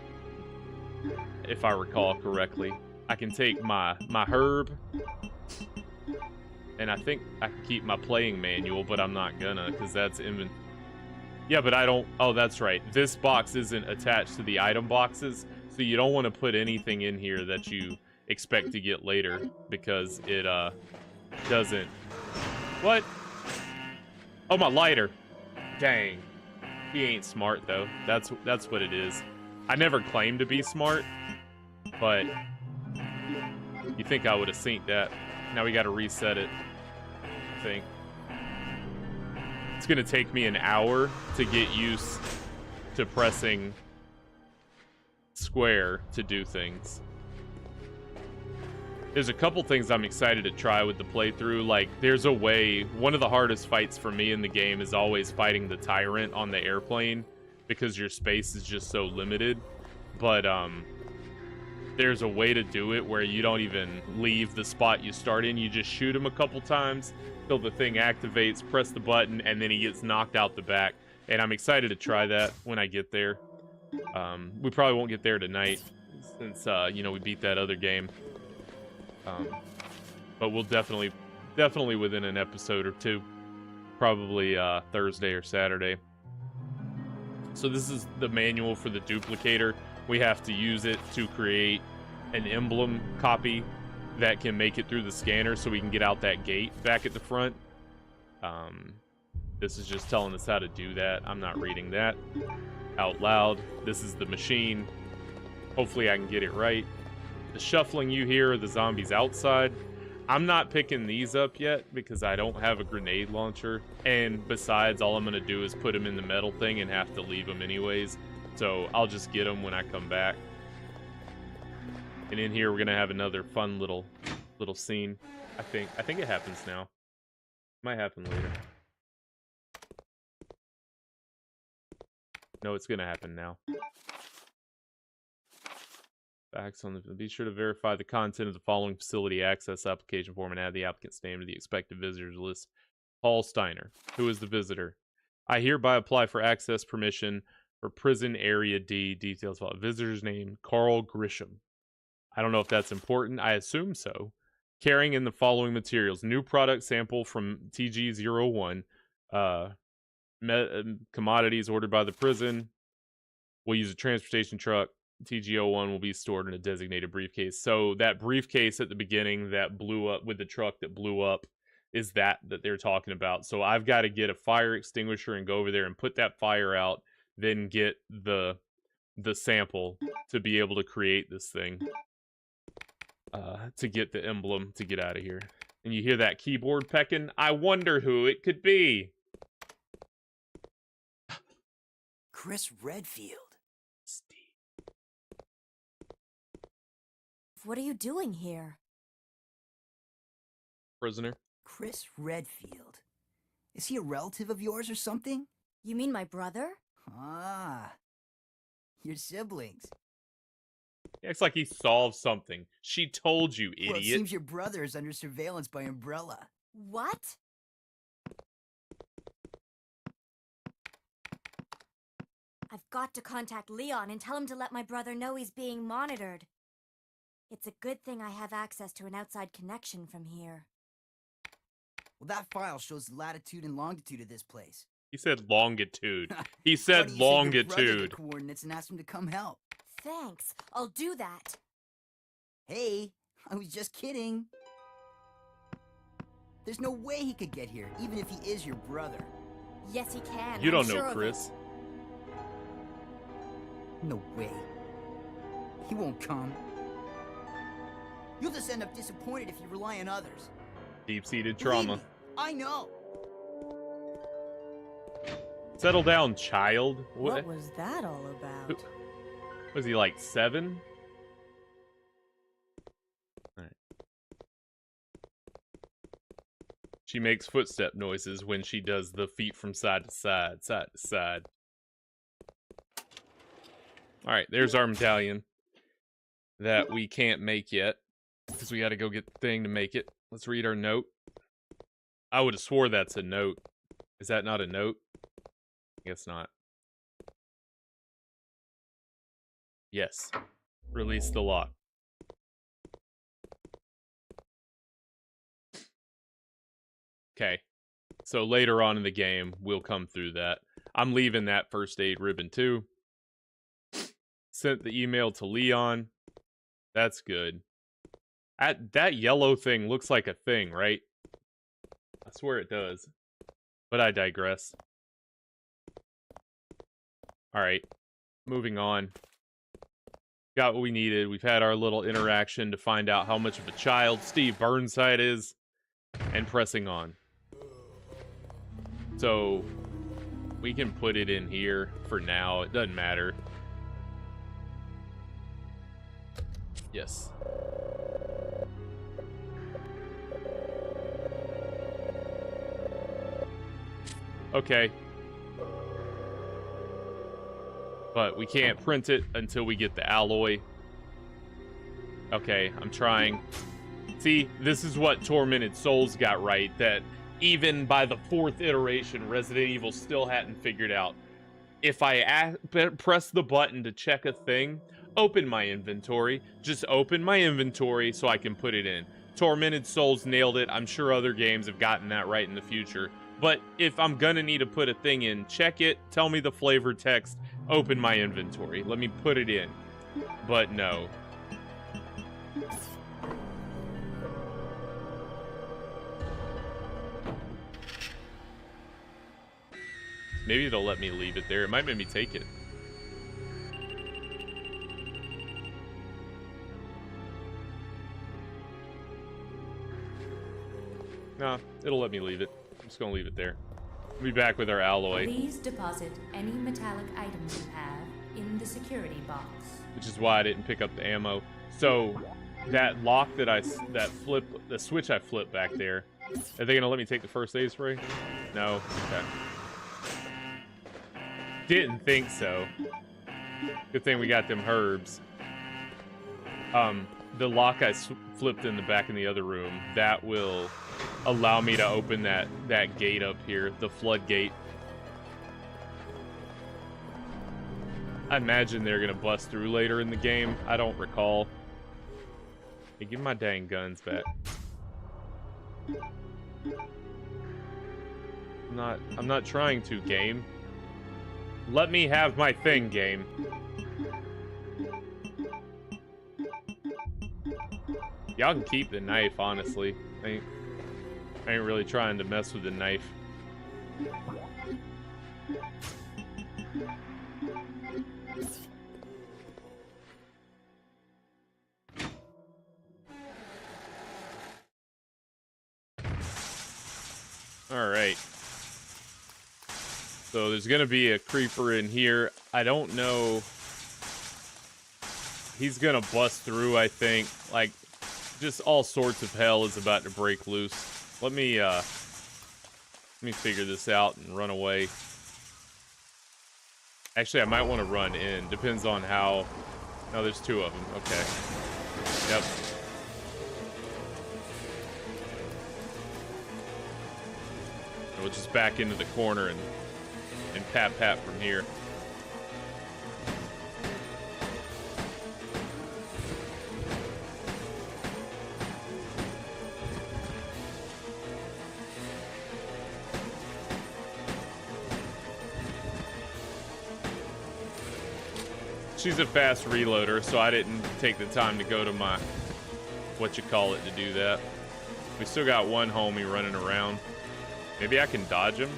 If I recall correctly. I can take my herb. And I think I can keep my playing manual, but I'm not gonna, because that's Yeah, but I don't... Oh, that's right. This box isn't attached to the item boxes, so you don't want to put anything in here that you expect to get later, because it, doesn't... What? Oh, my lighter. Dang. He ain't smart, though. That's what it is. I never claimed to be smart, but... You think I would have synced that. Now we gotta reset it, I think. It's gonna take me an hour to get used to pressing square to do things. There's a couple things I'm excited to try with the playthrough. Like, there's a way... One of the hardest fights for me in the game is always fighting the tyrant on the airplane, because your space is just so limited. But, there's a way to do it where you don't even leave the spot you start in. You just shoot him a couple times till the thing activates, press the button, and then he gets knocked out the back. And I'm excited to try that when I get there. We probably won't get there tonight since, you know, we beat that other game. But we'll definitely within an episode or two. Probably Thursday or Saturday. So this is the manual for the duplicator. We have to use it to create an emblem copy that can make it through the scanner so we can get out that gate back at the front. This is just telling us how to do that. I'm not reading that out loud. This is the machine. Hopefully I can get it right. The shuffling you hear are the zombies outside. I'm not picking these up yet because I don't have a grenade launcher. And besides, all I'm going to do is put them in the metal thing and have to leave them anyways. So I'll just get them when I come back. And in here we're gonna have another fun little scene. I think it happens now. Might happen later. No, it's gonna happen now. Facts on the... Be sure to verify the content of the following facility access application form and add the applicant's name to the expected visitors list. Paul Steiner. Who is the visitor? I hereby apply for access permission for Prison Area D. Details about visitor's name, Carl Grisham. I don't know if that's important. I assume so. Carrying in the following materials. New product sample from TG-01. Commodities ordered by the prison. We'll use a transportation truck. TG-01 will be stored in a designated briefcase. So that briefcase at the beginning that blew up with the truck that blew up is that they're talking about. So I've got to get a fire extinguisher and go over there and put that fire out, then get the sample to be able to create this thing. To get the emblem to get out of here. And you hear that keyboard pecking? I wonder who it could be. Chris Redfield. Steve. What are you doing here? Prisoner. Chris Redfield. Is he a relative of yours or something? You mean my brother? Ah. Your siblings. He acts like he solved something. She told you, idiot. Well, it seems your brother is under surveillance by Umbrella. What? I've got to contact Leon and tell him to let my brother know he's being monitored. It's a good thing I have access to an outside connection from here. Well, that file shows the latitude and longitude of this place. He said longitude. He said longitude. Send your brother the coordinates and ask him to come help. Thanks. I'll do that. Hey, I was just kidding. There's no way he could get here, even if he is your brother. Yes, he can. You don't know, sure Chris. No way. He won't come. You'll just end up disappointed if you rely on others. Deep-seated trauma. Me, I know. Settle down, child. What was that all about? Was he like 7? Alright. She makes footstep noises when she does the feet from side to side, side to side. Alright, there's our medallion that we can't make yet, because we gotta go get the thing to make it. Let's read our note. I would have swore that's a note. Is that not a note? I guess not. Yes. Release the lock. Okay. So later on in the game, we'll come through that. I'm leaving that first aid ribbon too. Sent the email to Leon. That's good. That yellow thing looks like a thing, right? I swear it does. But I digress. Alright. Moving on. Got what we needed. We've had our little interaction to find out how much of a child Steve Burnside is. And pressing on. So, we can put it in here for now. It doesn't matter. Yes. Okay. But we can't print it until we get the alloy. Okay, I'm trying. See, this is what Tormented Souls got right, that even by the 4th iteration, Resident Evil still hadn't figured out. If I press the button to check a thing, open my inventory, just open my inventory so I can put it in. Tormented Souls nailed it. I'm sure other games have gotten that right in the future. But if I'm gonna need to put a thing in, check it, tell me the flavor text, open my inventory. Let me put it in. But no. Maybe it'll let me leave it there. It might make me take it. No, it'll let me leave it. I'm just gonna leave it there. We'll be back with our alloy. Please deposit any metallic items you have in the security box. Which is why I didn't pick up the ammo. So, that lock that the switch I flipped back there, are they gonna let me take the first aid spray? No? Okay. Didn't think so. Good thing we got them herbs. The lock I flipped in the back in the other room, that will allow me to open that gate up here, the floodgate. I imagine they're gonna bust through later in the game. I don't recall. Hey, give my dang guns back. I'm not trying to, game. Let me have my thing, game. Y'all can keep the knife, honestly. I ain't really trying to mess with the knife. Alright. So there's gonna be a creeper in here. I don't know. He's gonna bust through, I think. Like, just all sorts of hell is about to break loose. Let me figure this out and run away. Actually, I might want to run in. Depends on how... No, there's two of them. Okay. Yep. We'll just back into the corner and pat from here. She's a fast reloader, so I didn't take the time to go to my whatchamacallit to do that. We still got one homie running around. Maybe I can dodge him.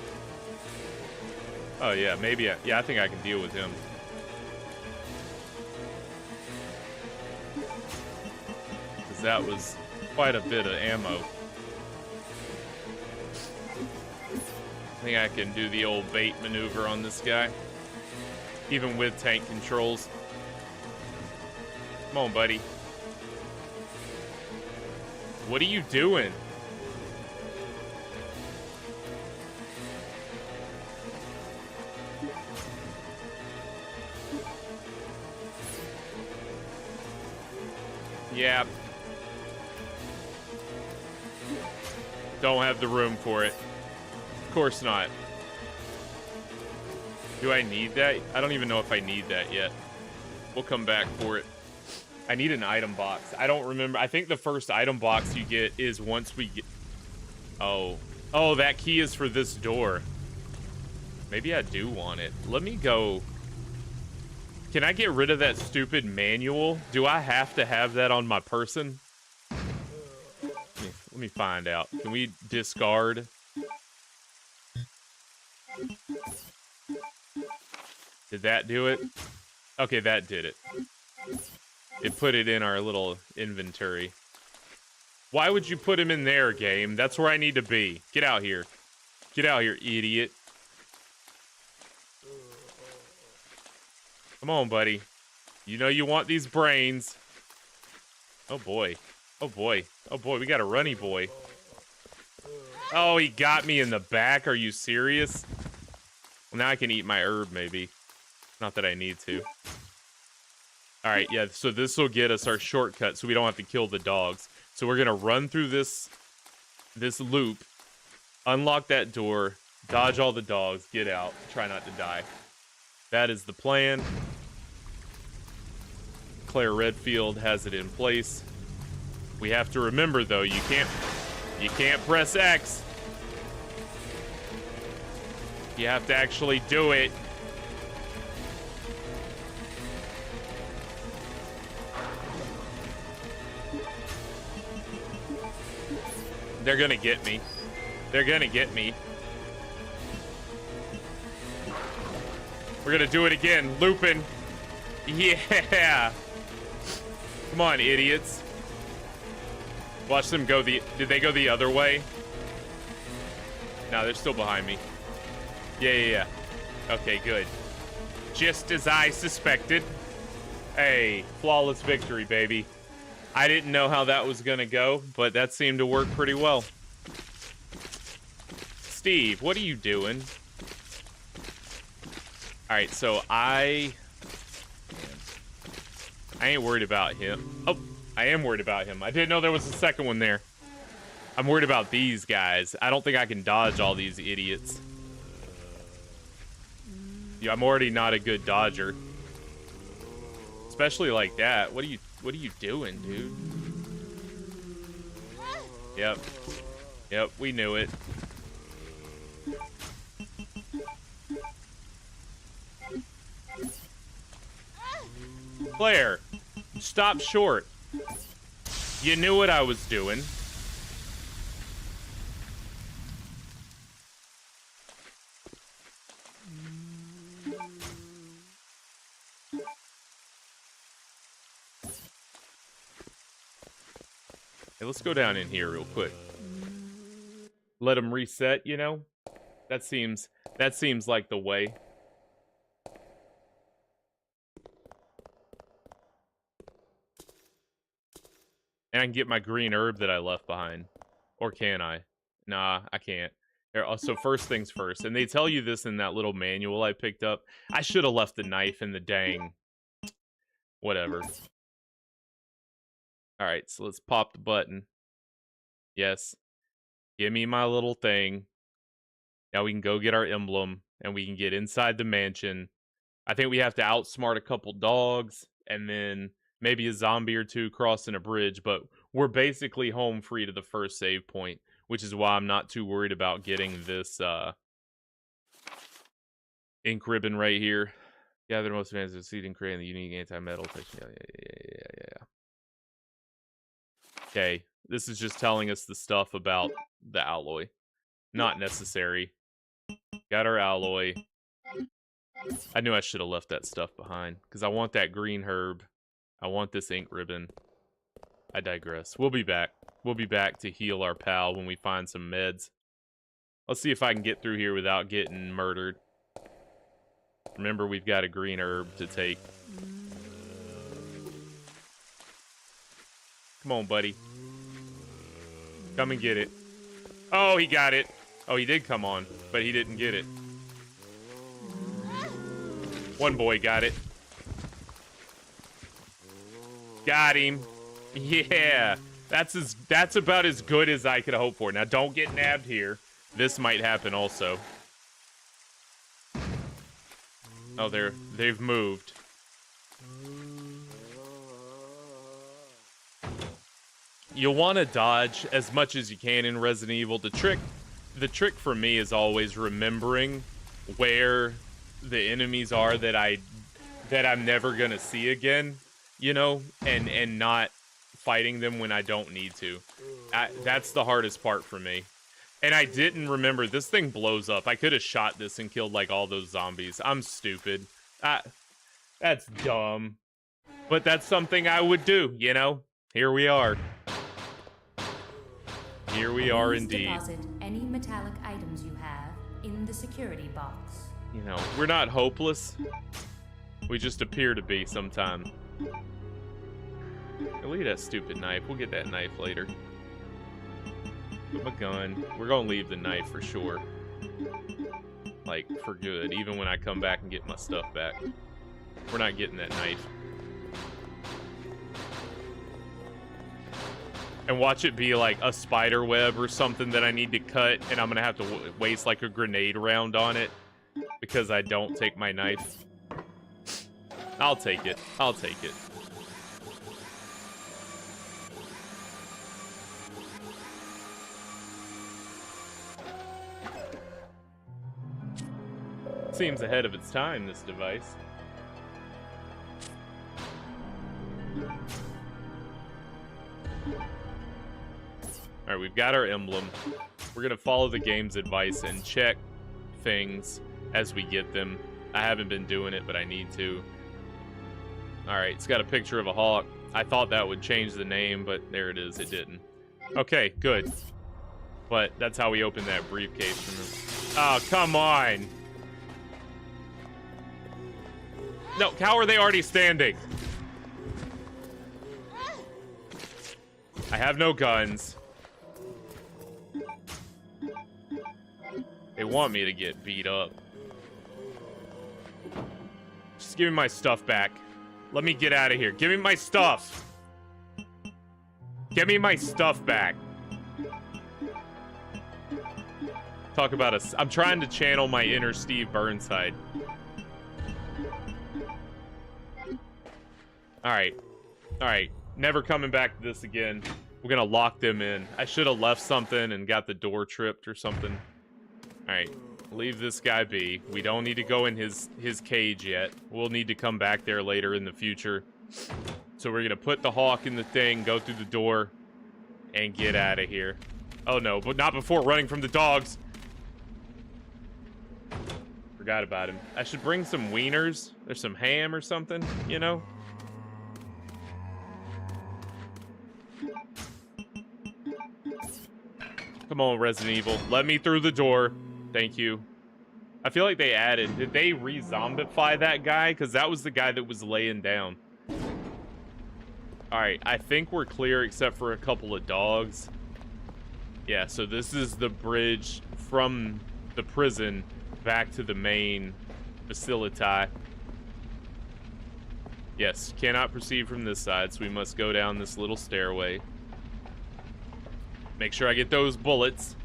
Oh yeah, maybe. Yeah, I think I can deal with him. Because that was quite a bit of ammo. I think I can do the old bait maneuver on this guy. Even with tank controls. Come on, buddy. What are you doing? Yeah. Don't have the room for it. Of course not. Do I need that? I don't even know if I need that yet. We'll come back for it. I need an item box. I don't remember. I think the first item box you get is once we get... Oh. Oh, that key is for this door. Maybe I do want it. Let me go... Can I get rid of that stupid manual? Do I have to have that on my person? Let me find out. Can we discard? Did that do it? Okay, that did it. It put it in our little inventory. Why would you put him in there, game? That's where I need to be. Get out here. Get out here, idiot. Come on, buddy. You know you want these brains. Oh, boy. Oh, boy. Oh, boy. We got a runny boy. Oh, he got me in the back. Are you serious? Well, now I can eat my herb, maybe. Not that I need to. Alright, yeah. So this will get us our shortcut so we don't have to kill the dogs. So we're going to run through this loop. Unlock that door. Dodge all the dogs. Get out. Try not to die. That is the plan. Claire Redfield has it in place. We have to remember, though, you can't press X. You have to actually do it. They're gonna get me. They're gonna get me. We're gonna do it again. Looping. Yeah. Come on, idiots. Watch them go the... Did they go the other way? No, they're still behind me. Yeah. Okay, good. Just as I suspected. Hey, flawless victory, baby. I didn't know how that was gonna go, but that seemed to work pretty well. Steve, what are you doing? Alright, so I ain't worried about him. Oh, I am worried about him. I didn't know there was a second one there. I'm worried about these guys. I don't think I can dodge all these idiots. Yeah, I'm already not a good dodger. Especially like that. What are you doing, dude? Yep, we knew it. Claire, stop short. You knew what I was doing. Hey, let's go down in here real quick. Let them reset, you know? That seems like the way. And I can get my green herb that I left behind. Or can I? Nah, I can't. Here, so first things first. And they tell you this in that little manual I picked up. I should have left the knife in the dang... Whatever. Alright, so let's pop the button. Yes. Give me my little thing. Now we can go get our emblem. And we can get inside the mansion. I think we have to outsmart a couple dogs. And then maybe a zombie or two crossing a bridge. But we're basically home free to the first save point. Which is why I'm not too worried about getting this ink ribbon right here. Gather the most advanced succeeding creating the unique anti-metal texture. Yeah. Okay, this is just telling us the stuff about the alloy. Not necessary. Got our alloy. I knew I should have left that stuff behind. Because I want that green herb. I want this ink ribbon. I digress. We'll be back. We'll be back to heal our pal when we find some meds. Let's see if I can get through here without getting murdered. Remember, we've got a green herb to take. Come on, buddy. Come and get it. Oh, he got it. Oh, he did come on, but he didn't get it. One boy got it. Got him. Yeah. That's about as good as I could hope for. Now, don't get nabbed here. This might happen also. Oh, they've moved. You'll want to dodge as much as you can in Resident Evil. The trick for me is always remembering where the enemies are that I'm never gonna see again, you know, and not fighting them when I don't need to. That's the hardest part for me. And I didn't remember, this thing blows up. I could have shot this and killed, like, all those zombies. I'm stupid. That's dumb. But that's something I would do, you know? Here we are. Here we are indeed. Deposit any metallic items you have in the security box. You know, we're not hopeless. We just appear to be sometime. Look at that stupid knife. We'll get that knife later. Put my gun. We're gonna leave the knife for sure. Like, for good. Even when I come back and get my stuff back. We're not getting that knife. And watch it be like a spider web or something that I need to cut, and I'm gonna have to waste like a grenade round on it because I don't take my knife. I'll take it. I'll take it. Seems ahead of its time, this device. Alright, we've got our emblem. We're gonna follow the game's advice and check things as we get them. I haven't been doing it, but I need to. Alright, it's got a picture of a hawk. I thought that would change the name, but there it is. It didn't. Okay, good. But that's how we open that briefcase. Oh, come on! No, how are they already standing? I have no guns. They want me to get beat up. Just give me my stuff back. Let me get out of here. Give me my stuff. Give me my stuff back. Talk about us. I'm trying to channel my inner Steve Burnside. Alright. Alright. Never coming back to this again. We're gonna lock them in. I should have left something and got the door tripped or something. Alright. Leave this guy be. We don't need to go in his cage yet. We'll need to come back there later in the future. So we're gonna put the hawk in the thing, go through the door, and get out of here. Oh no, but not before running from the dogs. Forgot about him. I should bring some wieners. There's some ham or something, you know? Come on, Resident Evil. Let me through the door. Thank you. I feel like they added... Did they re-zombify that guy? Because that was the guy that was laying down. Alright, I think we're clear except for a couple of dogs. Yeah, so this is the bridge from the prison back to the main facility. Yes, cannot proceed from this side, so we must go down this little stairway. Make sure I get those bullets.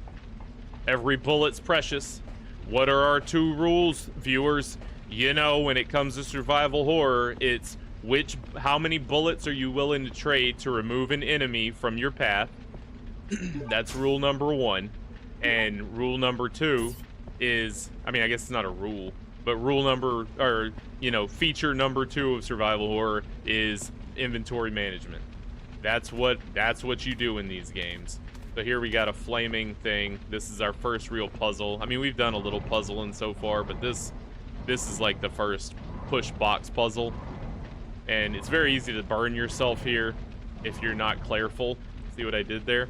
Every bullet's precious. What are our 2 rules, viewers? You know, when it comes to survival horror, it's how many bullets are you willing to trade to remove an enemy from your path? That's rule number 1. And rule number 2 is, I mean, I guess it's not a rule, but feature number 2 of survival horror is inventory management. That's what you do in these games. So here we got a flaming thing. This is our first real puzzle. I mean, we've done a little puzzling so far, but this is like the first push box puzzle. And it's very easy to burn yourself here if you're not careful. See what I did there?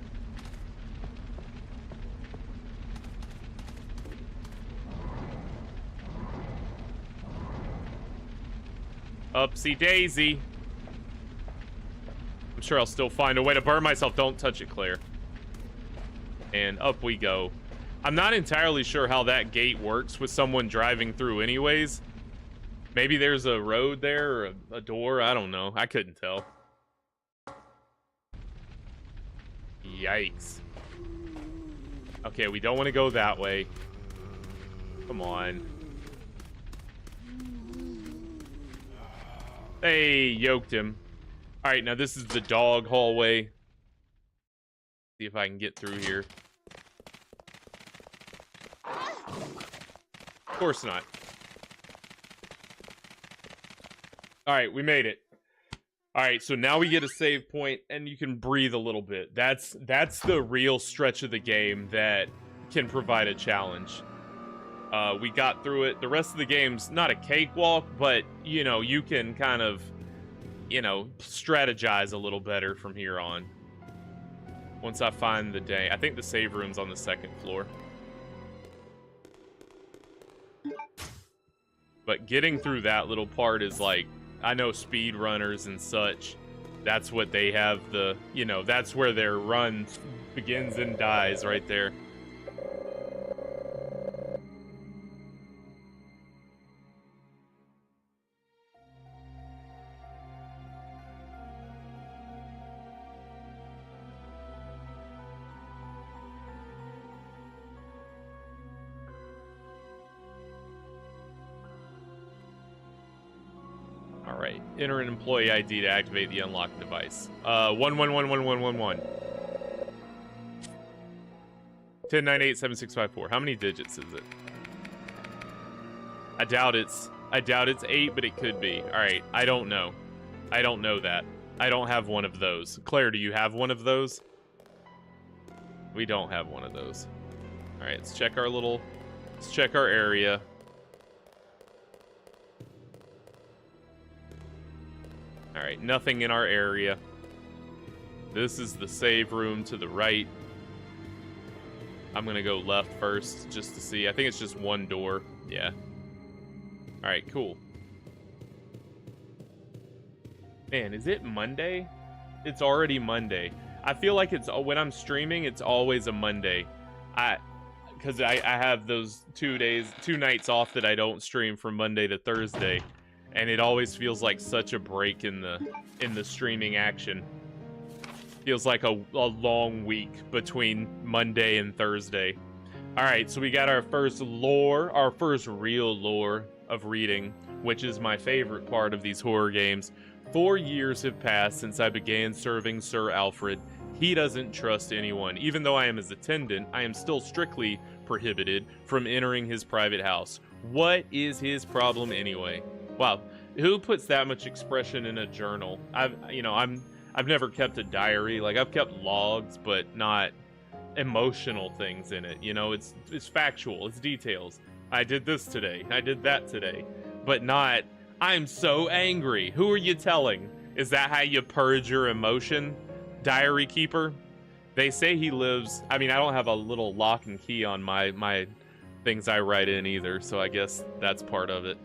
Upsy daisy. I'm sure I'll still find a way to burn myself. Don't touch it, Claire. And up we go. I'm not entirely sure how that gate works with someone driving through anyways. Maybe there's a road there or a door. I don't know. I couldn't tell. Yikes. Okay, we don't want to go that way. Come on. Hey, yoked him. Alright, now this is the dog hallway. See if I can get through here. Of course not. Alright, we made it. Alright, so now we get a save point, and you can breathe a little bit. That's the real stretch of the game that can provide a challenge. We got through it. The rest of the game's not a cakewalk, but, you know, you can kind of, you know, strategize a little better from here on. Once I find the day. I think the save room's on the 2nd floor. But getting through that little part is like, I know speedrunners and such, that's what they have the, you know, that's where their run begins and dies right there. Alright, enter an employee ID to activate the unlocked device. 11111111. 10987654. How many digits is it? I doubt it's 8, but it could be. Alright, I don't know. I don't know that. I don't have one of those. Claire, do you have one of those? We don't have one of those. Alright, let's check our area. Alright, nothing in our area. This is the save room to the right. I'm gonna go left first, just to see. I think it's just one door. Yeah. Alright, cool. Man, is it Monday? It's already Monday. I feel like it's, when I'm streaming, it's always a Monday. Because I have those 2 nights off that I don't stream from Monday to Thursday. And it always feels like such a break in the streaming action. Feels like a long week between Monday and Thursday. Alright, so we got our first real lore of reading, which is my favorite part of these horror games. 4 years have passed since I began serving Sir Alfred. He doesn't trust anyone. Even though I am his attendant, I am still strictly prohibited from entering his private house. What is his problem anyway? Wow, who puts that much expression in a journal? I've never kept a diary. Like, I've kept logs, but not emotional things in it. You know, it's factual, it's details. I did this today, I did that today, but not, I'm so angry. Who are you telling? Is that how you purge your emotion, diary keeper? They say he lives... I mean, I don't have a little lock and key on my things I write in either, so I guess that's part of it.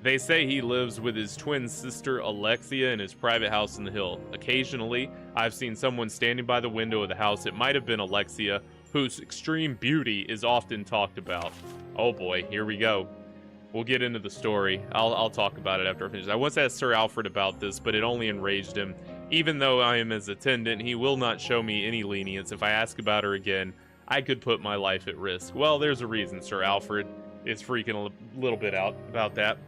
They say he lives with his twin sister Alexia in his private house in the hill. Occasionally, I've seen someone standing by the window of the house. It might have been Alexia, whose extreme beauty is often talked about. Oh boy, here we go. We'll get into the story. I'll talk about it after I finish. I once asked Sir Alfred about this, but it only enraged him. Even though I am his attendant, he will not show me any lenience. If I ask about her again, I could put my life at risk. Well, there's a reason Sir Alfred is freaking a little bit out about that.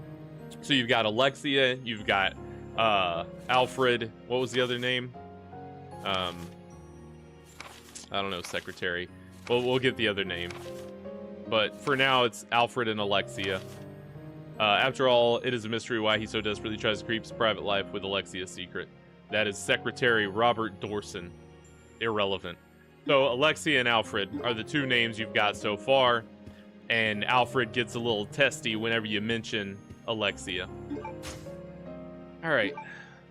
So you've got Alexia, you've got Alfred. What was the other name? I don't know, secretary. Well, we'll get the other name. But for now, it's Alfred and Alexia. After all, it is a mystery why he so desperately tries to creep his private life with Alexia's secret. That is Secretary Robert Dorson. Irrelevant. So Alexia and Alfred are the two names you've got so far. And Alfred gets a little testy whenever you mention Alexia. Alright.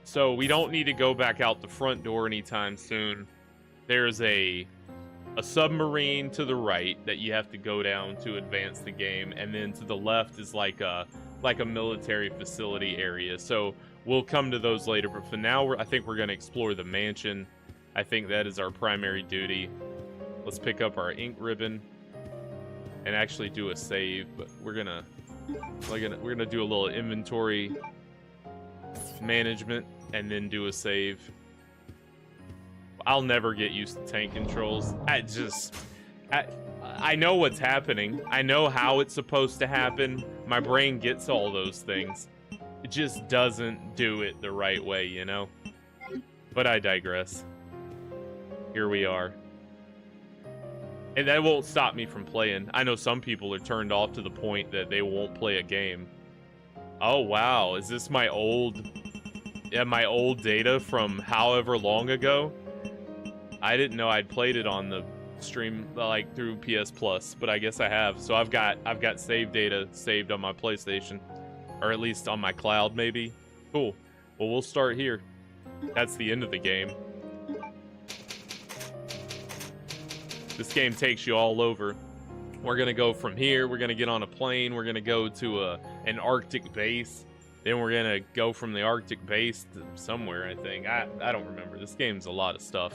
So we don't need to go back out the front door anytime soon. There's a submarine to the right that you have to go down to advance the game, and then to the left is like a military facility area. So we'll come to those later, but for now I think we're going to explore the mansion. I think that is our primary duty. Let's pick up our ink ribbon and actually do a save, but we're gonna do a little inventory management and then do a save. I'll never get used to tank controls. I know what's happening. I know how it's supposed to happen. My brain gets all those things. It just doesn't do it the right way, you know? But I digress. Here we are. And that won't stop me from playing. I know some people are turned off to the point that they won't play a game. Oh, wow. Is this my old data from however long ago? I didn't know I'd played it on the stream, like through PS Plus, but I guess I have. So I've got save data saved on my PlayStation, or at least on my cloud, maybe. Cool. Well, we'll start here. That's the end of the game. This game takes you all over. We're gonna go from here. We're gonna get on a plane. We're gonna go to an Arctic base. Then we're gonna go from the Arctic base to somewhere. I think I don't remember. This game's a lot of stuff.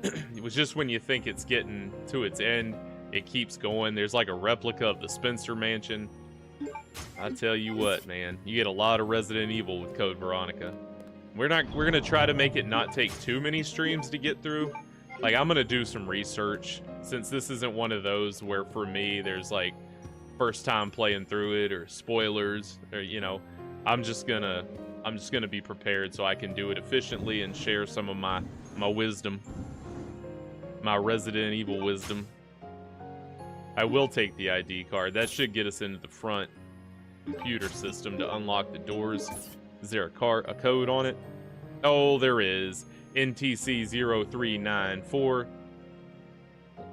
It was just when you think it's getting to its end, it keeps going. There's like a replica of the Spencer Mansion. I tell you what, man, you get a lot of Resident Evil with Code Veronica. We're gonna try to make it not take too many streams to get through. Like, I'm gonna do some research, since this isn't one of those where for me there's like first time playing through it or spoilers, or you know, I'm just gonna be prepared so I can do it efficiently and share some of my wisdom, my Resident Evil wisdom. I will take the ID card. That should get us into the front computer system to unlock the doors. Is there a code on it? Oh, there is. NTC 0394.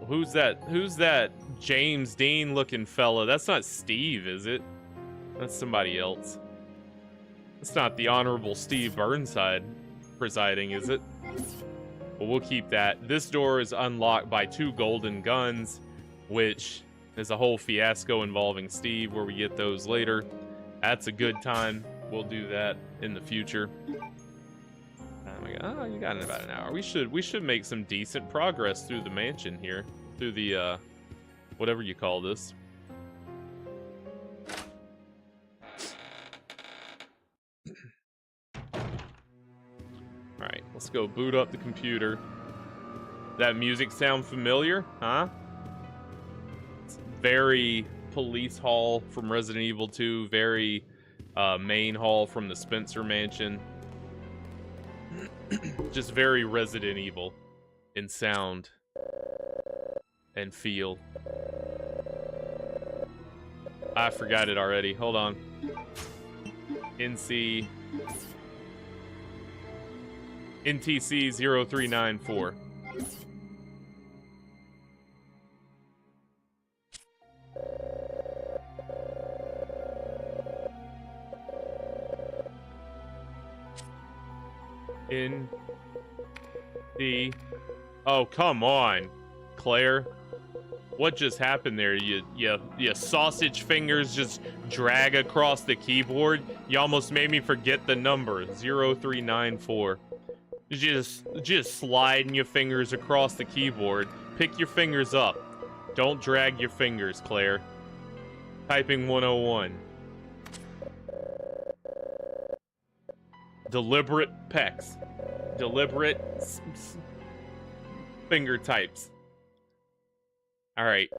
Who's that James Dean looking fella? That's not Steve, is it? That's somebody else. It's not the Honorable Steve Burnside presiding, is it? Well, we'll keep that. This door is unlocked by 2 golden guns, which is a whole fiasco involving Steve, where we get those later. That's a good time. We'll do that in the future. Oh my god, oh, you got in about an hour. We should make some decent progress through the mansion here. Through the, whatever you call this. Alright, let's go boot up the computer. That music sound familiar, huh? It's very police hall from Resident Evil 2, very main hall from the Spencer Mansion. Just very Resident Evil in sound and feel. I forgot it already. Hold on. NTC 0394. D. Oh, come on, Claire. What just happened there? You sausage fingers just drag across the keyboard. You almost made me forget the number 0394. Just sliding your fingers across the keyboard. Pick your fingers up. Don't drag your fingers, Claire. Typing 101. Deliberate pecs. Deliberate finger types. All right,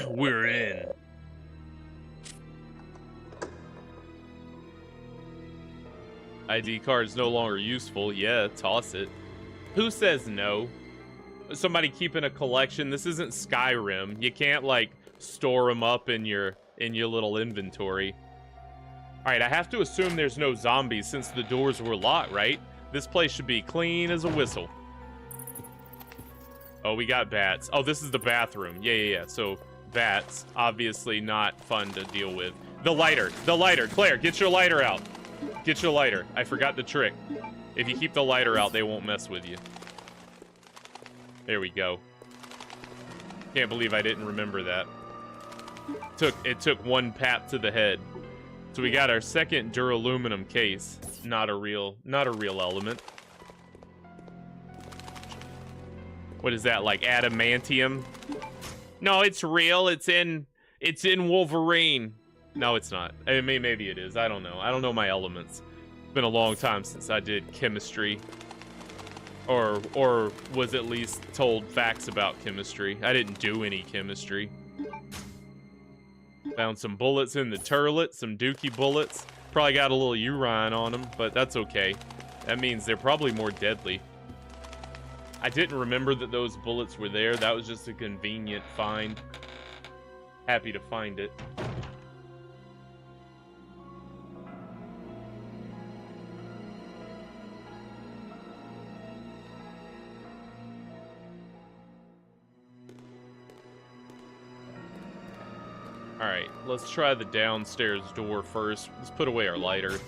we're in. ID card is no longer useful. Yeah, toss it. Who says no? Somebody keeping a collection. This isn't Skyrim. You can't like store them up in your little inventory. All right, I have to assume there's no zombies since the doors were locked, right? This place should be clean as a whistle. Oh, we got bats. Oh, this is the bathroom. Yeah. So bats, obviously not fun to deal with. The lighter. Claire, get your lighter out. Get your lighter. I forgot the trick. If you keep the lighter out, they won't mess with you. There we go. Can't believe I didn't remember that. It took one pat to the head. So we got our second duraluminum case. Not a real element. What is that, like adamantium? No, it's real. It's in Wolverine. No, it's not. I mean, maybe it is. I don't know. I don't know my elements. It's been a long time since I did chemistry. Or was at least told facts about chemistry. I didn't do any chemistry. Found some bullets in the turlet, some dookie bullets. Probably got a little urine on them, but that's okay. That means they're probably more deadly. I didn't remember that those bullets were there. That was just a convenient find. Happy to find it. Alright, let's try the downstairs door first. Let's put away our lighter.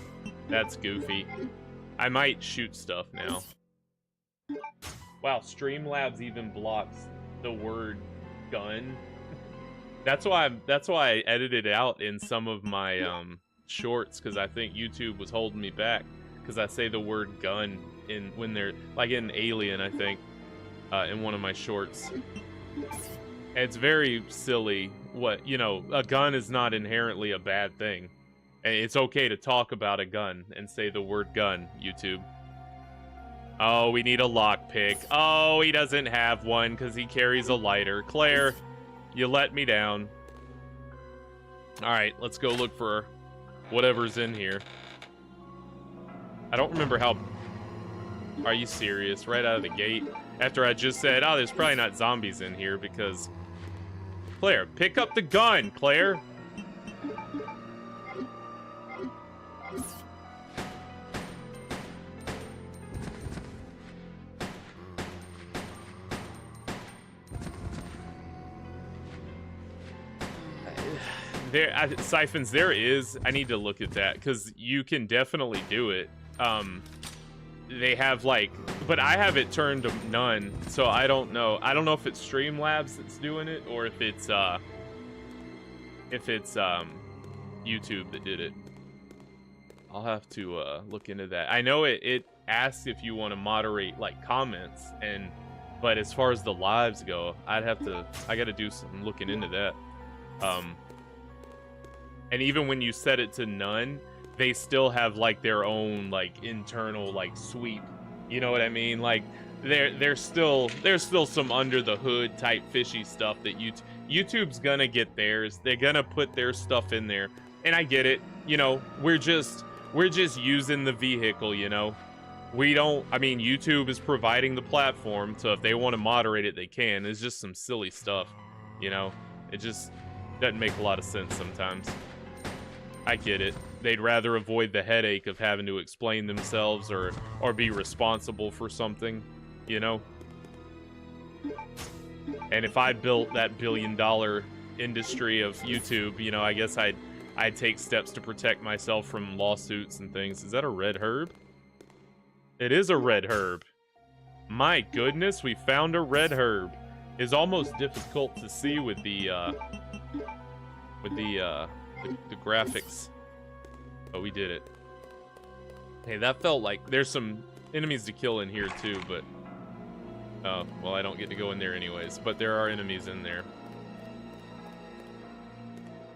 That's goofy. I might shoot stuff now. Wow, Streamlabs even blocks the word gun. That's why I edited out in some of my shorts, because I think YouTube was holding me back because I say the word gun when they're like in Alien, I think, in one of my shorts. And it's very silly. A gun is not inherently a bad thing. And it's okay to talk about a gun and say the word gun, YouTube. Oh, we need a lockpick. Oh, he doesn't have one because he carries a lighter. Claire, you let me down. All right, let's go look for whatever's in here. I don't remember how... Are you serious? Right out of the gate? After I just said, oh, there's probably not zombies in here because... Claire, pick up the gun, Claire. Siphons, there is. I need to look at that because you can definitely do it. They have like, but I have it turned to none, so I don't know. I don't know if it's Streamlabs that's doing it or if it's YouTube that did it. I'll have to look into that. I know it asks if you want to moderate like comments, but as far as the lives go, I got to do some looking into that. And even when you set it to none, they still have like their own like internal like sweep. You know what I mean? Like there's still some under the hood type fishy stuff that YouTube's gonna get theirs. They're gonna put their stuff in there. And I get it. You know, we're just using the vehicle, you know. YouTube is providing the platform, so if they want to moderate it, they can. It's just some silly stuff, you know. It just doesn't make a lot of sense sometimes. I get it. They'd rather avoid the headache of having to explain themselves or be responsible for something, you know? And if I built that billion-dollar industry of YouTube, you know, I guess I'd take steps to protect myself from lawsuits and things. Is that a red herb? It is a red herb. My goodness, we found a red herb. It's almost difficult to see with the graphics. But we did it. Hey, that felt like there's some enemies to kill in here too, but oh, well, I don't get to go in there anyways, but there are enemies in there.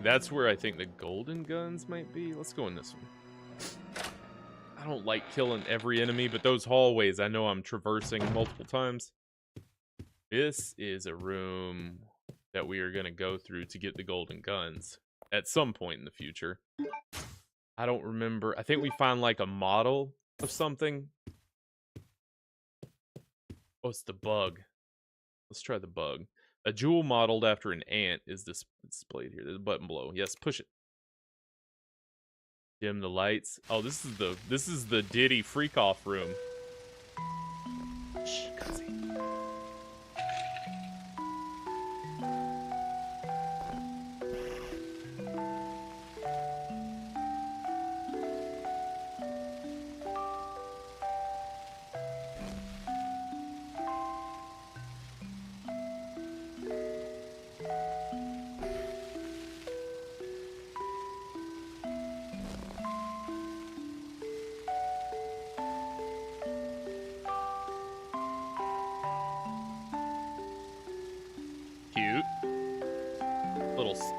That's where I think the golden guns might be. Let's go in this one. I don't like killing every enemy, but those hallways I know I'm traversing multiple times. This is a room that we are going to go through to get the golden guns at some point in the future. I don't remember. I think we find like a model of something. Oh, it's the bug. Let's try the bug. A jewel modeled after an ant is displayed here. There's a button below. Yes, push it. Dim the lights. Oh, this is the Diddy freak off room. Shh, cutscene.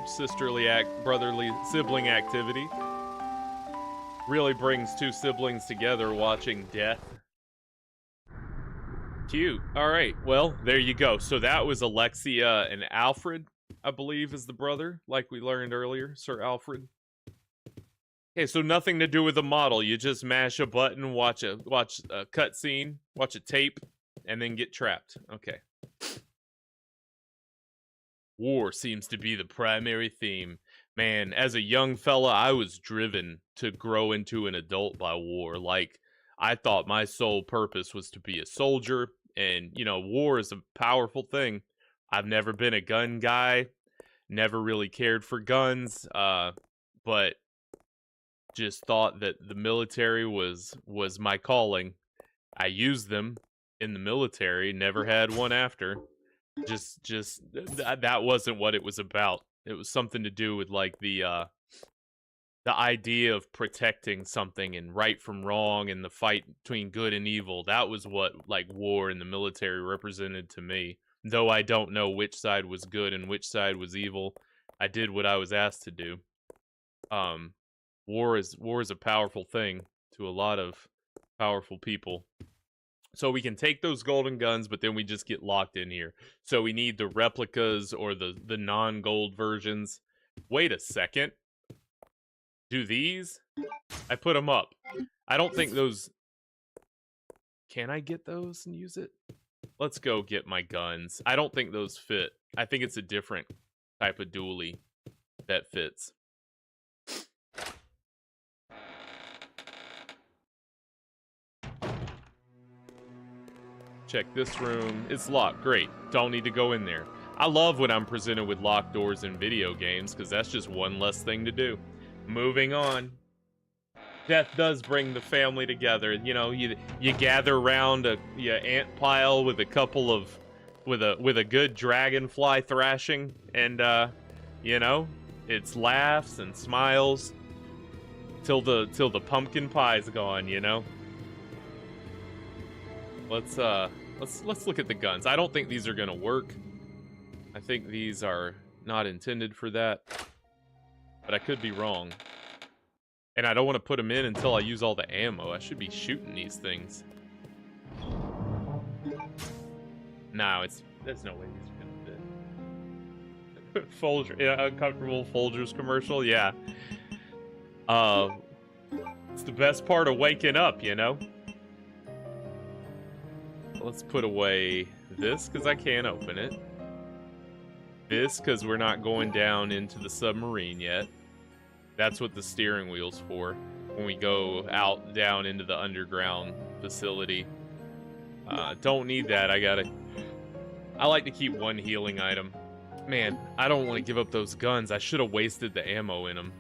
Sisterly brotherly sibling activity. Really brings two siblings together watching death. Cute. Alright, well, there you go. So that was Alexia and Alfred, I believe, is the brother, like we learned earlier, Sir Alfred. Okay, so nothing to do with the model. You just mash a button, watch a cutscene, watch a tape, and then get trapped. Okay. War seems to be the primary theme. Man, as a young fella, I was driven to grow into an adult by war. Like, I thought my sole purpose was to be a soldier. And, you know, war is a powerful thing. I've never been a gun guy. Never really cared for guns. But just thought that the military was my calling. I used them in the military. Never had one after. That wasn't what it was about. It was something to do with like the idea of protecting something and right from wrong and the fight between good and evil. That was what like war in the military represented to me. Though I don't know which side was good and which side was evil, I did what I was asked to do. War is a powerful thing to a lot of powerful people. So we can take those golden guns, but then we just get locked in here. So we need the replicas or the non-gold versions. Wait a second. Do these? I put them up. I don't think those... Can I get those and use it? Let's go get my guns. I don't think those fit. I think it's a different type of dually that fits. Check this room. It's locked. Great. Don't need to go in there. I love when I'm presented with locked doors in video games, because that's just one less thing to do. Moving on. Death does bring the family together. You know, you gather around your ant pile with a couple of... with a good dragonfly thrashing, and, you know, it's laughs and smiles till the pumpkin pie's gone, you know? Let's look at the guns. I don't think these are gonna work. I think these are not intended for that. But I could be wrong. And I don't want to put them in until I use all the ammo. I should be shooting these things. No, there's no way these are gonna fit. Folger, yeah, uncomfortable Folgers commercial, yeah. It's the best part of waking up, you know? Let's put away this, because I can't open it. This, because we're not going down into the submarine yet. That's what the steering wheel's for, when we go out, down into the underground facility. Don't need that, I like to keep one healing item. Man, I don't want to give up those guns. I should have wasted the ammo in them.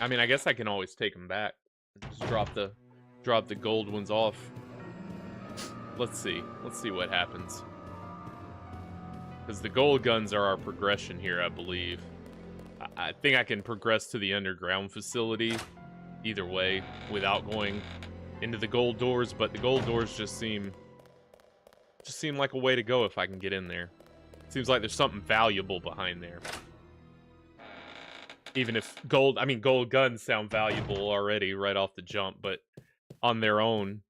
I mean, I guess I can always take them back. Just drop the gold ones off. Let's see what happens. Because the gold guns are our progression here, I believe. I think I can progress to the underground facility either way without going into the gold doors, but the gold doors just seem like a way to go if I can get in there. Seems like there's something valuable behind there. Even if gold guns sound valuable already right off the jump, but on their own.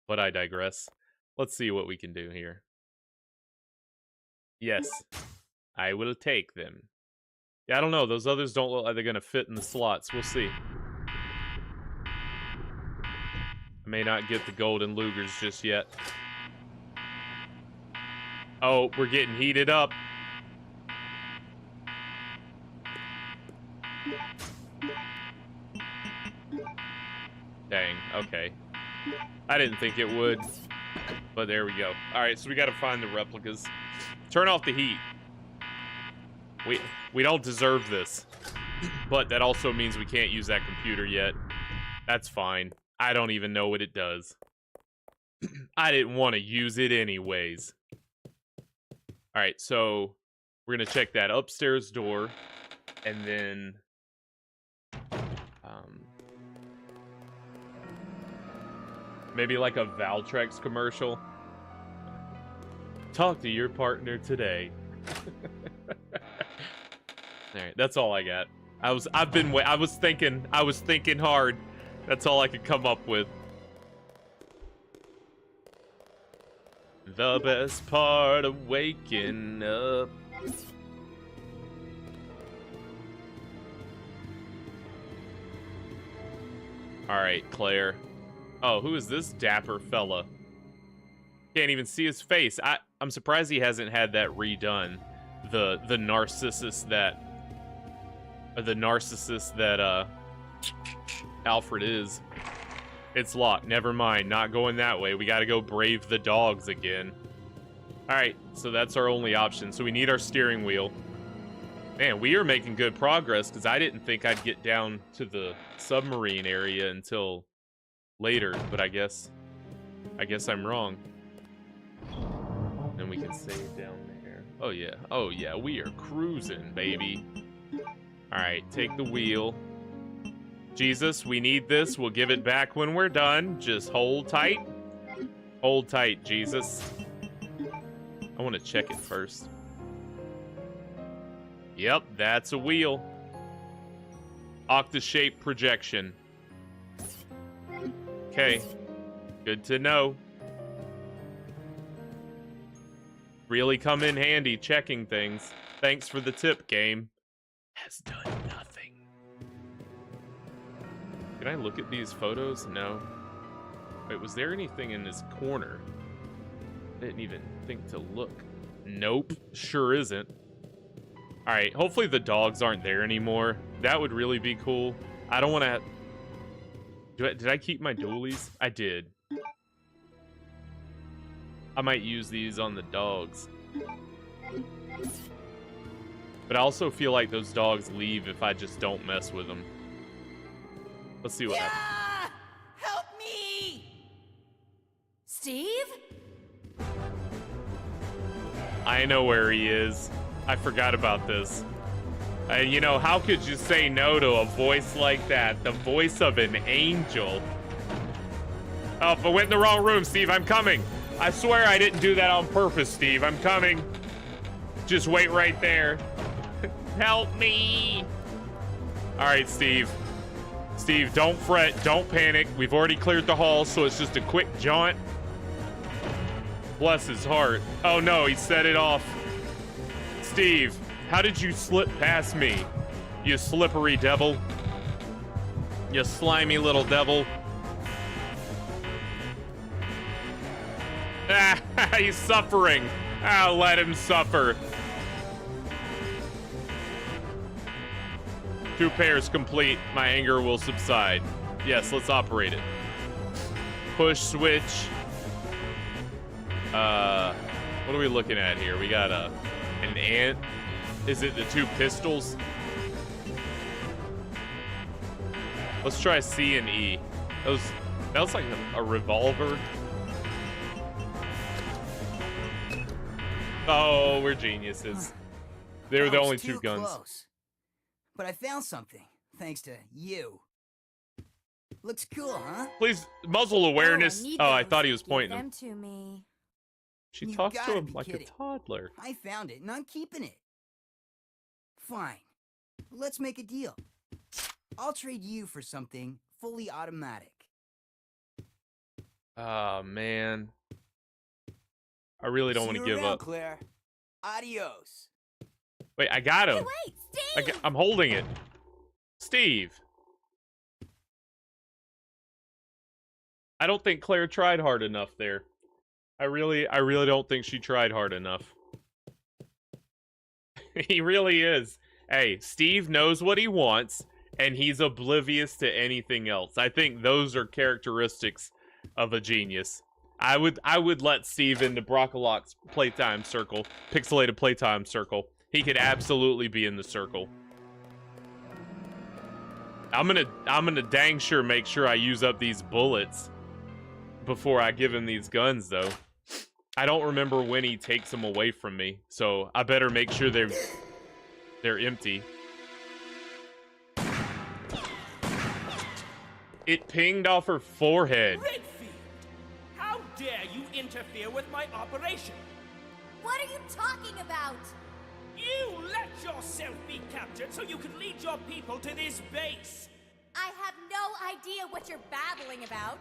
But I digress. Let's see what we can do here. Yes, I will take them. Yeah, I don't know. Those others don't look like they're going to fit in the slots. We'll see. I may not get the golden Lugers just yet. Oh, we're getting heated up. Dang, okay. I didn't think it would, but there we go. All right, so we got to find the replicas. Turn off the heat. We don't deserve this, but that also means we can't use that computer yet. That's fine. I don't even know what it does. I didn't want to use it anyways. All right, so we're going to check that upstairs door, and then maybe like a Valtrex commercial. Talk to your partner today. All right, that's all I got. I was thinking hard. That's all I could come up with. The best part of waking up. All right, Claire. Oh, who is this dapper fella? Can't even see his face. I'm surprised he hasn't had that redone. The narcissist that Alfred is. It's locked. Never mind. Not going that way. We got to go brave the dogs again. All right, so that's our only option. So we need our steering wheel. Man, we are making good progress because I didn't think I'd get down to the submarine area until later, but I guess I'm wrong. Then we can save down there. Oh yeah, we are cruising, baby. All right, take the wheel. Jesus, we need this. We'll give it back when we're done. Just hold tight. Hold tight, Jesus. I want to check it first. Yep, that's a wheel. Octa-shaped projection. Okay, good to know. Really come in handy checking things. Thanks for the tip, game. Has done nothing. Can I look at these photos? No. Wait, was there anything in this corner? Didn't even think to look. Nope, sure isn't. Alright, hopefully the dogs aren't there anymore. That would really be cool. I don't want to... Did I keep my dualies? I did. I might use these on the dogs. But I also feel like those dogs leave if I just don't mess with them. Let's see what happens. Help me! Steve? I know where he is. I forgot about this. You know, how could you say no to a voice like that? The voice of an angel. Oh, if I went in the wrong room, Steve, I'm coming. I swear I didn't do that on purpose, Steve. I'm coming. Just wait right there. Help me. All right, Steve. Steve, don't fret. Don't panic. We've already cleared the hall, so it's just a quick jaunt. Bless his heart. Oh, no, he set it off. Steve, how did you slip past me? You slippery devil. You slimy little devil. Ah, he's suffering. I'll let him suffer. 2 pairs complete. My anger will subside. Yes, let's operate it. Push switch. What are we looking at here? We got an ant. Is it the 2 pistols? Let's try C and E. That was like a revolver. Oh, we're geniuses. They were the only two guns. Close. But I found something, thanks to you. Looks cool, huh? Please, muzzle awareness. Oh, I thought he was pointing them to me. She talks to him like a toddler. I found it, and I'm keeping it. Fine. Let's make a deal. I'll trade you for something fully automatic. Oh, man. I really don't want to give up. Claire. Adios. Wait, I got him. Hey, wait, Steve! I'm holding it. Steve. I don't think Claire tried hard enough there. I really don't think she tried hard enough. He really is. Hey, Steve knows what he wants, and he's oblivious to anything else. I think those are characteristics of a genius. I would let Steve into Brockalock's playtime circle, pixelated playtime circle. He could absolutely be in the circle. I'm gonna dang sure make sure I use up these bullets before I give him these guns, though. I don't remember when he takes them away from me, so I better make sure they're empty. It pinged off her forehead. Redfield! How dare you interfere with my operation? What are you talking about? You let yourself be captured so you can lead your people to this base. I have no idea what you're babbling about.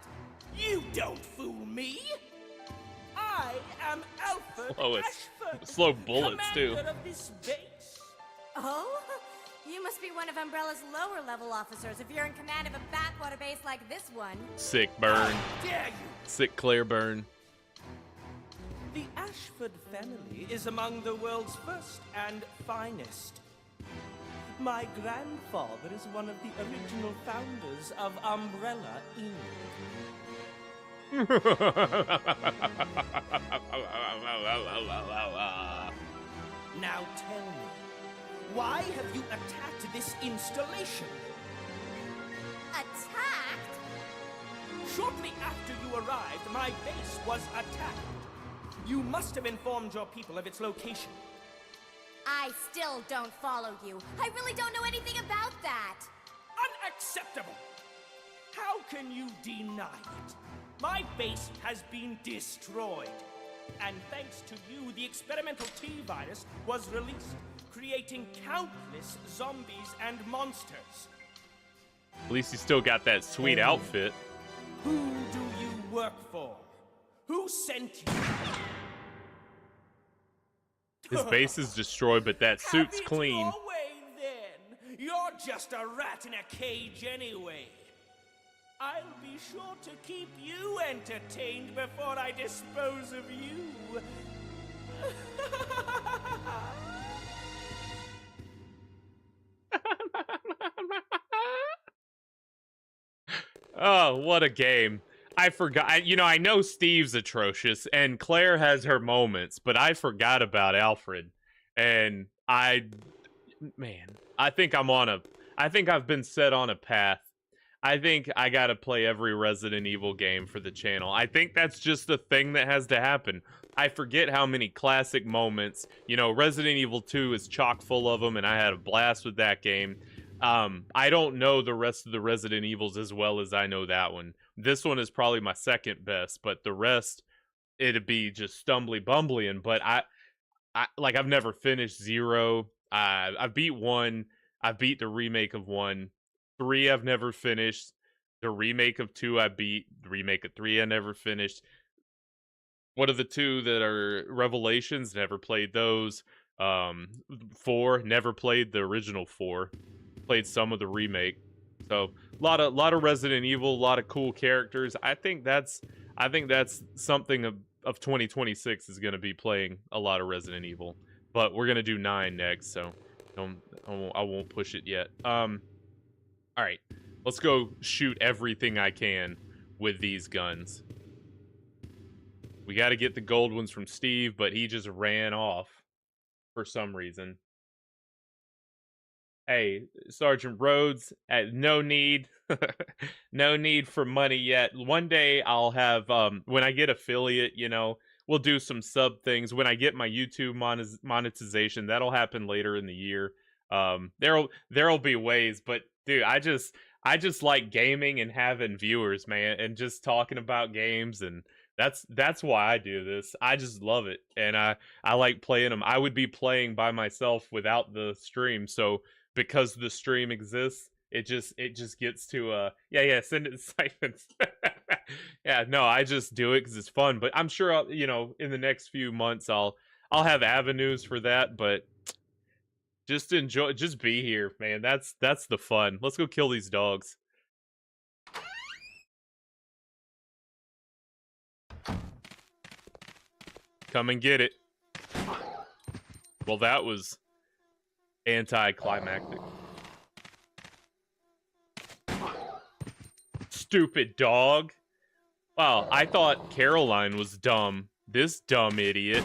You don't fool me. I am Alfred Ashford, slow bullets too. commander of this base. Oh? You must be one of Umbrella's lower level officers if you're in command of a backwater base like this one. Sick burn. How dare you? Sick Claire burn. The Ashford family is among the world's first and finest. My grandfather is one of the original founders of Umbrella Inc. Now tell me, why have you attacked this installation? Attacked? Shortly after you arrived, my base was attacked. You must have informed your people of its location. I still don't follow you. I really don't know anything about that. Unacceptable! How can you deny it? My base has been destroyed. And thanks to you, the experimental T-virus was released, creating countless zombies and monsters. At least he still got that sweet outfit. Who do you work for? Who sent you? His base is destroyed, but that suit's clean. Have it your way, then. You're just a rat in a cage anyway. I'll be sure to keep you entertained before I dispose of you. Oh, what a game. I forgot. You know, I know Steve's atrocious, and Claire has her moments, but I forgot about Alfred. And I think I've been set on a path. I think I gotta play every Resident Evil game for the channel. I think that's just a thing that has to happen. I forget how many classic moments. You know, Resident Evil 2 is chock full of them, and I had a blast with that game. I don't know the rest of the Resident Evils as well as I know that one. This one is probably my second best, but the rest, it'd be just stumbly bumbling. But I've never finished 0. I beat 1. I beat the remake of 1. 3 I've never finished. The remake of 2 I beat. The remake of 3 I never finished. What are the 2 that are Revelations? Never played those. 4, never played the original 4. Played some of the remake. So a lot of Resident Evil, a lot of cool characters. I think that's something of 2026 is going to be playing a lot of Resident Evil. But we're going to do 9 next, so I won't push it yet. All right, let's go shoot everything I can with these guns. We got to get the gold ones from Steve, but he just ran off for some reason. Hey, Sergeant Rhodes, no need, no need for money yet. One day I'll have, when I get affiliate, you know, we'll do some sub things. When I get my YouTube monetization, that'll happen later in the year. There'll be ways, but dude, I just like gaming and having viewers, man, and just talking about games, and that's why I do this. I just love it, and I like playing them. I would be playing by myself without the stream, so because the stream exists, it just gets to yeah, send it to Siphons. Yeah, no, I just do it because it's fun. But I'm sure you know, in the next few months I'll have avenues for that. But just enjoy, just be here, man. That's the fun. Let's go kill these dogs. Come and get it. Well, that was anticlimactic. Stupid dog. Wow, I thought Caroline was dumb. This dumb idiot.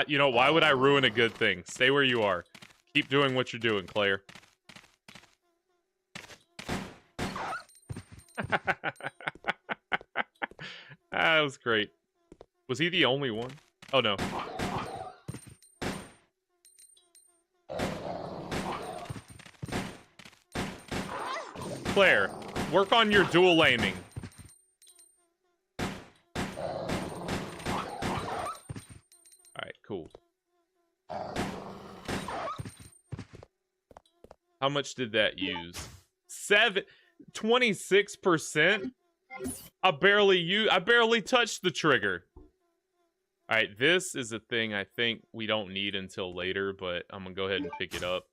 You know, why would I ruin a good thing? Stay where you are. Keep doing what you're doing, Claire. That was great. Was he the only one? Oh, no. Claire, work on your dual aiming. Alright, cool. How much did that use? 26%? I barely touched the trigger. Alright, this is a thing I think we don't need until later, but I'm gonna go ahead and pick it up.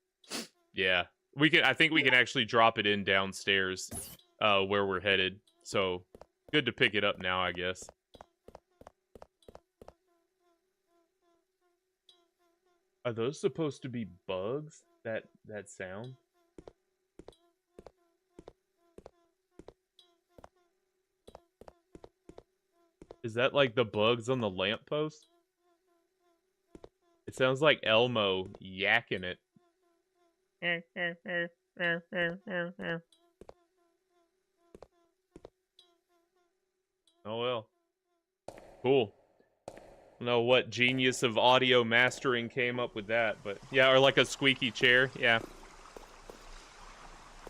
Yeah. I think we can actually drop it in downstairs, where we're headed. So, good to pick it up now, I guess. Are those supposed to be bugs? That sound? Is that like the bugs on the lamppost? It sounds like Elmo yakking it. Oh well. Cool. I don't know what genius of audio mastering came up with that, but yeah, or like a squeaky chair, yeah.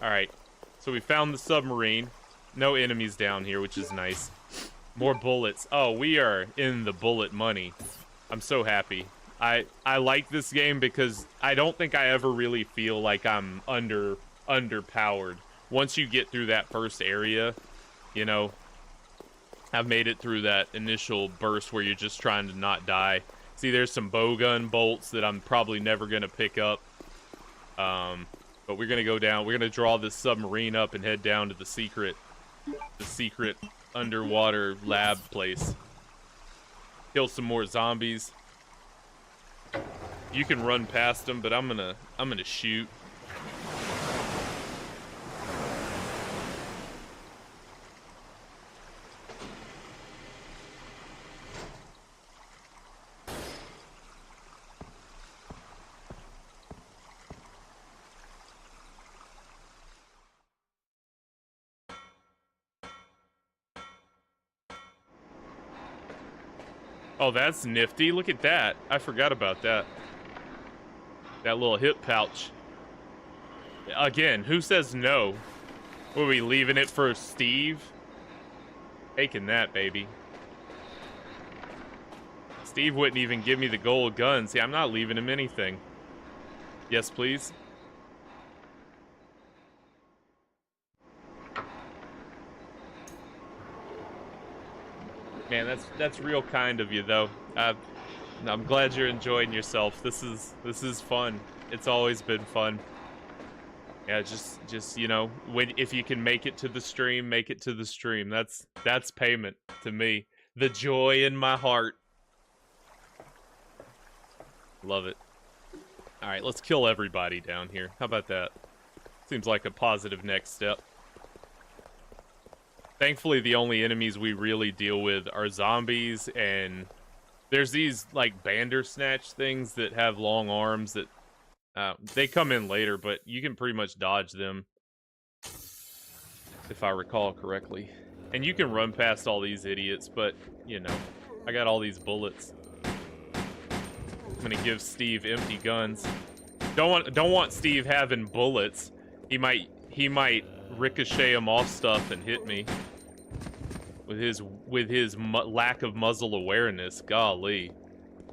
Alright, so we found the submarine. No enemies down here, which is nice. More bullets. Oh, we are in the bullet money. I'm so happy. I like this game because I don't think I ever really feel like I'm underpowered. Once you get through that first area, you know, I've made it through that initial burst where you're just trying to not die. See, there's some bowgun bolts that I'm probably never going to pick up. But we're going to go down. We're going to draw this submarine up and head down to the secret underwater lab place. Kill some more zombies. You can run past them, but I'm gonna shoot. Oh, that's nifty. Look at that. I forgot about that. That little hip pouch. Again, who says no? Were we leaving it for Steve? Taking that, baby. Steve wouldn't even give me the gold gun. See, I'm not leaving him anything. Yes, please. Man, that's real kind of you, though. I'm glad you're enjoying yourself. This is fun. It's always been fun. Yeah, just you know, if you can make it to the stream, make it to the stream. That's payment to me. The joy in my heart. Love it. All right, let's kill everybody down here. How about that? Seems like a positive next step. Thankfully, the only enemies we really deal with are zombies and There's these, like, Bandersnatch things that have long arms that, they come in later, but you can pretty much dodge them, if I recall correctly. And you can run past all these idiots, but, you know, I got all these bullets. I'm gonna give Steve empty guns. Don't want Steve having bullets. He might ricochet them off stuff and hit me. With his lack of muzzle awareness, golly.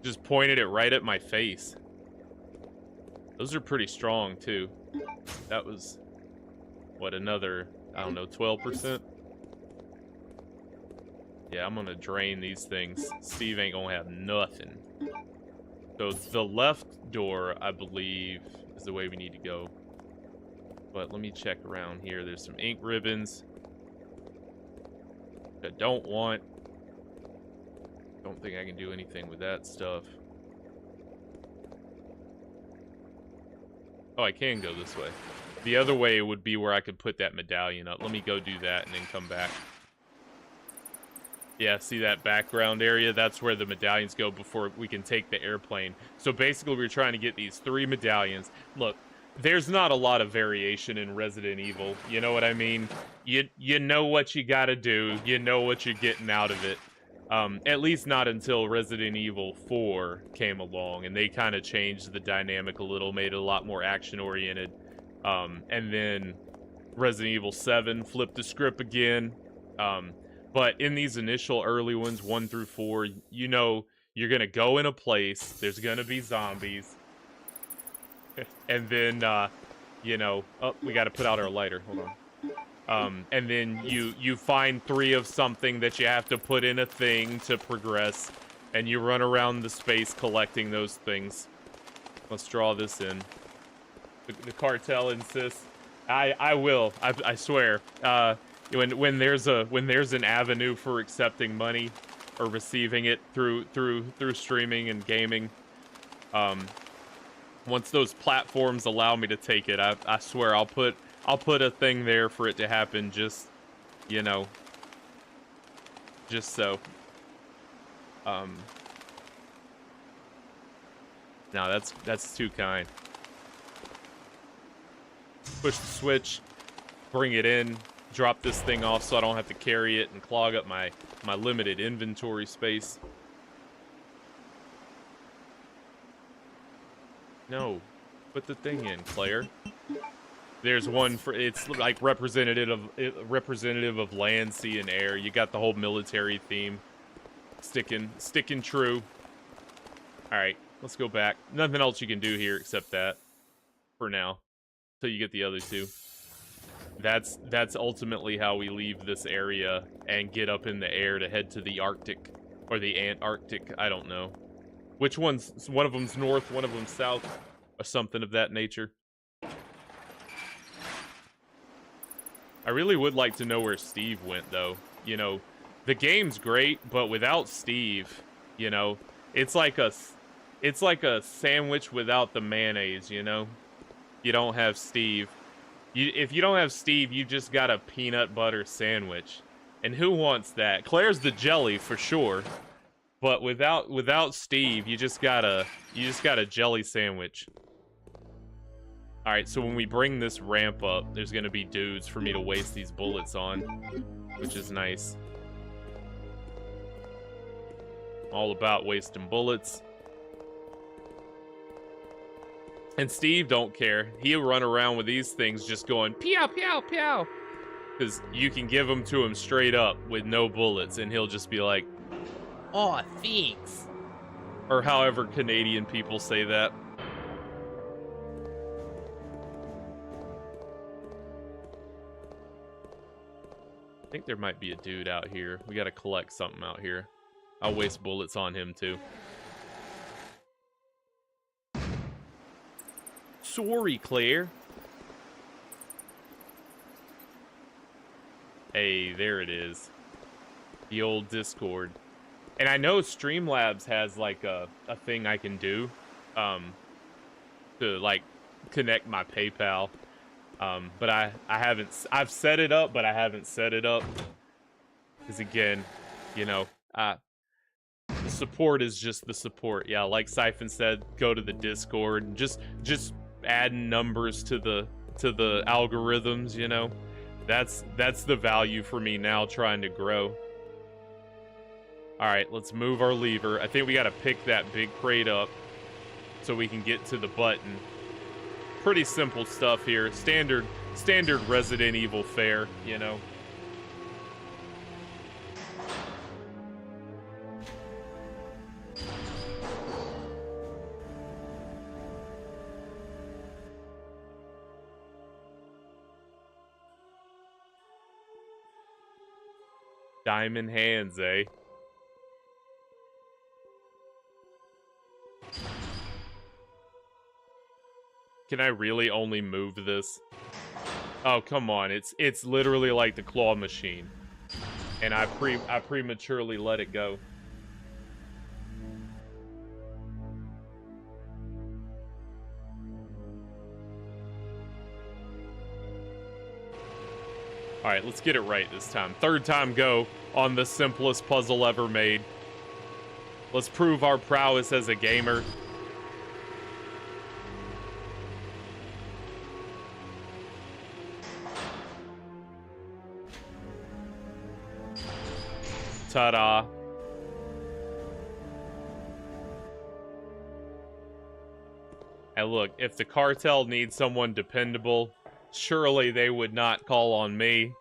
Just pointed it right at my face. Those are pretty strong, too. That was, what, another, I don't know, 12%? Yeah, I'm gonna drain these things. Steve ain't gonna have nothing. So the left door, I believe, is the way we need to go. But let me check around here. There's some ink ribbons. I don't want. Don't think I can do anything with that stuff. Oh, I can go this way. The other way would be where I could put that medallion up. Let me go do that and then come back. Yeah, see that background area? That's where the medallions go before we can take the airplane. So basically, we're trying to get these 3 medallions. Look, there's not a lot of variation in Resident Evil. You know what I mean? You know what you gotta do. You know what you're getting out of it. At least not until Resident Evil 4 came along, and they kind of changed the dynamic a little, made it a lot more action-oriented. And then Resident Evil 7 flipped the script again. But in these initial early ones, 1 through 4, you know you're gonna go in a place, there's gonna be zombies, and then, you know, oh, we gotta put out our lighter, hold on. And then you find 3 of something that you have to put in a thing to progress, and you run around the space collecting those things. Let's draw this in. The cartel insists. I will, I swear. When there's an avenue for accepting money or receiving it through streaming and gaming, once those platforms allow me to take it, I swear I'll put a thing there for it to happen. Just, you know, just so. No, that's too kind. Push the switch, bring it in. Drop this thing off so I don't have to carry it and clog up my limited inventory space. No, put the thing in, Claire. There's one for, it's like representative of land, sea, and air. You got the whole military theme sticking true. All right, let's go back. Nothing else you can do here except that for now, till you get the other 2. That's ultimately how we leave this area and get up in the air to head to the Arctic or the Antarctic. I don't know. Which one's, one of them's north, one of them's south, or something of that nature. I really would like to know where Steve went, though. You know, the game's great, but without Steve, you know, it's like a sandwich without the mayonnaise, you know? You don't have Steve. If you don't have Steve, you just got a peanut butter sandwich. And who wants that? Claire's the jelly for sure. But without Steve, you just got a jelly sandwich. Alright, so when we bring this ramp up, there's gonna be dudes for me to waste these bullets on, which is nice. All about wasting bullets. And Steve don't care. He'll run around with these things just going, pew, pew, pew. Because you can give them to him straight up with no bullets, and he'll just be like, "Aw, thanks." Or however Canadian people say that. I think there might be a dude out here. We gotta collect something out here. I'll waste bullets on him, too. Sorry, Claire. Hey, there it is. The old Discord. And I know Streamlabs has like a thing I can do to like connect my PayPal. But I've set it up, but I haven't set it up. Because again, you know, support is just the support. Yeah, like Siphon said, go to the Discord. Just adding numbers to the algorithms, you know. That's the value for me now trying to grow. All right, let's move our lever. I think we got to pick that big crate up so we can get to the button. Pretty simple stuff here. Standard Resident Evil fare, you know. Diamond hands, eh? Can I really only move this? Oh, come on. It's literally like the claw machine. And I prematurely let it go. Alright, let's get it right this time. Third time go on the simplest puzzle ever made. Let's prove our prowess as a gamer. Ta-da. And look, if the cartel needs someone dependable, surely they would not call on me.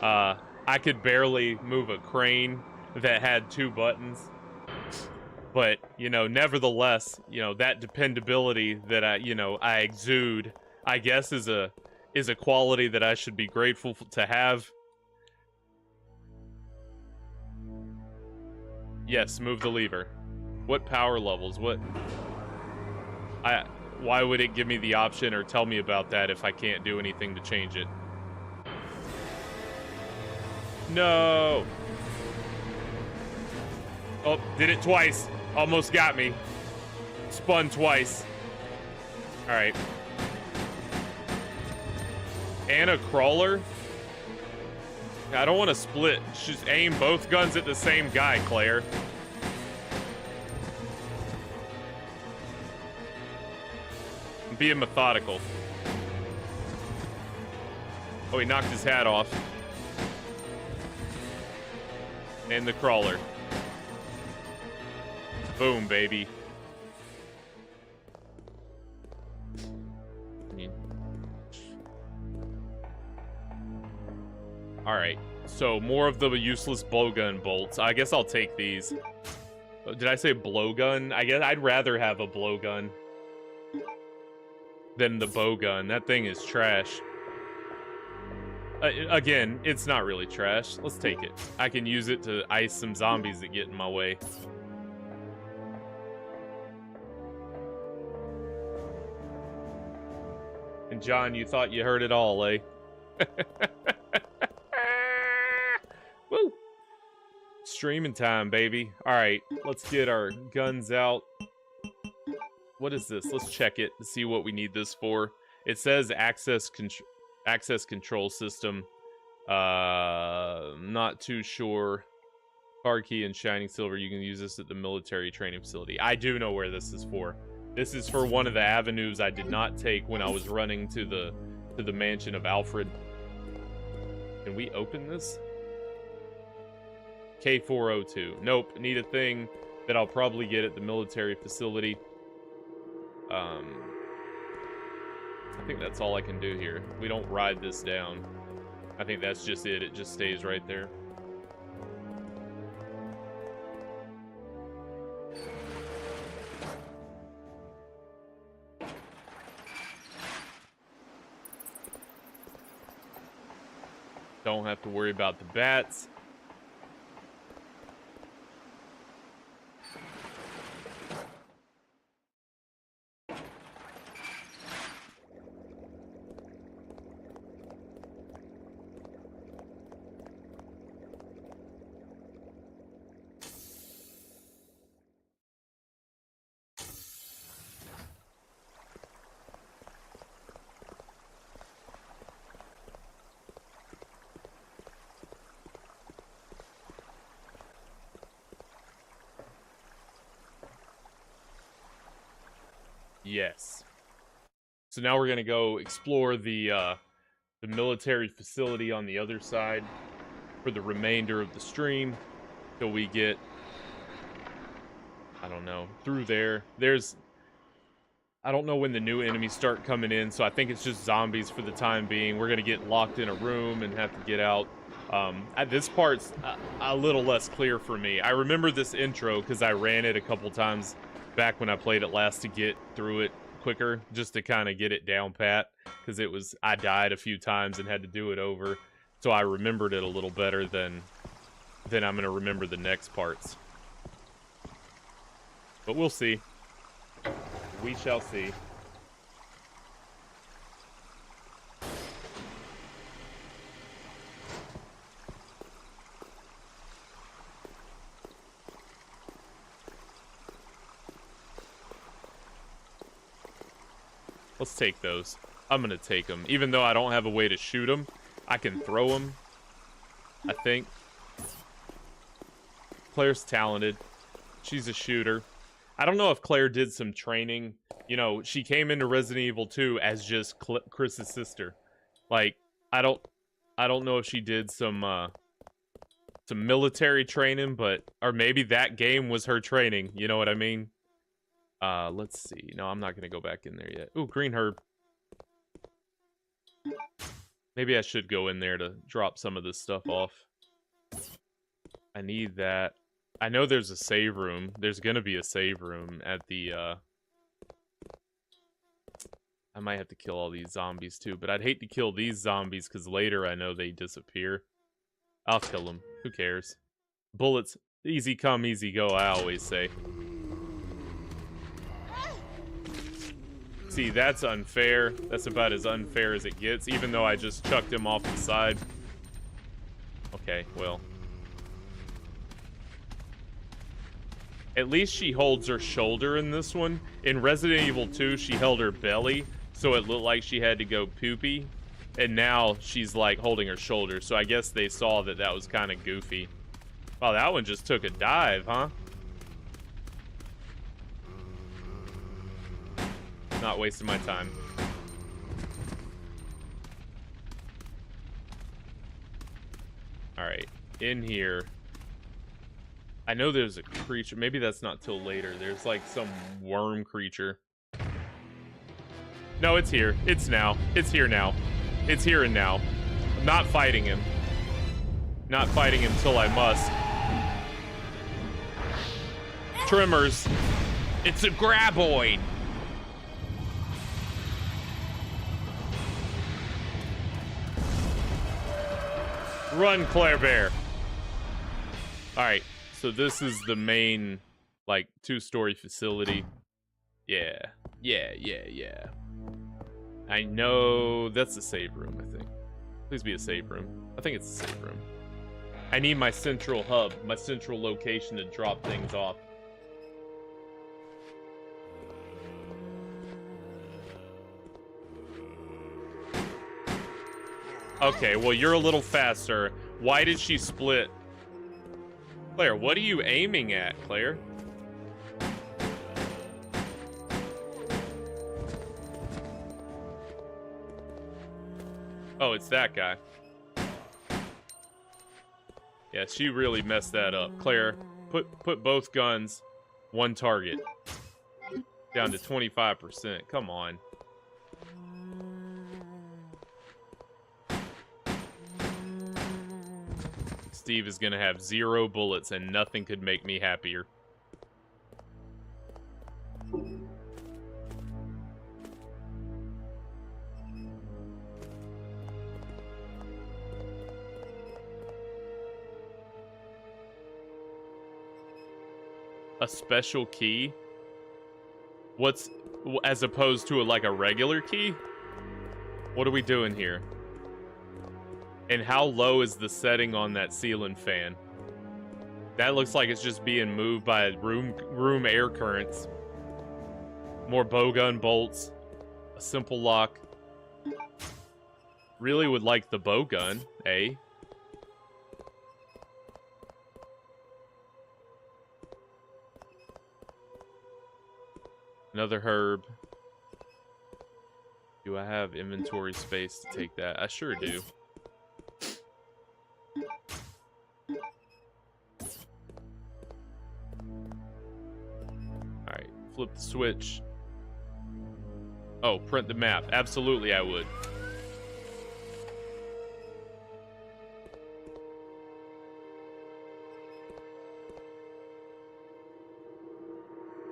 I could barely move a crane that had 2 buttons. But, you know, nevertheless, you know, that dependability that I exude, I guess is a quality that I should be grateful to have. Yes, move the lever. What power levels? Why would it give me the option or tell me about that if I can't do anything to change it? No! Oh, did it twice. Almost got me. Spun twice. Alright. And a crawler? I don't want to split. Just aim both guns at the same guy, Claire. I'm being methodical. Oh, he knocked his hat off. And the crawler. Boom, baby. Alright, so more of the useless blowgun bolts. I guess I'll take these. Did I say blowgun? I guess I'd rather have a blowgun than the bowgun. That thing is trash. Again, it's not really trash. Let's take it. I can use it to ice some zombies that get in my way. And John, you thought you heard it all, eh? Woo! Streaming time, baby. Alright, let's get our guns out. What is this? Let's check it to see what we need this for. It says access control system. Not too sure. Card key and shining silver. You can use this at the military training facility. I do know where this is for. This is for one of the avenues I did not take when I was running to the mansion of Alfred. Can we open this? K402. Nope. Need a thing that I'll probably get at the military facility. I think that's all I can do here. We don't ride this down. I think that's just it. It just stays right there. Don't have to worry about the bats. Yes. So now we're gonna go explore the military facility on the other side for the remainder of the stream, till we get, I don't know, through there. I don't know when the new enemies start coming in, so I think it's just zombies for the time being. We're gonna get locked in a room and have to get out. This part's a little less clear for me. I remember this intro because I ran it a couple times back when I played it last to get through it quicker, just to kind of get it down pat, because I died a few times and had to do it over, so I remembered it a little better than I'm gonna remember the next parts. But we'll see. We shall see. Let's take those. I'm gonna take them. Even though I don't have a way to shoot them, I can throw them, I think. Claire's talented. She's a shooter. I don't know if Claire did some training. You know, she came into Resident Evil 2 as just Chris's sister. Like, I don't know if she did some military training, or maybe that game was her training. You know what I mean? Let's see. No, I'm not gonna go back in there yet. Ooh, green herb. Maybe I should go in there to drop some of this stuff off. I need that. I know there's a save room. There's gonna be a save room at the, I might have to kill all these zombies too, but I'd hate to kill these zombies because later I know they disappear. I'll kill them. Who cares? Bullets, easy come, easy go, I always say. See, that's unfair. That's about as unfair as it gets, even though I just chucked him off the side. Okay, well. At least she holds her shoulder in this one. In Resident Evil 2, she held her belly, so it looked like she had to go poopy. And now she's, like, holding her shoulder, so I guess they saw that that was kind of goofy. Wow, that one just took a dive, huh? Not wasting my time. Alright, in here. I know there's a creature. Maybe that's not till later. There's like some worm creature. No, it's here. It's now. It's here now. It's here and now. I'm not fighting him. Not fighting him till I must. Tremors. It's a graboid. Run, Claire Bear. Alright, so this is the main, like, two-story facility. Yeah. I know that's a save room, I think. Please be a save room. I think it's a save room. I need my central hub, my central location to drop things off. Okay, well, you're a little faster. Why did she split? Claire, what are you aiming at, Claire? Oh, it's that guy. Yeah, she really messed that up. Claire, put both guns, one target. Down to 25%. Come on. Steve is gonna have 0 bullets and nothing could make me happier. A special key? What's as opposed to like a regular key? What are we doing here? And how low is the setting on that ceiling fan? That looks like it's just being moved by room air currents. More bowgun bolts. A simple lock. Really would like the bowgun, eh? Another herb. Do I have inventory space to take that? I sure do. Alright, flip the switch. Oh, print the map. Absolutely, I would.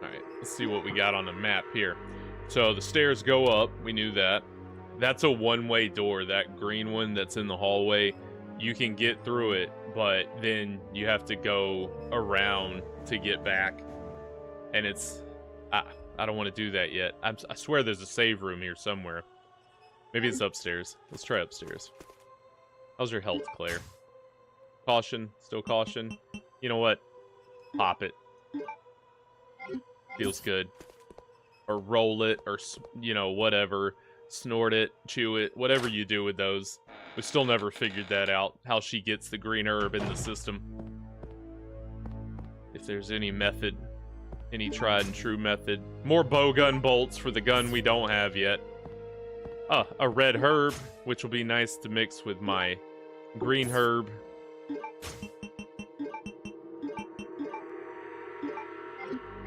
Alright, let's see what we got on the map here. So the stairs go up. We knew that. That's a one-way door. That green one that's in the hallway. You can get through it, but then you have to go around to get back. And it's... I don't want to do that yet. I swear there's a save room here somewhere. Maybe it's upstairs. Let's try upstairs. How's your health, Claire? Caution. Still caution. You know what? Pop it. Feels good. Or roll it, or, you know, whatever. Snort it, chew it, whatever you do with those. We still never figured that out, how she gets the green herb in the system. If there's any method, any tried and true method. More bowgun bolts for the gun we don't have yet. A red herb, which will be nice to mix with my green herb.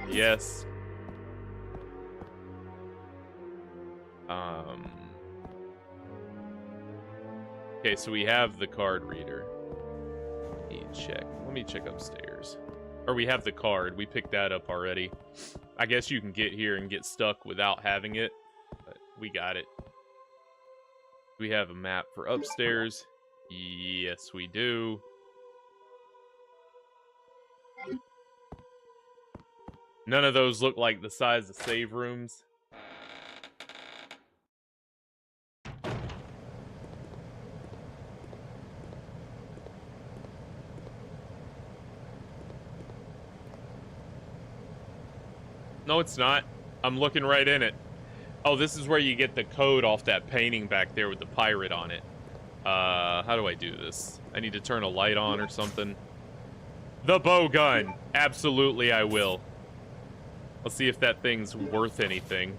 Yes. Okay, so we have the card reader. Let me check upstairs. Or we have the card. We picked that up already. I guess you can get here and get stuck without having it. But we got it. We have a map for upstairs. Yes, we do. None of those look like the size of save rooms. No, it's not. I'm looking right in it. Oh, this is where you get the code off that painting back there with the pirate on it. How do I do this? I need to turn a light on or something. The bow gun. Absolutely, I will. Let's see if that thing's worth anything.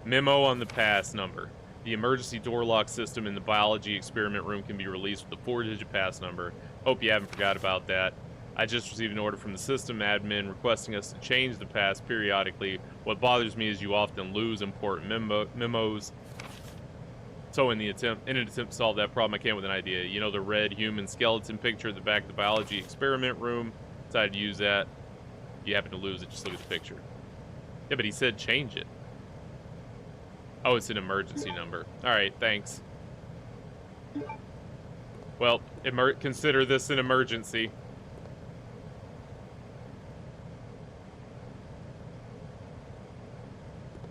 Memo on the pass number. The emergency door lock system in the biology experiment room can be released with a 4-digit pass number. Hope you haven't forgot about that. I just received an order from the system admin requesting us to change the pass periodically. What bothers me is you often lose important memos. So in an attempt to solve that problem, I came with an idea. You know the red human skeleton picture at the back of the biology experiment room? Decided to use that. If you happen to lose it, just look at the picture. Yeah, but he said change it. Oh, it's an emergency number. Alright, thanks. Well, consider this an emergency.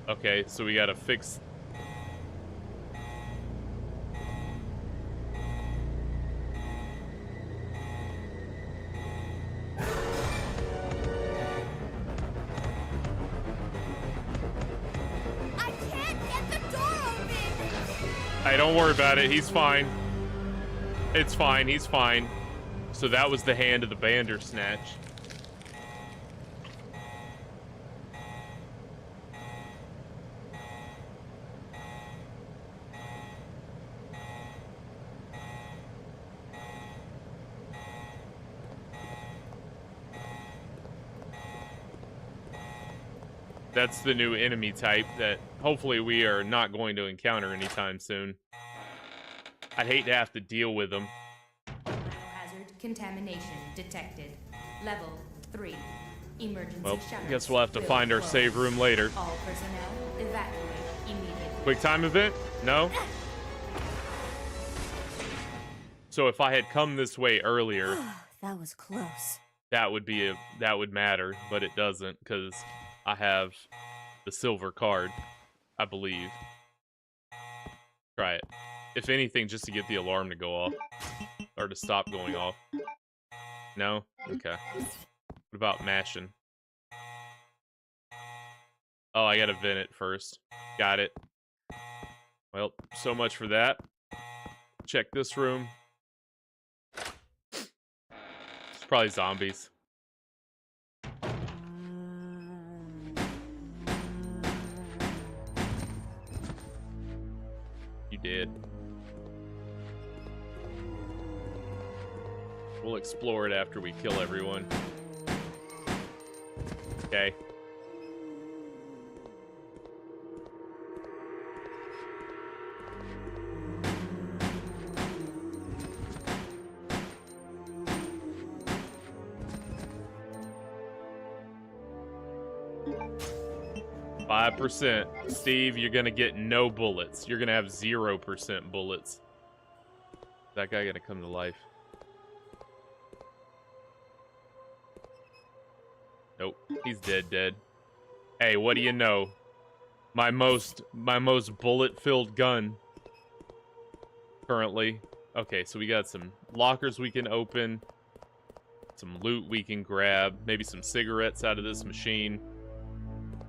Okay, so we gotta fix... I can't get the door open! Hey, don't worry about it. He's fine. It's fine. He's fine. So that was the hand of the Bandersnatch. That's the new enemy type that hopefully we are not going to encounter anytime soon. I'd hate to have to deal with them. Biohazard contamination detected. Level 3. Emergency Well, shutters I guess we'll have to will find our close. save room later. All personnel evacuate immediately. Quick time event? No? So if I had come this way earlier, That was close. that would matter, but it doesn't because I have the silver card, I believe. Try it. If anything, just to get the alarm to go off. Or to stop going off. No? Okay. What about mashing? Oh, I gotta vent it first. Got it. Well, so much for that. Check this room. It's probably zombies. dead. We'll explore it after we kill everyone. Okay. %. Steve, you're gonna get no bullets. You're gonna have 0% bullets. Is that guy gonna come to life? Nope, he's dead. Hey, what do you know? My most bullet-filled gun currently. Okay, so we got some lockers we can open, some loot we can grab, maybe some cigarettes out of this machine.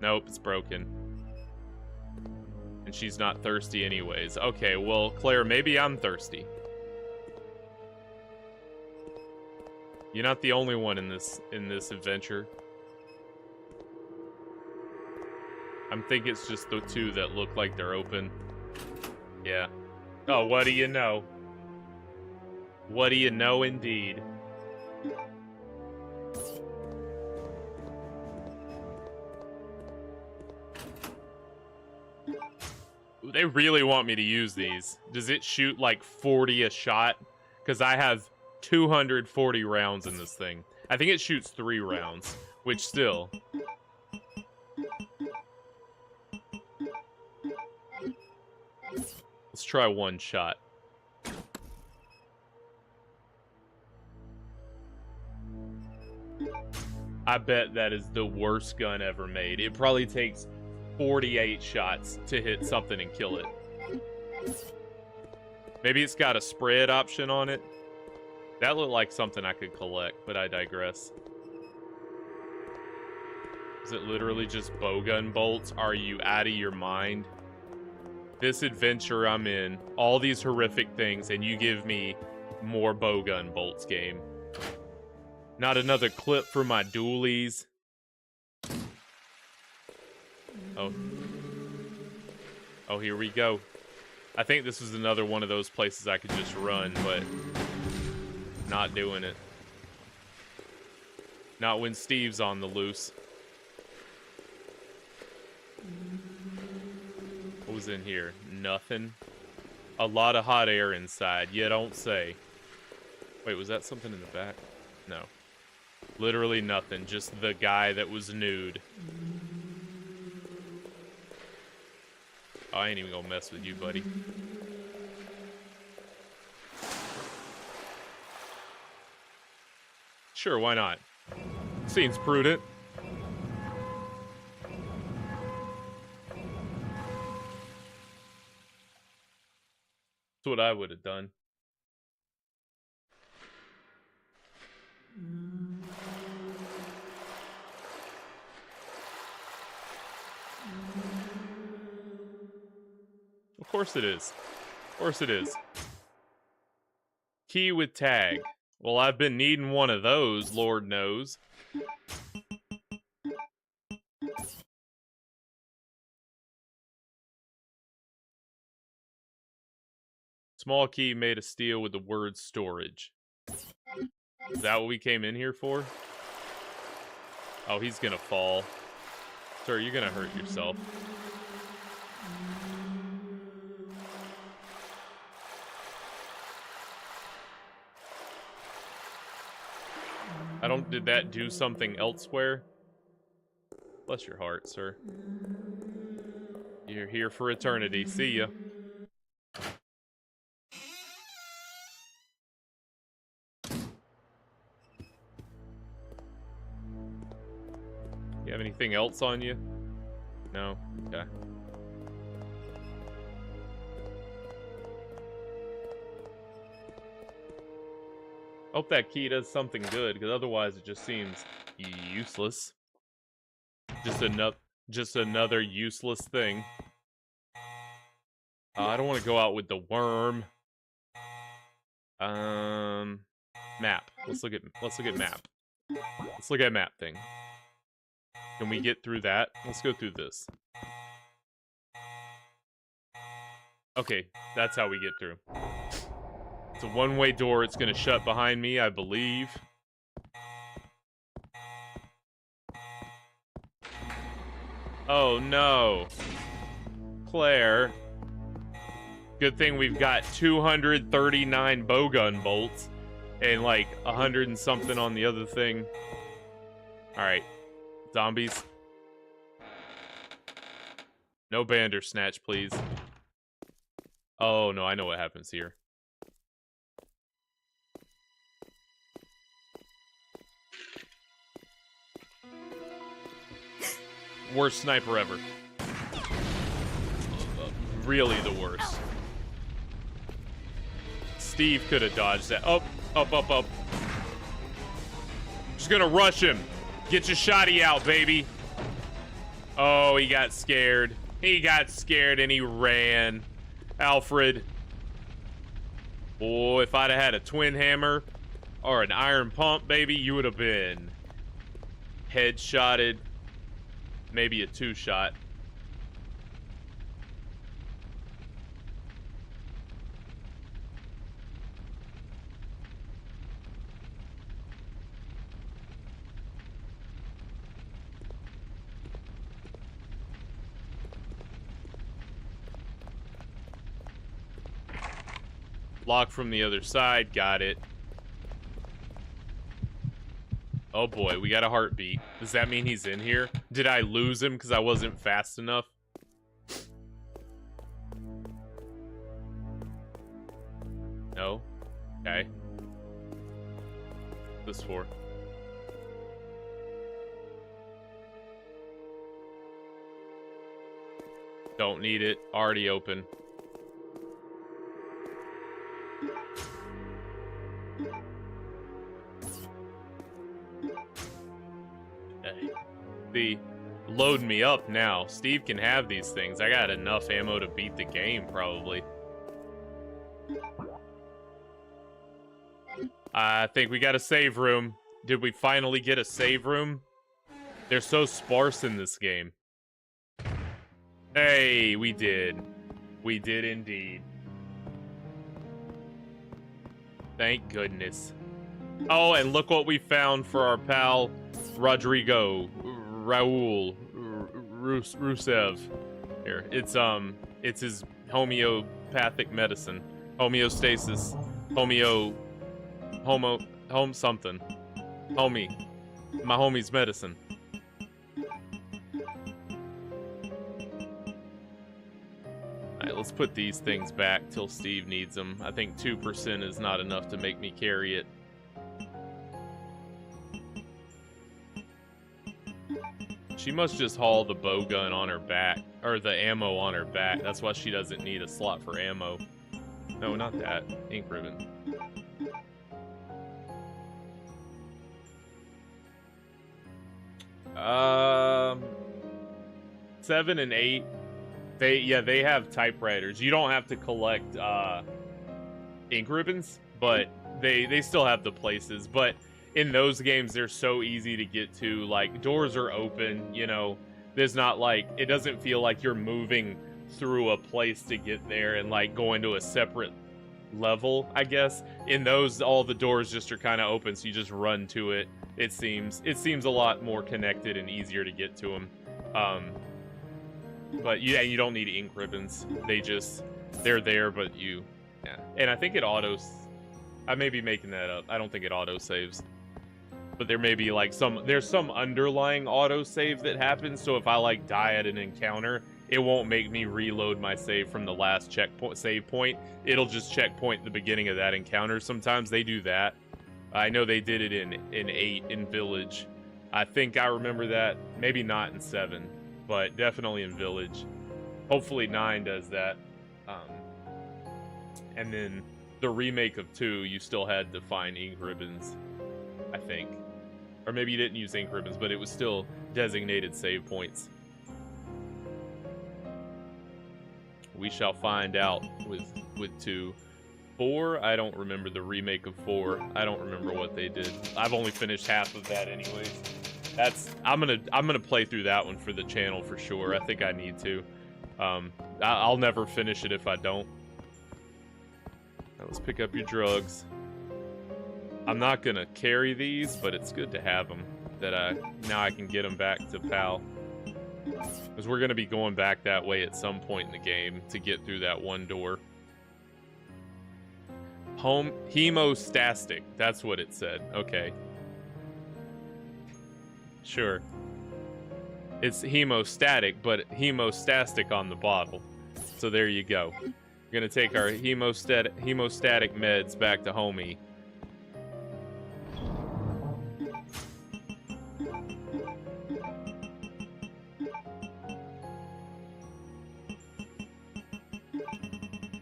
Nope, it's broken. And she's not thirsty anyways. Okay, well, Claire, maybe I'm thirsty. You're not the only one in this adventure. I think it's just the two that look like they're open. Yeah. Oh, what do you know? What do you know indeed? They really want me to use these. Does it shoot like 40 a shot? Because I have 240 rounds in this thing. I think it shoots 3 rounds, which still... Let's try 1 shot. I bet that is the worst gun ever made. It probably takes 48 shots to hit something and kill it. Maybe it's got a spread option on it. That looked like something I could collect, but I digress. Is it literally just bowgun bolts? Are you out of your mind? This adventure I'm in, all these horrific things, and you give me more bowgun bolts, game. Not another clip for my dualies. Oh, here we go. I think this is another one of those places I could just run, but not doing it. Not when Steve's on the loose. What was in here? Nothing. A lot of hot air inside. You don't say. Wait, was that something in the back? No. Literally nothing. Just the guy that was nude. Oh, I ain't even gonna mess with you, buddy. Sure, why not? Seems prudent. That's what I would have done. Of course it is. Of course it is. Key with tag. Well, I've been needing one of those, Lord knows. Small key made of steel with the word storage. Is that what we came in here for? Oh, he's gonna fall. Sir, you're gonna hurt yourself. Did that do something elsewhere? Bless your heart, sir. You're here for eternity. See ya. You have anything else on you? No? Okay. Hope that key does something good, because otherwise it just seems useless. Just another useless thing. I don't want to go out with the worm. Map. Let's look at map. Let's look at map thing. Can we get through that? Let's go through this. Okay, that's how we get through. It's a one-way door. It's gonna shut behind me, I believe. Oh no. Claire. Good thing we've got 239 bowgun bolts and like 100 and something on the other thing. Alright. Zombies. No Bandersnatch, please. Oh no, I know what happens here. Worst sniper ever. Really the worst. Steve could have dodged that. Up, up, up, up. Just gonna rush him. Get your shotty out, baby. Oh, he got scared. He got scared and he ran. Alfred. Oh, if I'd have had a twin hammer or an iron pump, baby, you would have been headshotted. Maybe a 2-shot. Lock from the other side. Got it. Oh boy, we got a heartbeat. Does that mean he's in here? Did I lose him because I wasn't fast enough? No? Okay. What's this for? Don't need it. Already open. Load me up now. Steve can have these things. I got enough ammo to beat the game, probably. I think we got a save room. Did we finally get a save room? They're so sparse in this game. Hey, we did. We did indeed. Thank goodness. Oh, and look what we found for our pal Rodrigo. Raul Rusev. Here, it's his homeopathic medicine, homeostasis, home something, homie, my homie's medicine. All right, let's put these things back till Steve needs them. I think 2% is not enough to make me carry it. She must just haul the bow gun on her back, or the ammo on her back. That's why she doesn't need a slot for ammo. No, not that. Ink ribbon. Um, 7 and 8. They have typewriters. You don't have to collect ink ribbons, but they still have the places. But in those games, they're so easy to get to. Like, doors are open, you know. There's not, like, it doesn't feel like you're moving through a place to get there and, like, going to a separate level, I guess. In those, all the doors just are kind of open, so you just run to it. It seems a lot more connected and easier to get to them. But yeah, you don't need ink ribbons. They're there, but yeah. And I think it I may be making that up. I don't think it auto saves. But there may be like there's some underlying auto save that happens, so if I like die at an encounter, it won't make me reload my save from the last save point. It'll just checkpoint the beginning of that encounter. Sometimes they do that. I know they did it in 8 in Village. I think I remember that. Maybe not in 7, but definitely in Village. Hopefully 9 does that. And then the remake of 2, you still had to find ink ribbons, I think. Or maybe you didn't use ink ribbons, but it was still designated save points. We shall find out with 2. 4, I don't remember the remake of 4. I don't remember what they did. I've only finished half of that anyways. I'm gonna play through that one for the channel for sure. I think I need to. I'll never finish it if I don't. Now let's pick up your drugs. I'm not gonna carry these, but it's good to have them. Now I can get them back to Pal. Because we're gonna be going back that way at some point in the game to get through that one door. Hemostatic. That's what it said. Okay. Sure. It's hemostatic, but hemostatic on the bottle. So there you go. We're gonna take our hemostatic meds back to homie.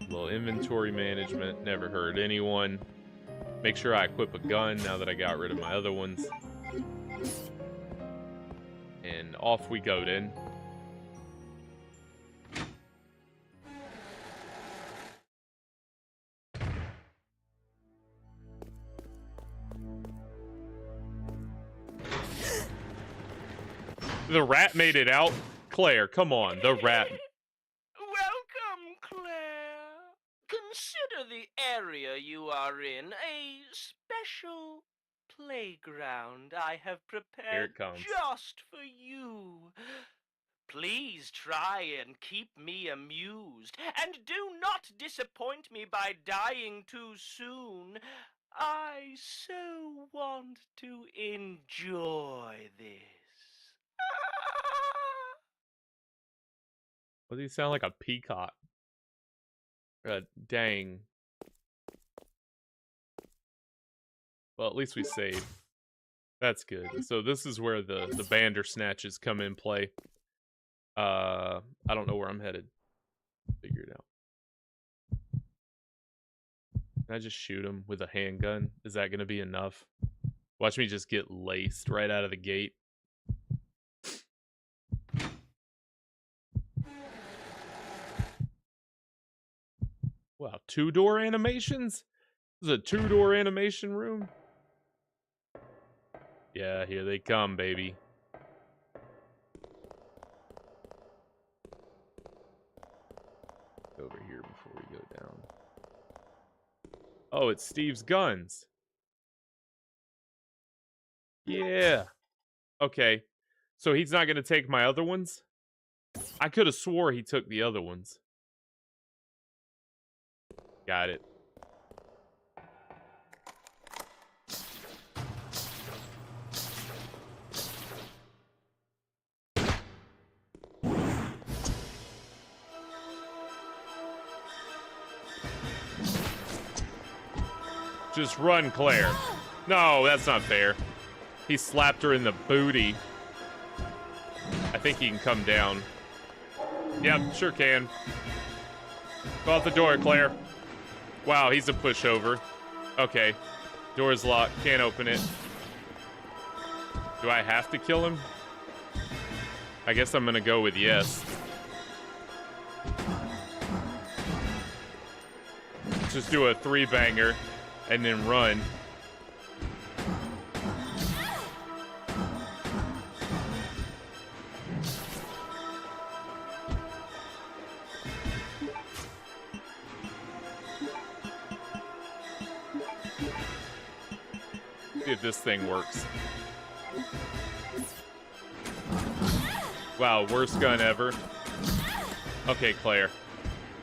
Little inventory management, never hurt anyone. Make sure I equip a gun now that I got rid of my other ones. And off we go then. The rat made it out? Claire, come on, the rat. Welcome, Claire. Consider the area you are in a special playground I have prepared Here it comes. just for you. Please try and keep me amused, and do not disappoint me by dying too soon. I so want to enjoy this. Does he sound like a peacock? Dang. Well, at least we saved. That's good. So this is where the Bandersnatches come in play. I don't know where I'm headed. Figure it out. Can I just shoot him with a handgun? Is that gonna be enough? Watch me just get laced right out of the gate. Wow, 2-door animations? This is a 2-door animation room? Yeah, here they come, baby. Over here before we go down. Oh, it's Steve's guns. Yeah. Okay. So he's not going to take my other ones? I could have swore he took the other ones. Got it. Just run, Claire. No, that's not fair. He slapped her in the booty. I think he can come down. Yep, sure can. Go out the door, Claire. Wow, he's a pushover. Okay. Door's locked. Can't open it. Do I have to kill him? I guess I'm gonna go with yes. Just do a 3-banger and then run. See if this thing works. Wow, worst gun ever. Okay, Claire.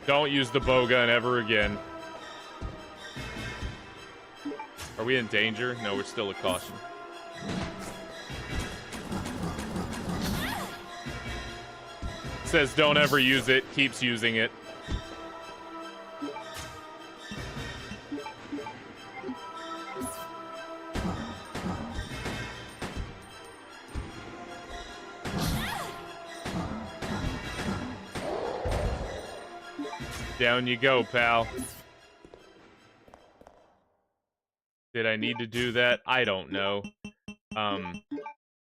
Don't use the bow gun ever again. Are we in danger? No, we're still a caution. Says don't ever use it, keeps using it. Down you go, pal. Did I need to do that? I don't know.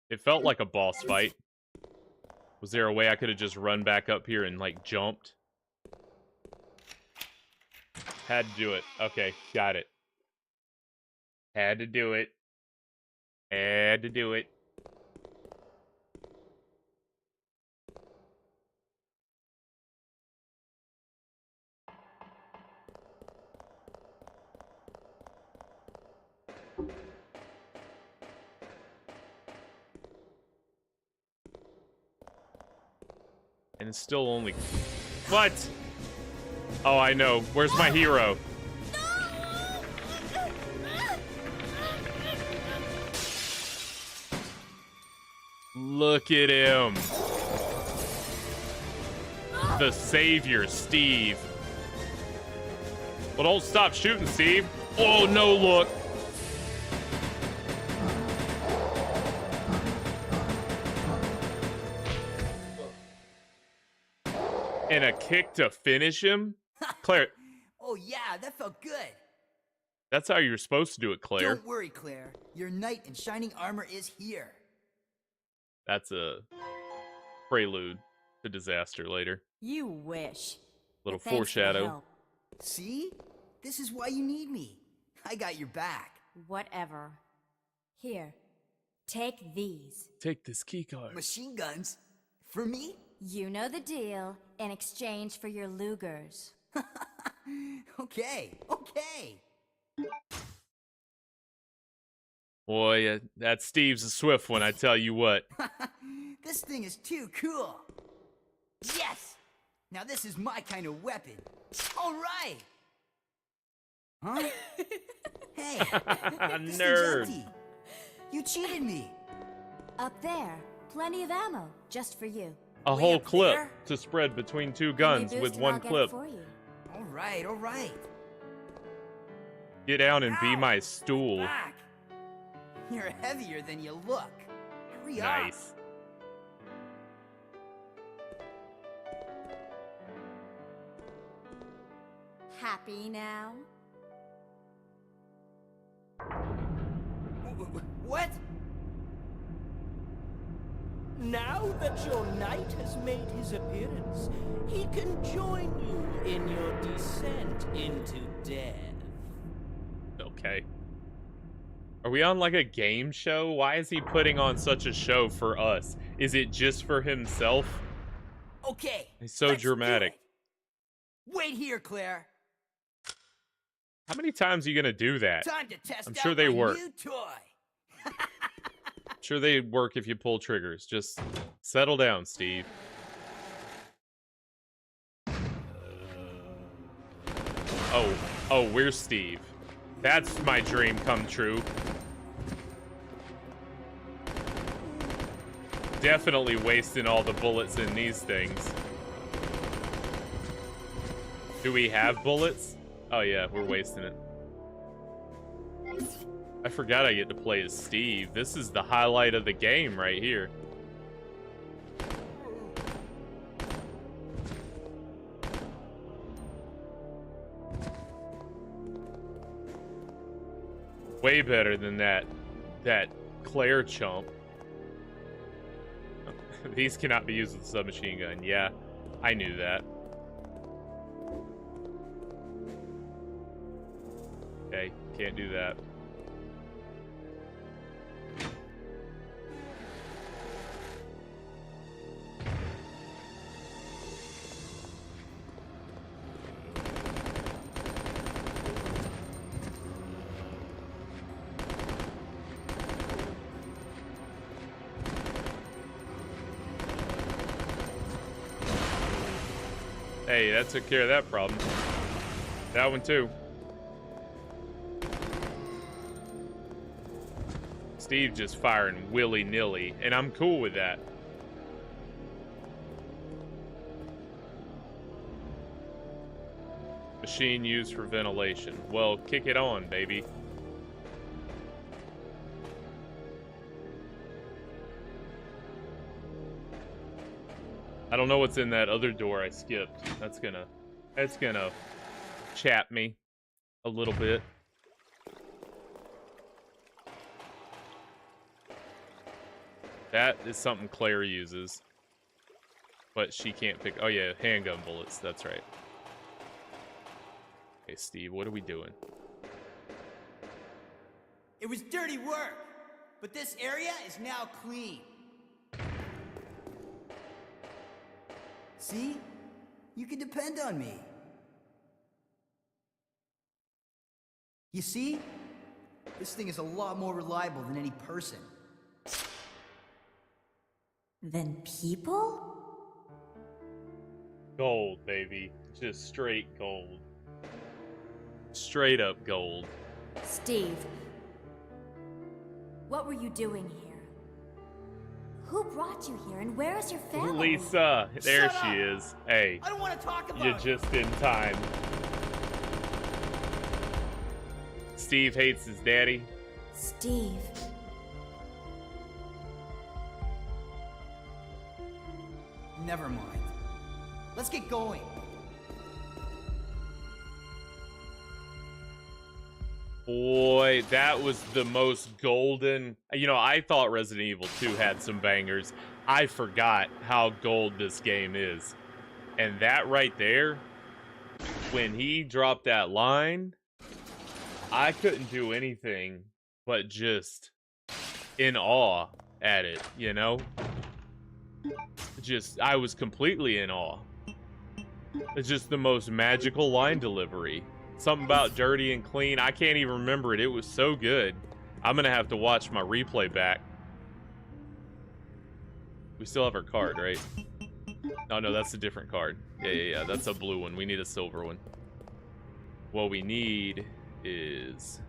It felt like a boss fight. Was there a way I could have just run back up here and, like, jumped? Had to do it. Okay, got it. Had to do it. Had to do it. And it's still only... What? Oh, I know. Where's my hero? Look at him. The savior, Steve. Well, don't stop shooting, Steve. Oh, no, look. And a kick to finish him? Claire. Oh, yeah, that felt good. That's how you're supposed to do it, Claire. Don't worry, Claire. Your knight in shining armor is here. That's a prelude to disaster later. You wish. Little But thanks for the foreshadow. help. See? This is why you need me. I got your back. Whatever. Here, take these. Take this keycard. Machine guns? For me? You know the deal, in exchange for your Lugers. Okay. Boy, that Steve's a swift one, I tell you what. This thing is too cool. Yes! Now this is my kind of weapon. All right! Huh? Hey! This thing's Nerd. empty. You cheated me. Up there, plenty of ammo, just for you. A Way whole up clip there? to spread between two Give me a guns boost with and one I'll get it clip. for you. All right. Get down and be Ow! my stool. Back. You're heavier than you look. Hurry up. Nice. Happy now? What? Now that your knight has made his appearance, he can join you in your descent into death. Okay. Are we on like a game show? Why is he putting on such a show for us? Is it just for himself? Okay. He's so let's do dramatic. it. Wait here, Claire. How many times are you gonna do that? Time to test I'm out sure they my work. new toy. Sure they work if you pull triggers. Just settle down, Steve. Oh, where's Steve? That's my dream come true. Definitely wasting all the bullets in these things. Do we have bullets? Oh yeah, we're wasting it. I forgot I get to play as Steve. This is the highlight of the game right here. Way better than that Claire chump. These cannot be used with a submachine gun. Yeah, I knew that. Okay, can't do that. Hey, that took care of that problem. That one too. Steve just firing willy-nilly, and I'm cool with that. Machine used for ventilation. Well, kick it on, baby. I don't know what's in that other door I skipped. That's gonna chap me a little bit. That is something Claire uses. But she can't pick... Oh yeah, handgun bullets. That's right. Okay, Steve, what are we doing? It was dirty work, but this area is now clean. See? You can depend on me. You see? This thing is a lot more reliable than any person. Than people? Gold, baby. Just straight gold. Straight up gold. Steve, what were you doing here? Who brought you here, and where is your family? Lisa, there Shut she up. is. Hey, I don't want to talk about you're it. just in time. Steve hates his daddy. Steve. Never mind. Let's get going. Boy, that was the most golden. You know, I thought Resident Evil 2 had some bangers. I forgot how gold this game is. And that right there, when he dropped that line, I couldn't do anything but just in awe at it, you know? I was completely in awe. It's just the most magical line delivery. Something about dirty and clean. I can't even remember it. It was so good. I'm gonna have to watch my replay back. We still have our card, right? Oh no, that's a different card. Yeah. That's a blue one. We need a silver one. What we need is...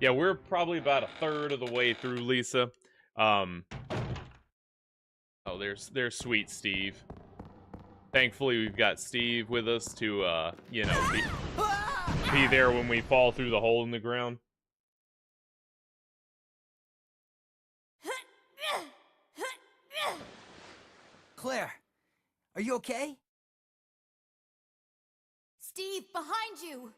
Yeah, we're probably about a third of the way through, Lisa. Oh, there's sweet Steve. Thankfully, we've got Steve with us to, you know, be there when we fall through the hole in the ground. Claire, are you okay? Steve, behind you!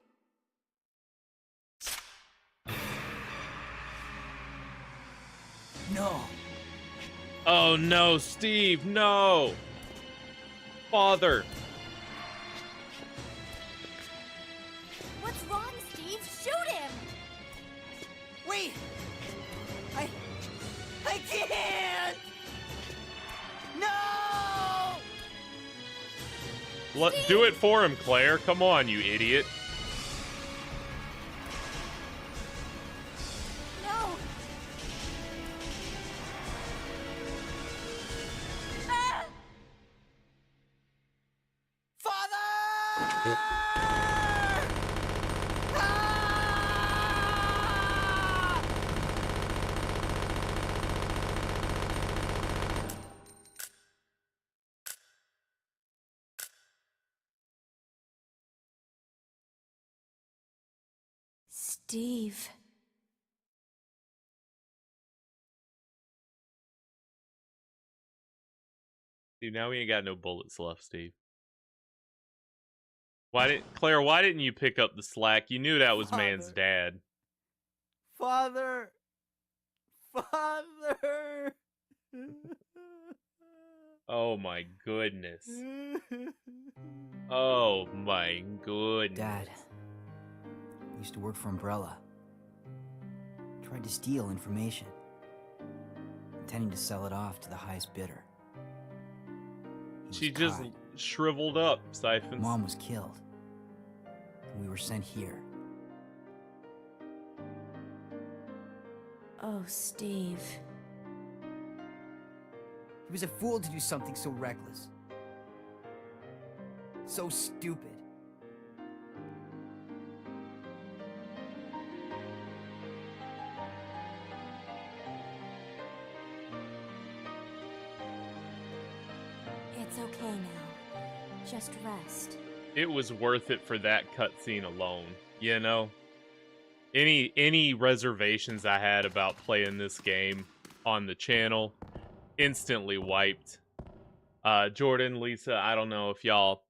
No. Oh no, Steve, no! Father! What's wrong, Steve? Shoot him! Wait! I can't! No! Do it for him, Claire. Come on, you idiot. No! Ah! Father! Steve. Dude, now we ain't got no bullets left, Steve. Claire, why didn't you pick up the slack? You knew that was man's dad. Father! Father! Oh my goodness. Oh my goodness. Dad used to work for Umbrella. Tried to steal information, intending to sell it off to the highest bidder. She just shriveled up, Siphons. Mom was killed, and we were sent here. Oh, Steve. He was a fool to do something so reckless. So stupid. It's okay now. Just rest. It was worth it for that cutscene alone, you know? Any reservations I had about playing this game on the channel, instantly wiped. Jordan, Lisa, I don't know if y'all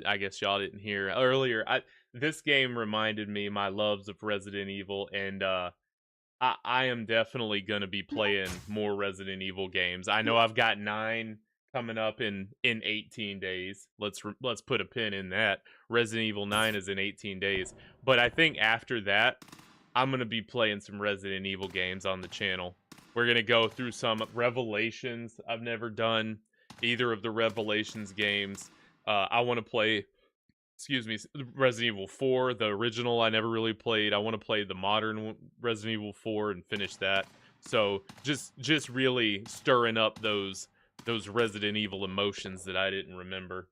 I guess y'all didn't hear earlier. This game reminded me my loves of Resident Evil, and I am definitely gonna be playing more Resident Evil games. I know I've got 9 coming up in 18 days. Let's put a pin in that. Resident Evil 9 is in 18 days. But I think after that, I'm going to be playing some Resident Evil games on the channel. We're going to go through some Revelations. I've never done either of the Revelations games. I want to play, Resident Evil 4, the original I never really played. I want to play the modern Resident Evil 4 and finish that. So just really stirring up those Resident Evil emotions that I didn't remember.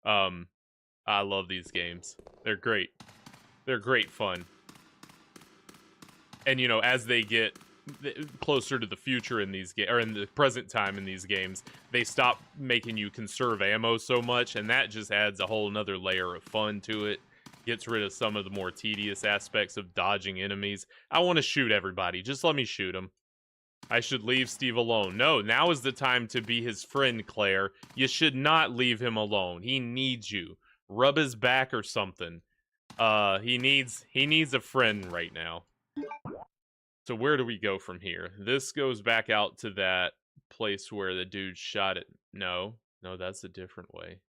I love these games. They're great. They're great fun. And, you know, as they get closer to the future in these games, or in the present time in these games, they stop making you conserve ammo so much, and that just adds a whole nother layer of fun to it. Gets rid of some of the more tedious aspects of dodging enemies. I want to shoot everybody. Just let me shoot them. I should leave Steve alone. No, now is the time to be his friend, Claire. You should not leave him alone. He needs you. Rub his back or something. He needs a friend right now. So where do we go from here? This goes back out to that place where the dude shot it. No, that's a different way.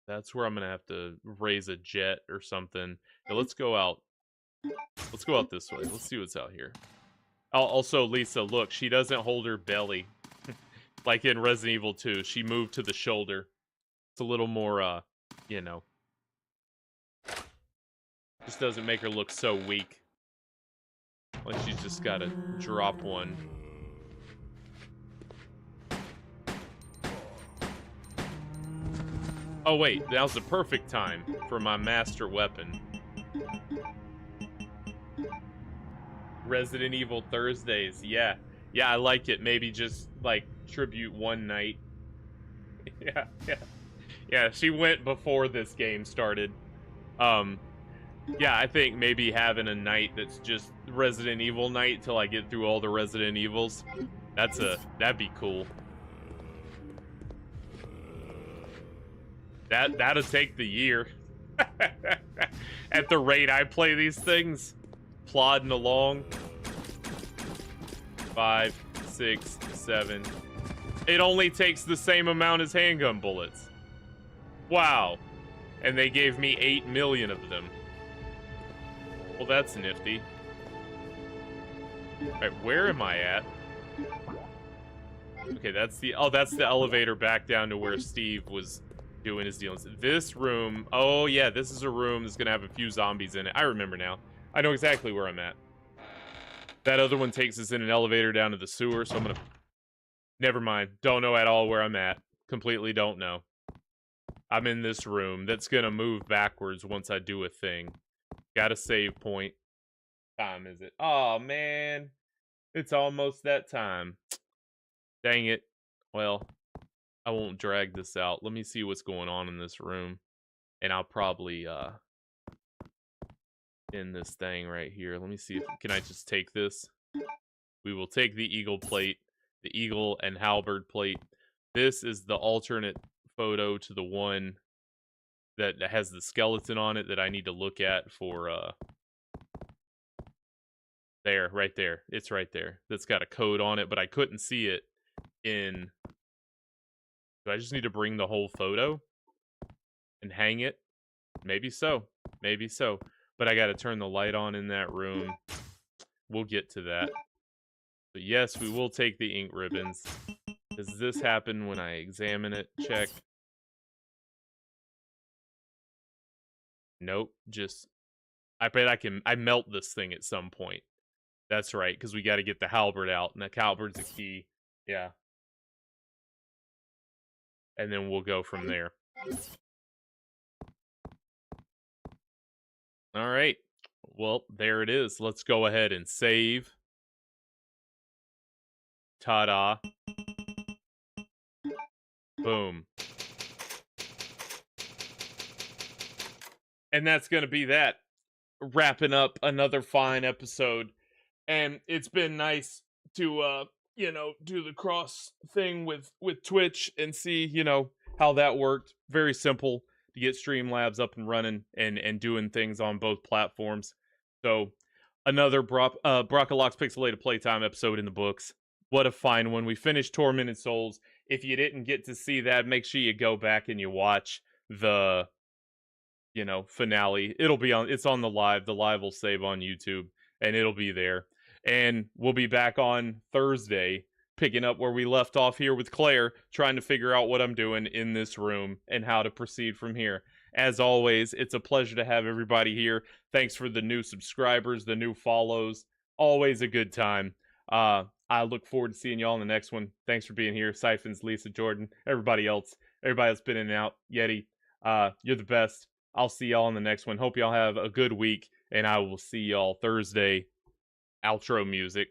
That's where I'm gonna have to raise a jet or something. Now, let's go out. Let's go out this way. Let's see what's out here. Also, Lisa, look, she doesn't hold her belly. Like in Resident Evil 2, she moved to the shoulder. It's a little more, you know. Just doesn't make her look so weak. Like she's just gotta drop one. Oh wait, now's the perfect time for my master weapon. Resident Evil Thursdays, yeah. Yeah, I like it. Maybe just, like, tribute one night. Yeah, she went before this game started. Yeah, I think maybe having a night that's just Resident Evil night till I get through all the Resident Evils. That'd be cool. That'll take the year. At the rate I play these things, plodding along. 5, 6, 7. It only takes the same amount as handgun bullets. Wow. And they gave me 8 million of them. Well, that's nifty. Alright, where am I at? Okay, that's the elevator back down to where Steve was doing his dealings. This room, oh yeah, this is a room that's gonna have a few zombies in it. I remember now. I know exactly where I'm at. That other one takes us in an elevator down to the sewer, so I'm gonna... Never mind. Don't know at all where I'm at. Completely don't know. I'm in this room that's gonna move backwards once I do a thing. Got a save point. Time is it? Oh man. It's almost that time. Dang it. Well, I won't drag this out. Let me see what's going on in this room. And I'll probably end this thing right here. Let me see if can I just take this? We will take the eagle plate, the eagle and halberd plate. This is the alternate photo to the one that has the skeleton on it that I need to look at for there, right there. It's right there. That's got a code on it, but I couldn't see it in... Do I just need to bring the whole photo and hang it? Maybe so. Maybe so. But I got to turn the light on in that room. We'll get to that. But yes, we will take the ink ribbons. Does this happen when I examine it? Check. Nope. Just... I bet I melt this thing at some point. That's right, because we got to get the halberd out. And the halberd's a key. Yeah. And then we'll go from there. All right. Well, there it is. Let's go ahead and save. Ta-da. Boom. And that's going to be that. Wrapping up another fine episode. And it's been nice to, you know, do the cross thing with Twitch and see, you know, how that worked. Very simple to get Streamlabs up and running and doing things on both platforms. So, another Brockalock Pixelated Playtime episode in the books. What a fine one. We finished Tormented Souls. If you didn't get to see that, make sure you go back and you watch the, you know, finale. It'll be on, it's on the live. The live will save on YouTube and it'll be there. And we'll be back on Thursday, picking up where we left off here with Claire, trying to figure out what I'm doing in this room and how to proceed from here. As always, it's a pleasure to have everybody here. Thanks for the new subscribers, the new follows. Always a good time. I I look forward to seeing y'all in the next one. Thanks for being here. Siphons, Lisa, Jordan, everybody else. Everybody that's been in and out. Yeti, you're the best. I'll see y'all in the next one. Hope y'all have a good week, and I will see y'all Thursday. Outro music.